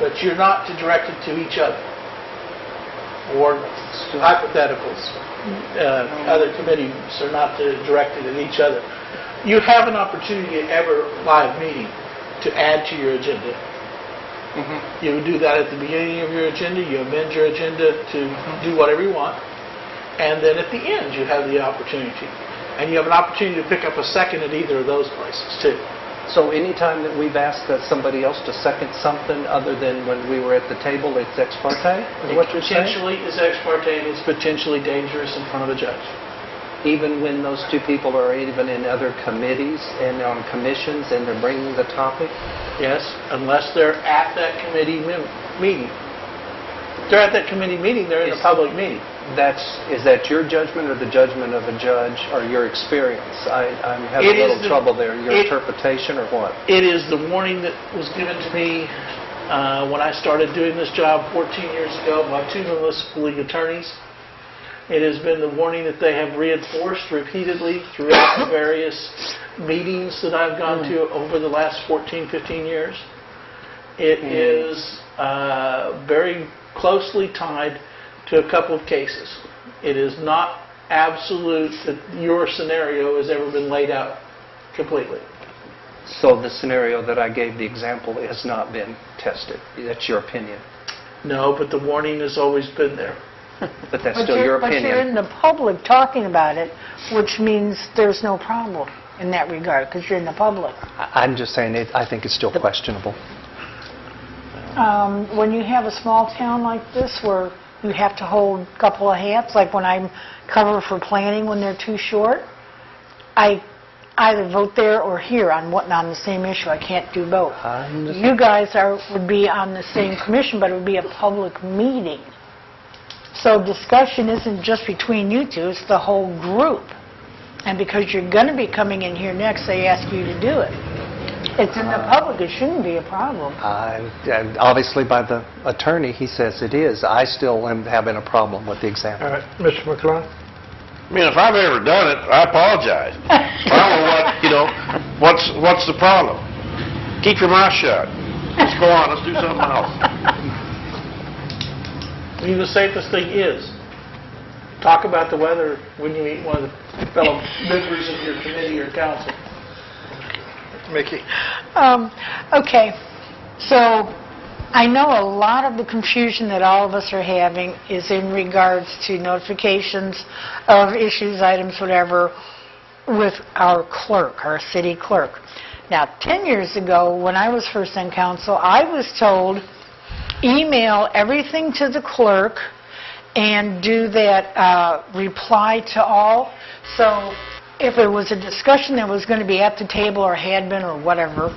but you're not to direct it to each other, or hypotheticals. Other committees are not to direct it at each other. You have an opportunity at every live meeting to add to your agenda. You do that at the beginning of your agenda, you amend your agenda to do whatever you want, and then at the end you have the opportunity. And you have an opportunity to pick up a second at either of those places, too. So anytime that we've asked somebody else to second something other than when we were at the table, it's ex parte? Is what you're saying? Potentially is ex parte, and it's potentially dangerous in front of a judge. Even when those two people are even in other committees and on commissions and they're bringing the topic? Yes, unless they're at that committee meeting. If they're at that committee meeting, they're in a public meeting. Is that your judgment or the judgment of a judge or your experience? I'm having a little trouble there. Your interpretation or what? It is the warning that was given to me when I started doing this job 14 years ago by two municipal league attorneys. It has been the warning that they have reinforced repeatedly throughout the various meetings that I've gone to over the last 14, 15 years. It is very closely tied to a couple of cases. It is not absolute that your scenario has ever been laid out completely. So the scenario that I gave the example has not been tested. That's your opinion? No, but the warning has always been there. But that's still your opinion. But you're in the public talking about it, which means there's no problem in that regard, because you're in the public. I'm just saying I think it's still questionable. When you have a small town like this where you have to hold a couple of hats, like when I cover for planning when they're too short, I either vote there or here on the same issue. I can't do both. You guys would be on the same commission, but it would be a public meeting. So discussion isn't just between you two, it's the whole group. And because you're going to be coming in here next, they ask you to do it. It's in the public, it shouldn't be a problem. And obviously by the attorney, he says it is. I still am having a problem with the example. All right, Mr. McClung? I mean, if I've ever done it, I apologize. I don't know what's the problem? Keep your mouth shut. Let's go on, let's do something else. I mean, the safest thing is talk about the weather when you meet one of the fellow members of your committee or council. Mickey? Okay, so I know a lot of the confusion that all of us are having is in regards to notifications of issues, items, whatever, with our clerk, our city clerk. Now, 10 years ago, when I was first on council, I was told, email everything to the clerk and do that reply to all. So if it was a discussion that was going to be at the table or had been or whatever,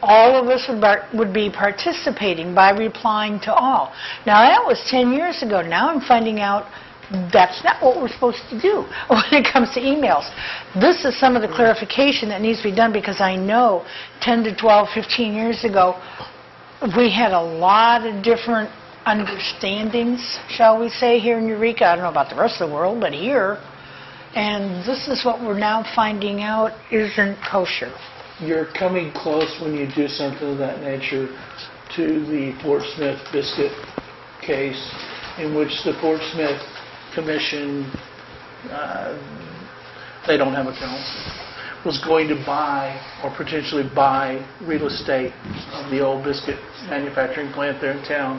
all of us would be participating by replying to all. Now, that was 10 years ago. Now I'm finding out that's not what we're supposed to do when it comes to emails. This is some of the clarification that needs to be done, because I know 10 to 12, 15 years ago, we had a lot of different understandings, shall we say, here in Eureka. I don't know about the rest of the world, but here. And this is what we're now finding out isn't kosher. You're coming close when you do something of that nature to the Fort Smith biscuit case, in which the Fort Smith Commission, they don't have a council, was going to buy or potentially buy real estate of the old biscuit manufacturing plant there in town.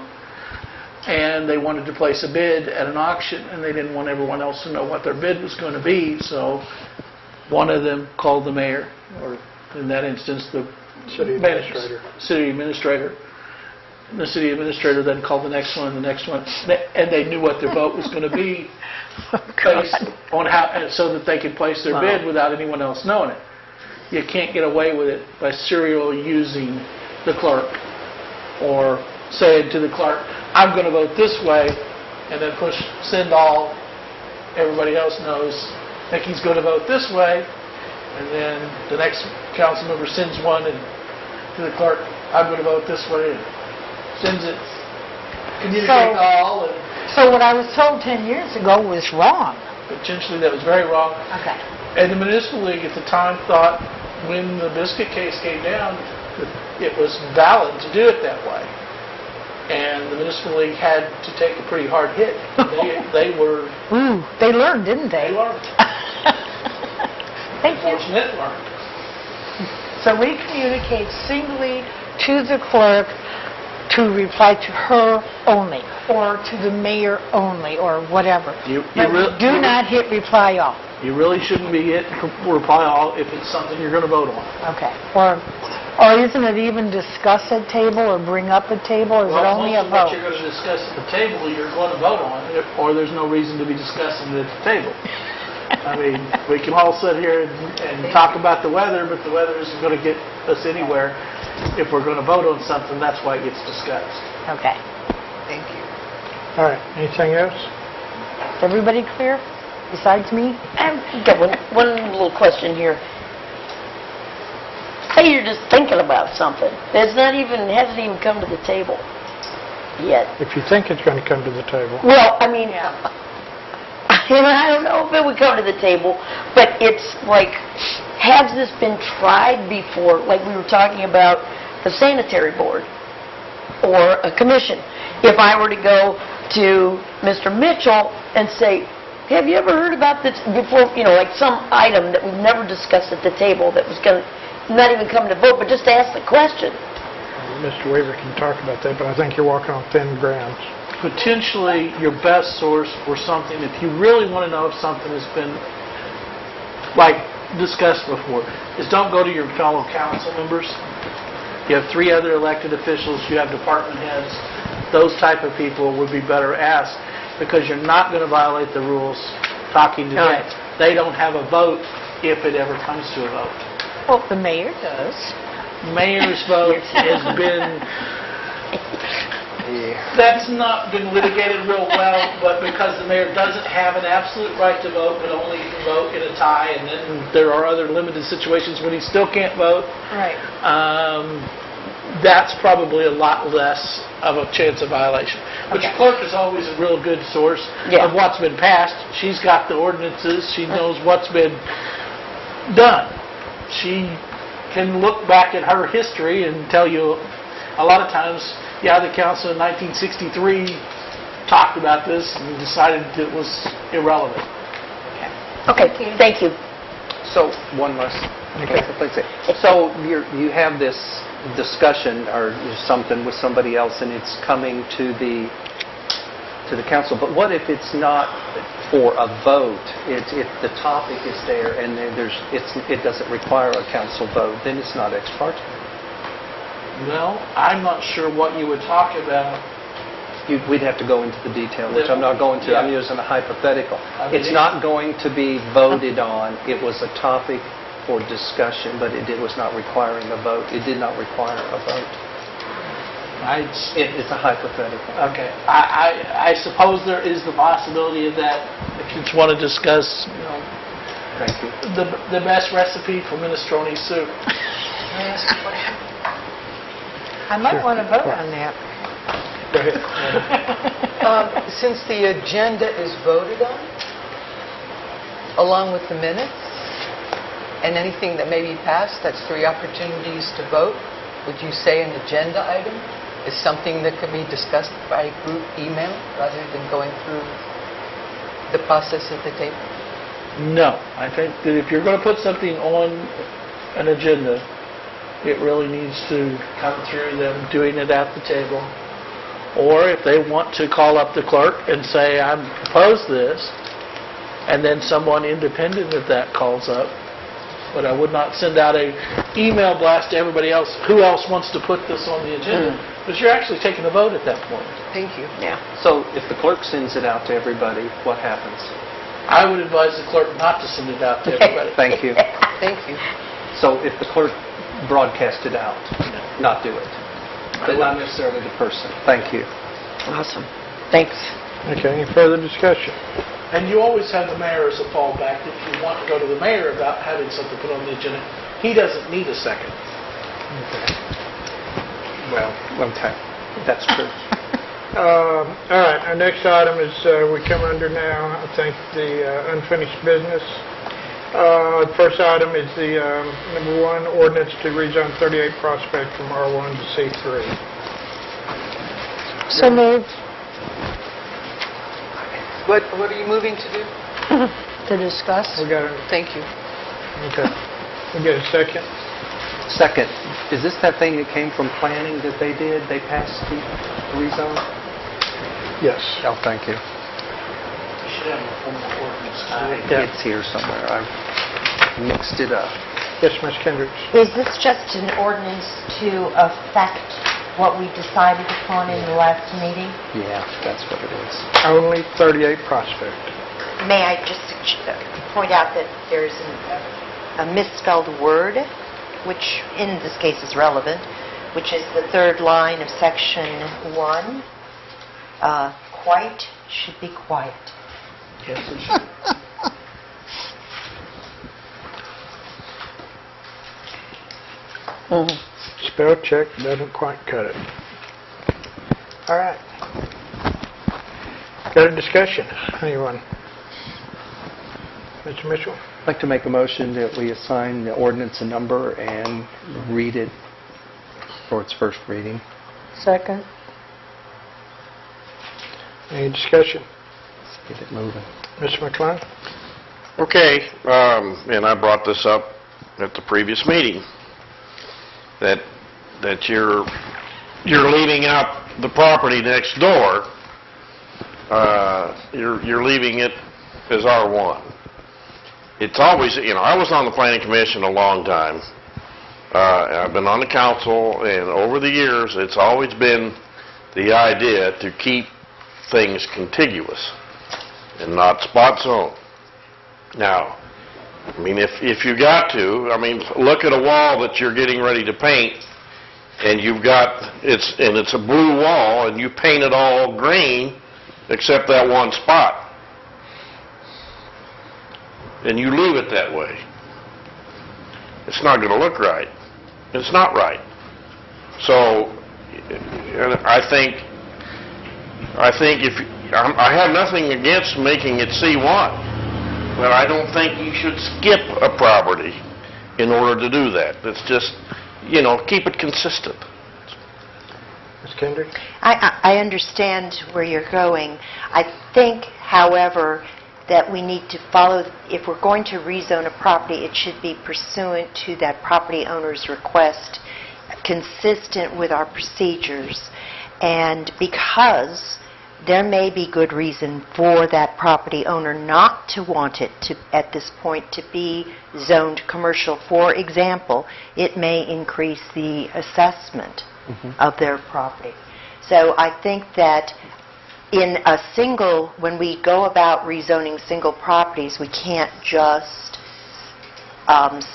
And they wanted to place a bid at an auction, and they didn't want everyone else to know what their bid was going to be, so one of them called the mayor, or in that instance, the City administrator. City administrator. The city administrator then called the next one, and the next one, and they knew what their vote was going to be based on how, so that they could place their bid without anyone else knowing it. You can't get away with it by serial using the clerk or saying to the clerk, I'm going to vote this way, and then push send all. Everybody else knows Mickey's going to vote this way, and then the next council member sends one and to the clerk, I'm going to vote this way, and sends it, communicate to all. And so what I was told 10 years ago was wrong. Potentially that was very wrong. Okay. And the municipal league at the time thought, when the biscuit case came down, that it was valid to do it that way. and the municipal league had to take a pretty hard hit. They were... Ooh, they learned, didn't they? They learned. Thank you. Fortunate learned. So we communicate singly to the clerk to reply to her only, or to the mayor only, or whatever. But do not hit reply all. You really shouldn't be hitting reply all if it's something you're going to vote on. Okay. Or isn't it even discuss at table or bring up at table, or is it only a Most of what vote? you're going to discuss at the table, you're going to vote on, or there's no reason to be discussing it at the table. I mean, we can all sit here and talk about the weather, but the weather isn't going to get us anywhere. If we're going to vote on something, that's why it gets discussed. Okay. Thank you. All right, anything else? Everybody clear? Besides me? I've got one little question here. Say you're just thinking about something. Hasn't even come to the table yet. If you think it's going to come to the table. Well, I mean, I don't know if it would come to the table, but it's like, has this been tried before? Like we were talking about the sanitary board or a commission. If I were to go to Mr. Mitchell and say, have you ever heard about this before, like some item that we've never discussed at the table that was going to not even come to vote, but just to ask the question? Mr. Weaver can talk about that, but I think you're walking on thin grounds. Potentially, your best source for something, if you really want to know if something has been, like, discussed before, is don't go to your fellow council members. You have 3 other elected officials, you have department heads. Those type of people would be better asked, because you're not going to violate the rules talking to them. They don't have a vote if it ever comes to a vote. Well, the mayor does. Mayor's vote has been... That's not been litigated real well, but because the mayor doesn't have an absolute right to vote, but only can vote in a tie, and then there are other limited situations when he still can't vote. Right. That's probably a lot less of a chance of violation. But your clerk is always a real good source of what's been passed. She's got the ordinances. She knows what's been done. She can look back at her history and tell you a lot of times, the council in 1963 talked about this and decided it was irrelevant. Okay, thank you. So, one last thing. So, you have this discussion or something with somebody else, and it's coming to the council. But what if it's not for a vote? If the topic is there and it doesn't require a council vote, then it's not ex parte. Well, I'm not sure what you would talk about. We'd have to go into the detail, which I'm not going to. I'm using a hypothetical. It's not going to be voted on. It was a topic for discussion, but it was not requiring a vote. It did not require a vote. It's a hypothetical. Okay. I suppose there is the possibility of that if you just want to discuss, Thank you. the best recipe for minestrone soup. I might want to vote on that. Go ahead. Since the agenda is voted on, along with the minutes, and anything that may be passed, that's 3 opportunities to vote. Would you say an agenda item is something that could be discussed by group email rather than going through the process at the table? No. I think that if you're going to put something on an agenda, it really needs to come through them doing it at the table. Or if they want to call up the clerk and say, I propose this, and then someone independent of that calls up. But I would not send out a email blast to everybody else, who else wants to put this on the agenda? Because you're actually taking a vote at that point. Thank you. Yeah. So if the clerk sends it out to everybody, what happens? I would advise the clerk not to send it out to everybody. Thank you. Thank you. So if the clerk broadcast it out, not do it. But not necessarily the person. Thank you. Awesome. Thanks. Okay, any further discussion? And you always have the mayor as a fallback if you want to go to the mayor about having something put on the agenda. He doesn't need a second. Well, okay. That's true. All right, our next item is, we come under now, I think, the unfinished business. First item is the number 1 ordinance to rezone 38 Prospect from R1 to C3. So moved. What are you moving to do? To discuss. We got a, Thank you. okay. We get a second? Second, is this that thing that came from planning that they did? They passed the rezone? Yes. Oh, thank you. You should have a formal ordinance tonight. Yeah. It's here somewhere. I mixed it up. Yes, Ms. Kendricks. Is this just an ordinance to affect what we decided upon in the last meeting? Yeah, that's what it is. Only 38 Prospect. May I just point out that there's a misspelled word, which in this case is relevant, which is the third line of section 1. Quite should be quiet. Yes, it should. Spell check doesn't quite cut it. All right. Got a discussion? Anyone? Mr. Mitchell? I'd like to make a motion that we assign the ordinance a number and read it for its first reading. Second. Any discussion? Let's get it moving. Mr. McClung? Okay, and I brought this up at the previous meeting, that you're leaving out the property next door, you're leaving it as R1. It's always, I was on the planning commission a long time. I've been on the council, and over the years, it's always been the idea to keep things contiguous and not spot zone. Now, if you got to, look at a wall that you're getting ready to paint, and it's a blue wall, and you paint it all green except that one spot, and you leave it that way. It's not going to look right. It's not right. So, I think I have nothing against making it C1. But I don't think you should skip a property in order to do that. It's just, keep it consistent. Ms. Kendrick? I understand where you're going. I think, however, that we need to follow, if we're going to rezone a property, it should be pursuant to that property owner's request, consistent with our procedures. And because there may be good reason for that property owner not to want it to, at this point, to be zoned commercial. For example, it may increase the assessment of their property. So I think that when we go about rezoning single properties, we can't just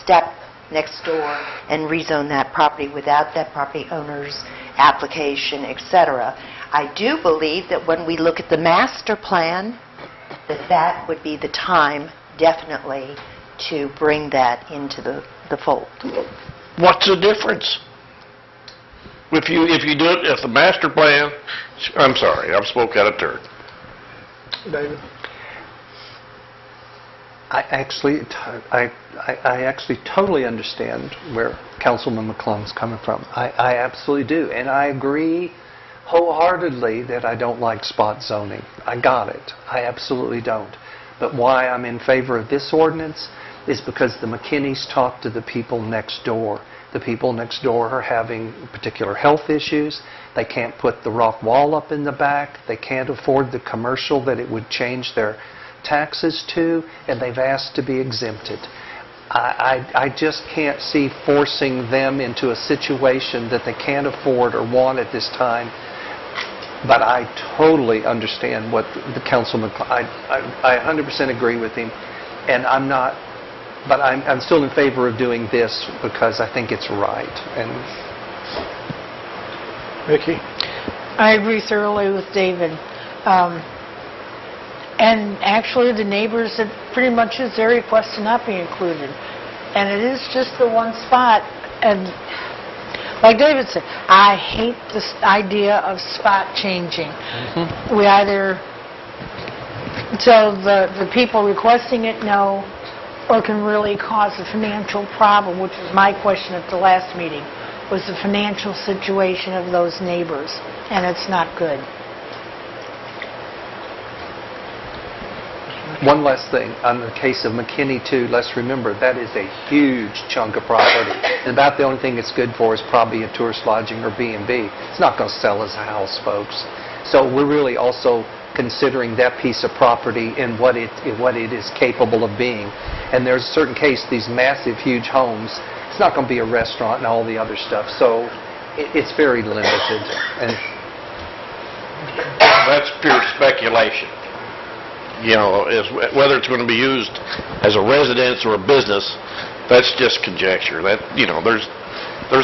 step next door and rezone that property without that property owner's application, etc. I do believe that when we look at the master plan, that would be the time, definitely, to bring that into the fold. What's the difference? If you do it, if the master plan, I'm sorry, I've spoke out of turn. David? I actually totally understand where Councilman McClung's coming from. I absolutely do, and I agree wholeheartedly that I don't like spot zoning. I got it. I absolutely don't. But why I'm in favor of this ordinance is because the McKinneys talk to the people next door. The people next door are having particular health issues. They can't put the rock wall up in the back. They can't afford the commercial that it would change their taxes to, and they've asked to be exempted. I just can't see forcing them into a situation that they can't afford or want at this time. But I totally understand what the councilman. I 100% agree with him, and I'm not. But I'm still in favor of doing this because I think it's right. And Vicki? I agree thoroughly with David. And actually, the neighbors, it pretty much is their request to not be included. And it is just the one spot. And like David said, I hate this idea of spot changing. We either tell the people requesting it no, or can really cause a financial problem, which was my question at the last meeting. was the financial situation of those neighbors, and it's not good. One last thing, on the case of McKinney too, let's remember that is a huge chunk of property. And about the only thing it's good for is probably a tourist lodging or B&B. It's not going to sell as a house, folks. So we're really also considering that piece of property and what it is capable of being. And there's a certain case, these massive, huge homes, it's not going to be a restaurant and all the other stuff. So it's very limited. And That's pure speculation. You know, whether it's going to be used as a residence or a business, that's just conjecture. That, you know, there's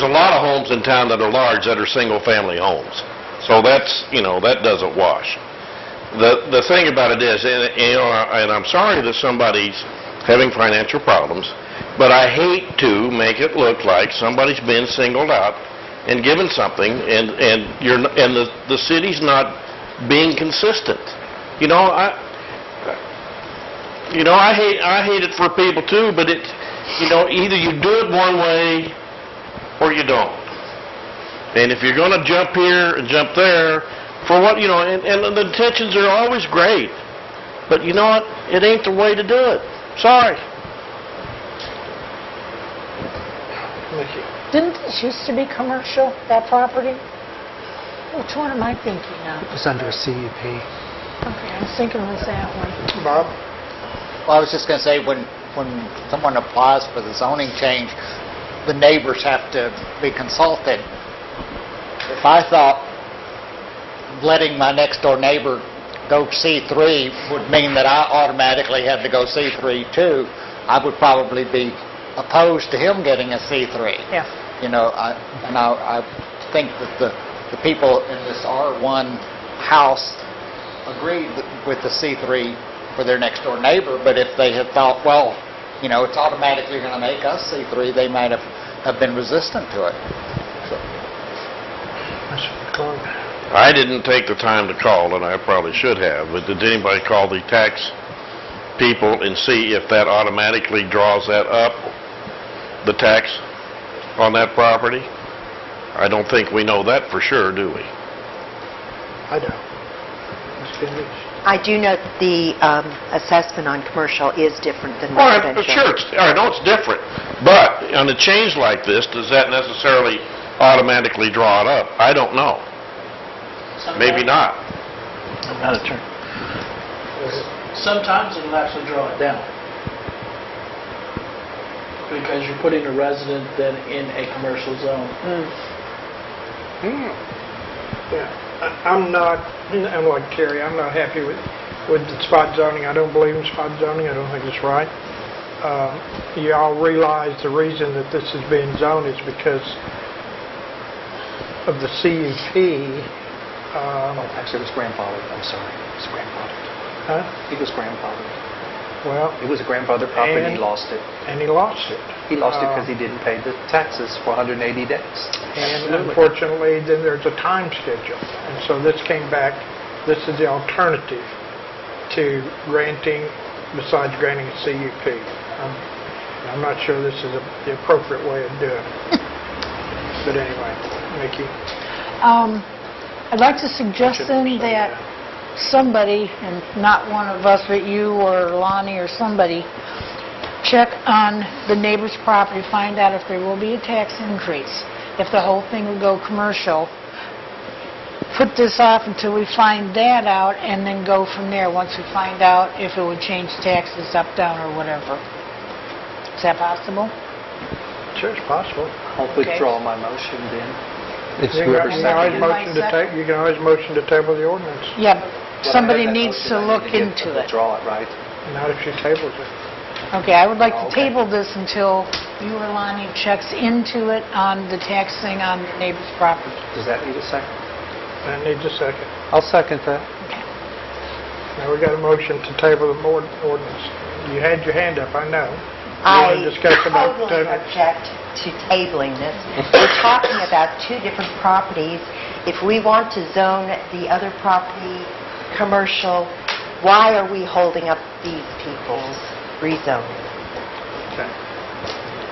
a lot of homes in town that are large that are single-family homes. So that's, you know, that doesn't wash. The thing about it is, and I'm sorry that somebody's having financial problems, but I hate to make it look like somebody's been singled out and given something, and the city's not being consistent. You know, I hate it for people too, but it, you know, either you do it one way or you don't. And if you're going to jump here and jump there, for what, you know, and the intentions are always great, but you know what? It ain't the way to do it. Sorry. Didn't this used to be commercial, that property? Which one am I thinking of? it was under a CUP. Okay, I was thinking it was that one. Bob? Well, I was just going to say, when someone applies for the zoning change, the neighbors have to be consulted. If I thought letting my next-door neighbor go C3 would mean that I automatically had to go C3 too, I would probably be opposed to him getting a C3. Yeah. You know, I think that the people in this R1 house agreed with the C3 for their next-door neighbor, but if they had thought, well, you know, it's automatically going to make us C3, they might have been resistant to it. So. I didn't take the time to call, and I probably should have, but did anybody call the tax people and see if that automatically draws that up, the tax on that property? I don't think we know that for sure, do we? I don't. Ms. Kendrick? I do know that the assessment on commercial is different than Well, residential. sure, I know it's different, but on a change like this, does that necessarily automatically draw it up? I don't know. Maybe not. I'm not a attorney. Sometimes it'll actually draw it down. Because you're putting a resident then in a commercial zone. Yeah, I'm like Terry, I'm not happy with the spot zoning. I don't believe in spot zoning. I don't think it's right. You all realize the reason that this is being zoned is because of the CUP. Actually, it was grandfathered. I'm sorry. It was grandfathered. Huh? It was grandfathered. Well, It was a grandfathered property, and he lost it. and he lost it. He lost it because he didn't pay the taxes for 180 days. And unfortunately, then there's a time schedule. And so this came back, this is the alternative to granting, besides granting a CUP. I'm not sure this is the appropriate way of doing it. But anyway, Mickey. I'd like to suggest then that somebody, and not one of us, but you or Lonnie or somebody, check on the neighbor's property, find out if there will be a tax increase, if the whole thing will go commercial. Put this off until we find that out, and then go from there once we find out if it would change taxes up, down, or whatever. Is that possible? Sure, it's possible. I'll withdraw my motion then. It's You whoever can always seconded. you can always motion to table the ordinance, Yeah, but Well, somebody I had that needs motion. to I look need to into it. Withdraw it, right? not if she tables it. Okay, I would like to Okay. table this until you or Lonnie checks into it on the tax thing on the neighbor's property. Does that need a second? That needs a second. I'll second that. Now, we got a motion to table the ordinance. You had your hand up, I know. You I want to discuss about totally object to tabling this. We're talking about two different properties. If we want to zone the other property commercial, why are we holding up these people's rezoning?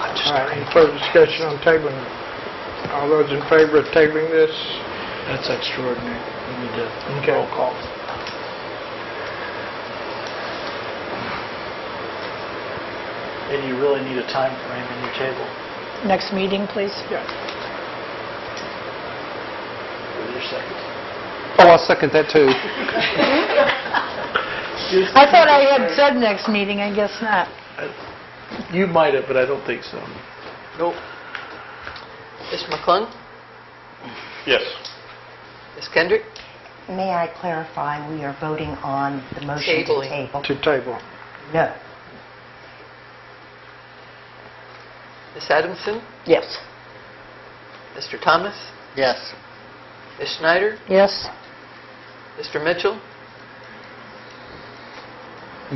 All right, any further discussion on tabling? All those in favor of tabling this? That's extraordinary. We need to Okay. roll call. And you really need a time frame in your table. Next meeting, please. Yeah. With your second. Oh, I'll second that too. I thought I had said next meeting, I guess not. You might have, but I don't think so. Nope. Mr. McClung? Yes. Ms. Kendrick? May I clarify, we are voting on the motion to Tabling. table? To table. No. Ms. Adamson? Yes. Mr. Thomas? Yes. Ms. Schneider? Yes? Mr. Mitchell?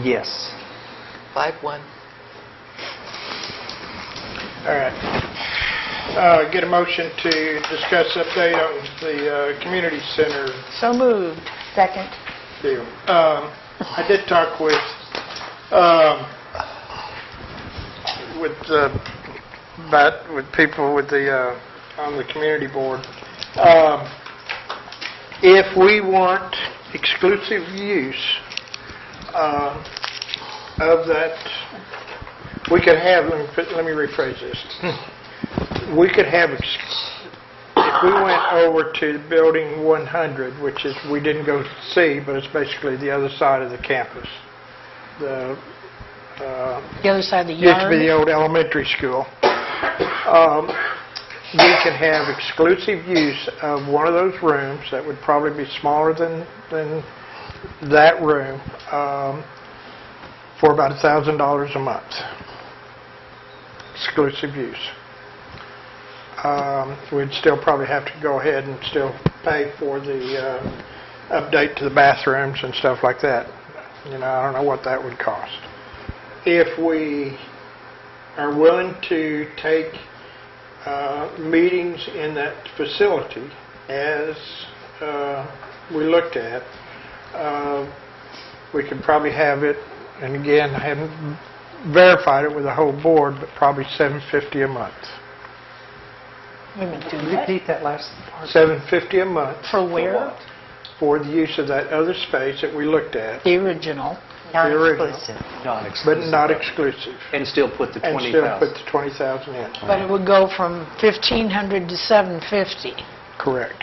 Yes. 5-1. All right. Get a motion to discuss update on the community center So moved. Second? deal. I did talk with people with the on the community board. If we want exclusive use of that, we could have. Let me rephrase this. We could have. If we went over to building 100, which is we didn't go see, but it's basically the other side of the campus. The The other side of the used to be yard? the old elementary school. We can have exclusive use of one of those rooms that would probably be smaller than that room for about $1,000 a month. Exclusive use. We'd still probably have to go ahead and still pay for the update to the bathrooms and stuff like that. You know, I don't know what that would cost. If we are willing to take meetings in that facility, as we looked at, we could probably have it, and again, I haven't verified it with the whole board, but probably $750 a month. Wait a minute, do what? Repeat that last part. $750 a month For where? for the use of that other space that we looked at, The original. Non-exclusive. but not exclusive. And still put the And 20,000. still put the 20,000 in. But it would go from 1,500 to 750. Correct.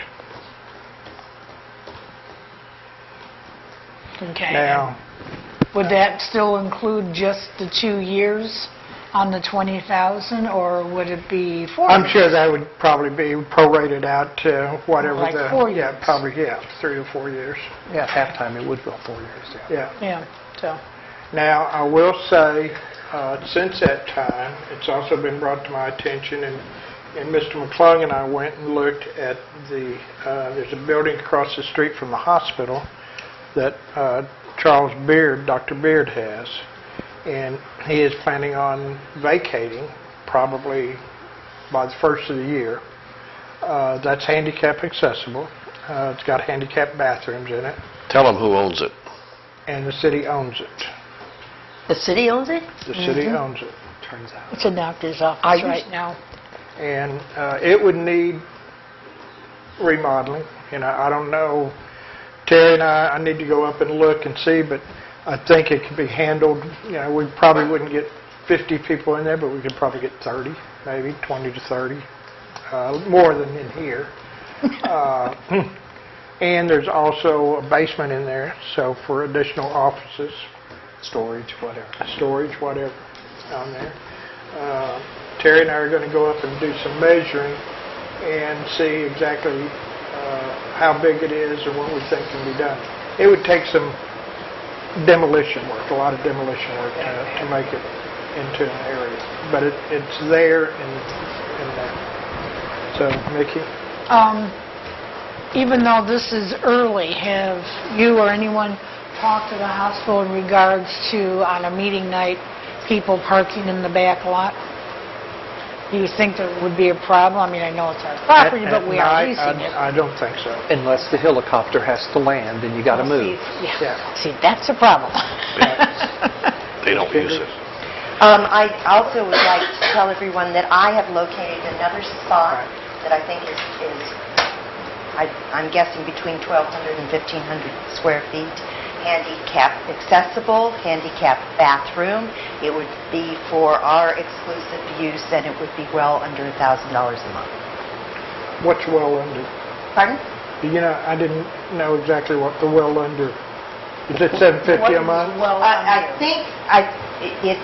Okay. Now, Would that still include just the 2 years on the 20,000, or would it be 4 I'm years? sure that would probably be prorated out to whatever Like the... 4 Yeah, years. probably, 3 or 4 years. Yeah, halftime it would go 4 years. Yeah. Yeah. Yeah, so, Now, I will say, since that time, it's also been brought to my attention, and Mr. McClung and I went and looked at there's a building across the street from the hospital that Charles Beard, Dr. Beard has, and he is planning on vacating probably by the first of the year. That's handicap accessible. It's got handicap bathrooms in it, Tell them who owns it. and the city owns it. The city owns it? The city owns it. Turns out. it's a doctor's office I used- right now. And it would need remodeling. You know, I don't know, Terry and I need to go up and look and see, but I think it could be handled. You know, we probably wouldn't get 50 people in there, but we could probably get 30, maybe 20 to 30, more than in here. And there's also a basement in there, so for additional offices, Storage, whatever. storage, whatever, on there. Terry and I are going to go up and do some measuring and see exactly how big it is and what we think can be done. It would take some demolition work, a lot of demolition work to make it into an area. But it's there and there. So, Mickey? Even though this is early, have you or anyone talked to the hospital in regards to, on a meeting night, people parking in the back lot? Do you think there would be a problem? I mean, I know it's our property, but we are leasing it. I don't think so. Unless the helicopter has to land and you got to move. Yeah. See, that's a problem. They don't use it. I also would like to tell everyone that I have located another spot that I think I'm guessing between 1,200 and 1,500 square feet, handicap accessible, handicap bathroom. It would be for our exclusive use, and it would be well under $1,000 a month. What's well under? Pardon? You know, I didn't know exactly what the well under. Is it $750 a month? Well, I think he's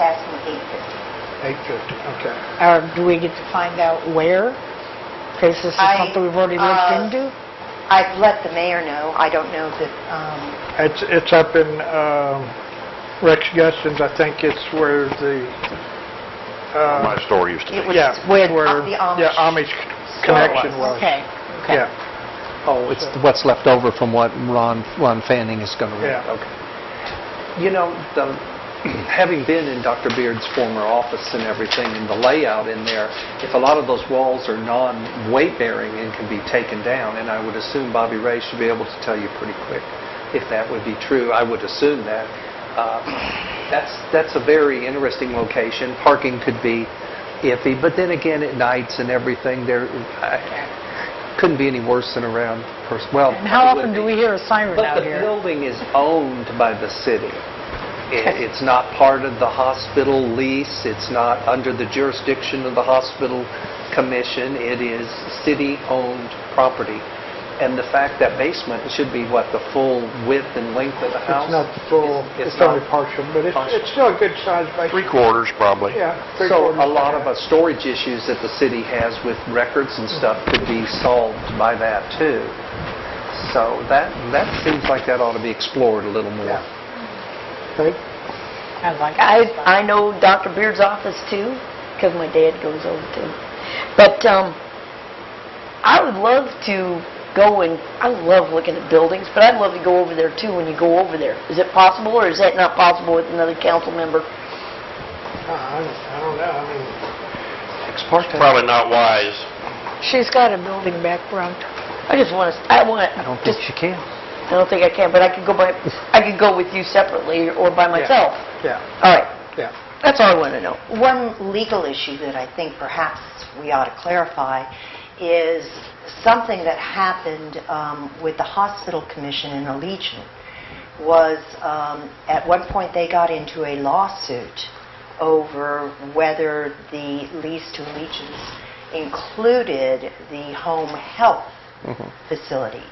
asking $850. $850, okay. do we get to find out where? Because this is something we've already looked into? I've let the mayor know. I don't know that, It's up in Rex Guston's. I think it's where the... My store used to be. it was Yeah, where the the Amish connection was. Okay. Yeah, Oh, it's what's left over from what Ron Fanning is going to rent. Yeah. Okay. You know, having been in Dr. Beard's former office and everything, and the layout in there, if a lot of those walls are non-weight bearing and can be taken down, and I would assume Bobby Ray should be able to tell you pretty quick if that would be true. I would assume that. That's a very interesting location. Parking could be iffy, but then again, at nights and everything, there couldn't be any worse than around. Well, And how often do we hear a siren but out the here? building is owned by the city. It's not part of the hospital lease. It's not under the jurisdiction of the hospital commission. It is city-owned property. And the fact that basement should be, what, the full width and length of the house? it's not the full, it's not only partial, but partial. it's still a good size basement. 3/4 probably. Yeah, So 3/4. a lot of storage issues that the city has with records and stuff could be solved by that too. So that seems like that ought to be explored a little more. Yeah. Okay. I know Dr. Beard's office too, because my dad goes over too. But I would love to go and, I love looking at buildings, but I'd love to go over there too when you go over there. Is it possible, or is that not possible with another council member? I don't know, I mean, Probably not wise. She's got a building background. I just want to, I don't think she can. I don't think I can, but I could go with you separately or by myself. yeah, All right. yeah. That's all I want to know. One legal issue that I think perhaps we ought to clarify is something that happened with the Hospital Commission in Allegiant was at one point they got into a lawsuit over whether the lease to Allegiance included the home health facility.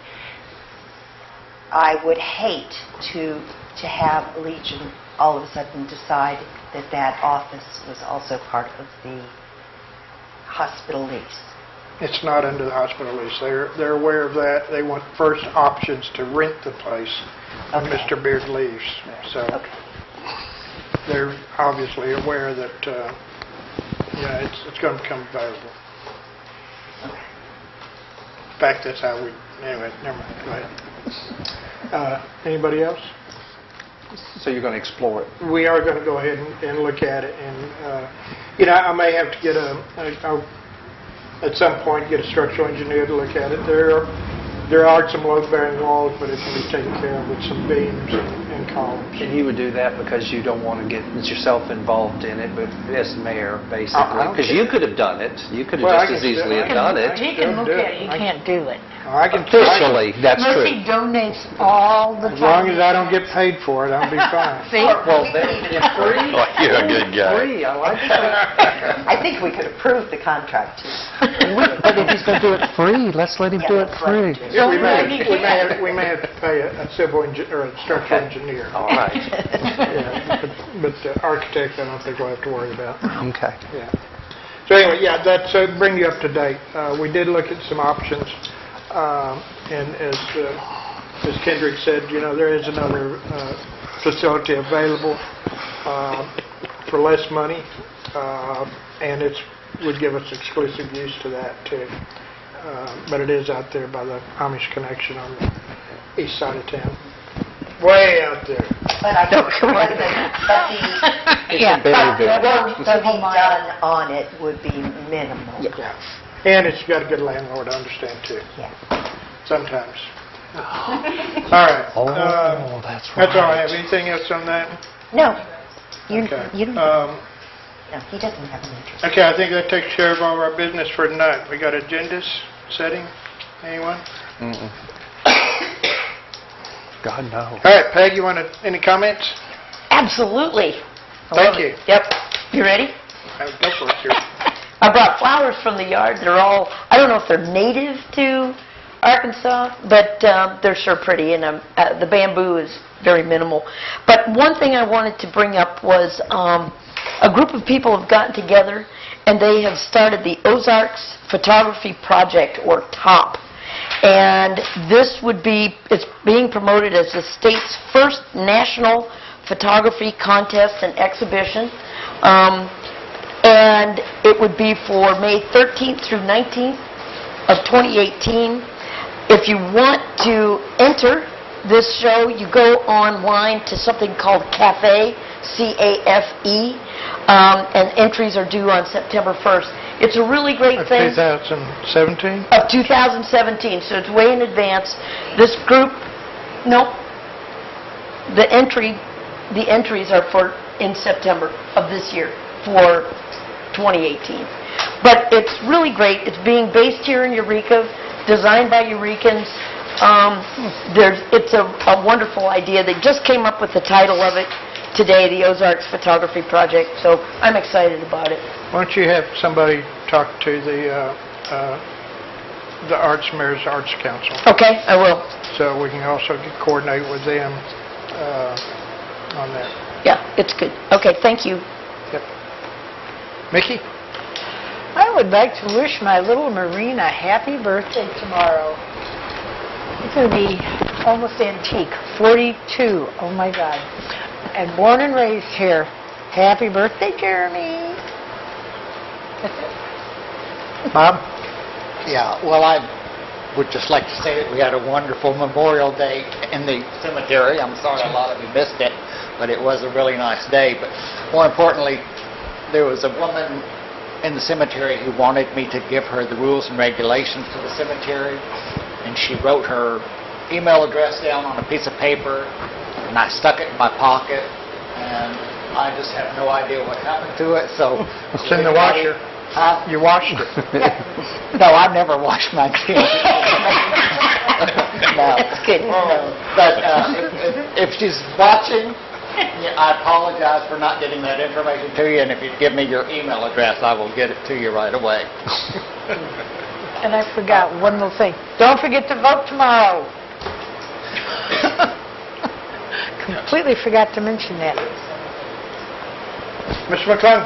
I would hate to have Allegiant all of a sudden decide that that office was also part of the hospital lease. It's not under the hospital lease. They're aware of that. They want first options to rent the place when Okay. Mr. Beard leaves. So Okay. they're obviously aware that it's going to become available. In fact, that's how we... Anyway, never mind. Go ahead. Anybody else? So you're going to explore it. We are going to go ahead and look at it. And, I may have to get at some point, get a structural engineer to look at it. There are some load-bearing walls, but it can be taken care of with some beams and columns. And you would do that because you don't want to get yourself involved in it, but as mayor, basically. I don't Because care. you could have done it. You could have Well, I just as can easily still- have done it. He can look at it, you can't do it. I can Officially, that's Unless true. he donates all the time. As long as I don't get paid for it, I'll be fine. See? Well, then, free. Oh, you're a good guy. Free, I like that. I think we could approve the contract too. But if he's going to do it free, let's let him do it free. Yeah, we may Don't we may have to pay a civil or a structural engineer. All right. Yeah, but the architect, I don't think we'll have to worry about. Okay. Yeah. So anyway, yeah, that's bring you up to date. We did look at some options, and as Kendrick said, there is another facility available for less money, and it would give us exclusive use to that too. But it is out there by the Amish connection on the east side of town. Way out there. But I think Yeah. the work to be Several miles. done on it would be minimal. Yeah. And it's got a good landlord, I understand too. Yeah. Sometimes. All right. Oh, that's right. That's all I have. Anything else on that? No. Okay. You don't. No, he doesn't have an interest. Okay, I think that takes care of all our business for tonight. We got agendas setting. Anyone? God, no. All right, Peg, you want any comments? Absolutely. Thank you. Yep. You ready? Go for it, sure. I brought flowers from the yard. They're all, I don't know if they're native to Arkansas, but they're sure pretty, and the bamboo is very minimal. But one thing I wanted to bring up was a group of people have gotten together, and they have started the Ozarks Photography Project, or TOP. And this it's being promoted as the state's first national photography contest and exhibition. And it would be for May 13th through 19th of 2018. If you want to enter this show, you go online to something called CAFE, C-A-F-E, and entries are due on September 1st. It's a really great Of thing. 2017? Of 2017, so it's way in advance. This group, nope, the entries are for in September of this year for 2018. But it's really great. It's being based here in Eureka, designed by Eurekans. It's a wonderful idea. They just came up with the title of it today, the Ozarks Photography Project, so I'm excited about it. Why don't you have somebody talk to the Mayor's Arts Council, Okay, I will. so we can also coordinate with them on that. Yeah, it's good. Okay, thank you. Yep. Mickey? I would like to wish my little Marine a happy birthday tomorrow. It's going to be almost antique, 42. Oh, my God. And born and raised here. Happy birthday, Jeremy. That's it. Bob? Yeah, well, I would just like to say that we had a wonderful Memorial Day in the cemetery. I'm sorry a lot of you missed it, but it was a really nice day. But more importantly, there was a woman in the cemetery who wanted me to give her the rules and regulations for the cemetery, and she wrote her email address down on a piece of paper, and I stuck it in my pocket, and I just have no idea what happened to it, so... It's in the washer. Huh? You washed it. No, I never washed my jeans. No. That's good. No. But if she's watching, I apologize for not getting that information to you, and if you'd give me your email address, I will get it to you right away. And I forgot one little thing. Don't forget to vote tomorrow. Completely forgot to mention that. Mr. McClung?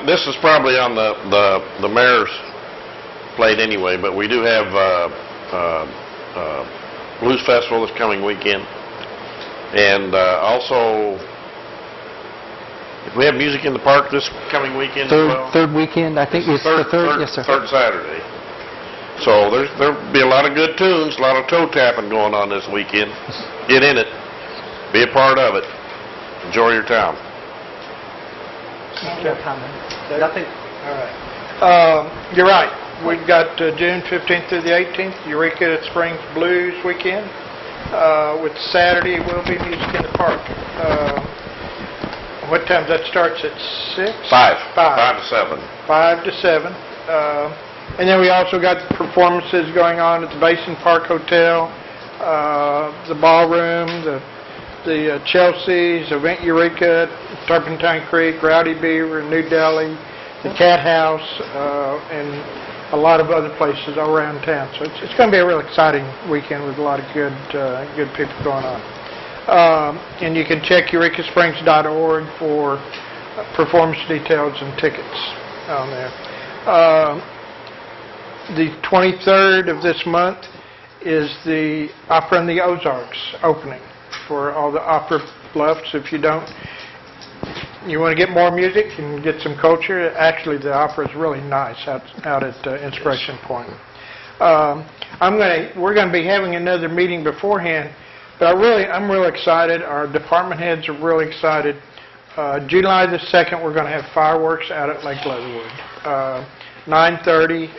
This is probably on the mayor's plate anyway, but we do have Blues Festival this coming weekend. And also, if we have music in the park this coming weekend as well. Third weekend, I think it's the third. Yes, sir. Third Saturday. So there'll be a lot of good tunes, a lot of toe tapping going on this weekend. Get in it. Be a part of it. Enjoy your town. Nothing. All right. You're right. We've got June 15th through the 18th, Eureka Springs Blues Weekend. With Saturday will be music in the park. What time that starts at 6? 5 to 7. 5 to 7. And then we also got performances going on at the Basin Park Hotel, the Ballroom, the Chelsea's, Event Eureka, Turpentine Creek, Rowdy Beaver, New Delhi, the Cat House, and a lot of other places all around town. So it's going to be a real exciting weekend with a lot of good people going on. And you can check eurekasprings.org for performance details and tickets on there. The 23rd of this month is the Opera in the Ozarks opening for all the opera buffs. If you want to get more music and get some culture, actually the opera is really nice out at Inspiration Point. We're going to be having another meeting beforehand, but I'm really excited. Our department heads are really excited. July the 2nd, we're going to have fireworks out at Lake Leatherwood. 9:30.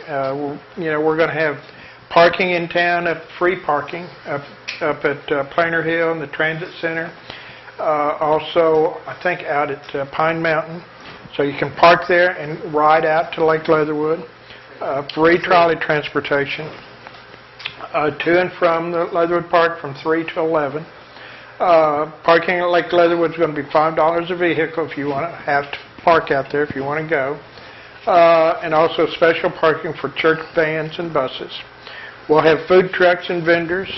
We're going to have parking in town, free parking up at Plainer Hill and the Transit Center. Also, I think out at Pine Mountain. So you can park there and ride out to Lake Leatherwood. Free trolley transportation to and from the Leatherwood Park from 3 to 11. Parking at Lake Leatherwood is going to be $5 a vehicle if you want to have to park out there if you want to go. And also special parking for church vans and buses. We'll have food trucks and vendors,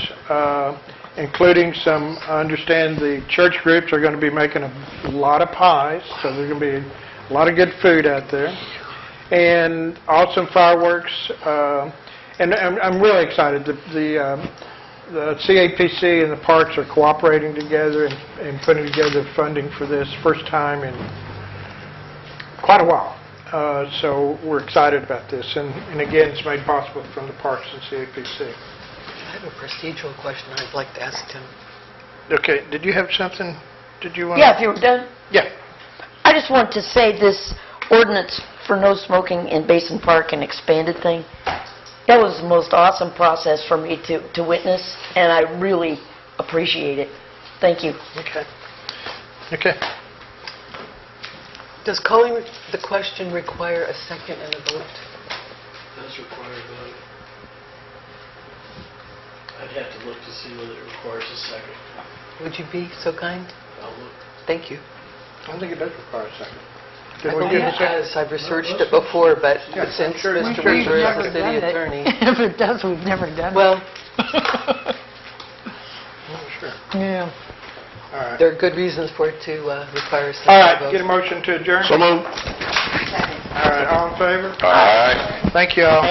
including some, I understand the church groups are going to be making a lot of pies, so there's going to be a lot of good food out there. And awesome fireworks. And I'm really excited. The CAPC and the parks are cooperating together and putting together funding for this first time in quite a while. So we're excited about this. And again, it's made possible from the parks and CAPC. I have a procedural question I'd like to ask Tim. Okay, did you have something? Did you want? Yeah, if you were done. Yeah. I just want to say this ordinance for no smoking in Basin Park and expanded thing, that was the most awesome process for me to witness, and I really appreciate it. Thank you. Okay. Okay. Does calling the question require a second and a vote? It does require a vote. I'd have to look to see whether it requires a second. Would you be so kind? I'll look. Thank you. I don't think it does require a second. I Did we believe give a it second? does. I've researched it before, but Yes, since I'm sure it's Mr. true. Weaver is never the city done it. attorney, If it does, we've never done it. well, Oh, sure. Yeah. All right. there are good reasons for it to require a second All right, vote. get a motion to adjourn? So moved. All right, all in favor? All right. Thank you all.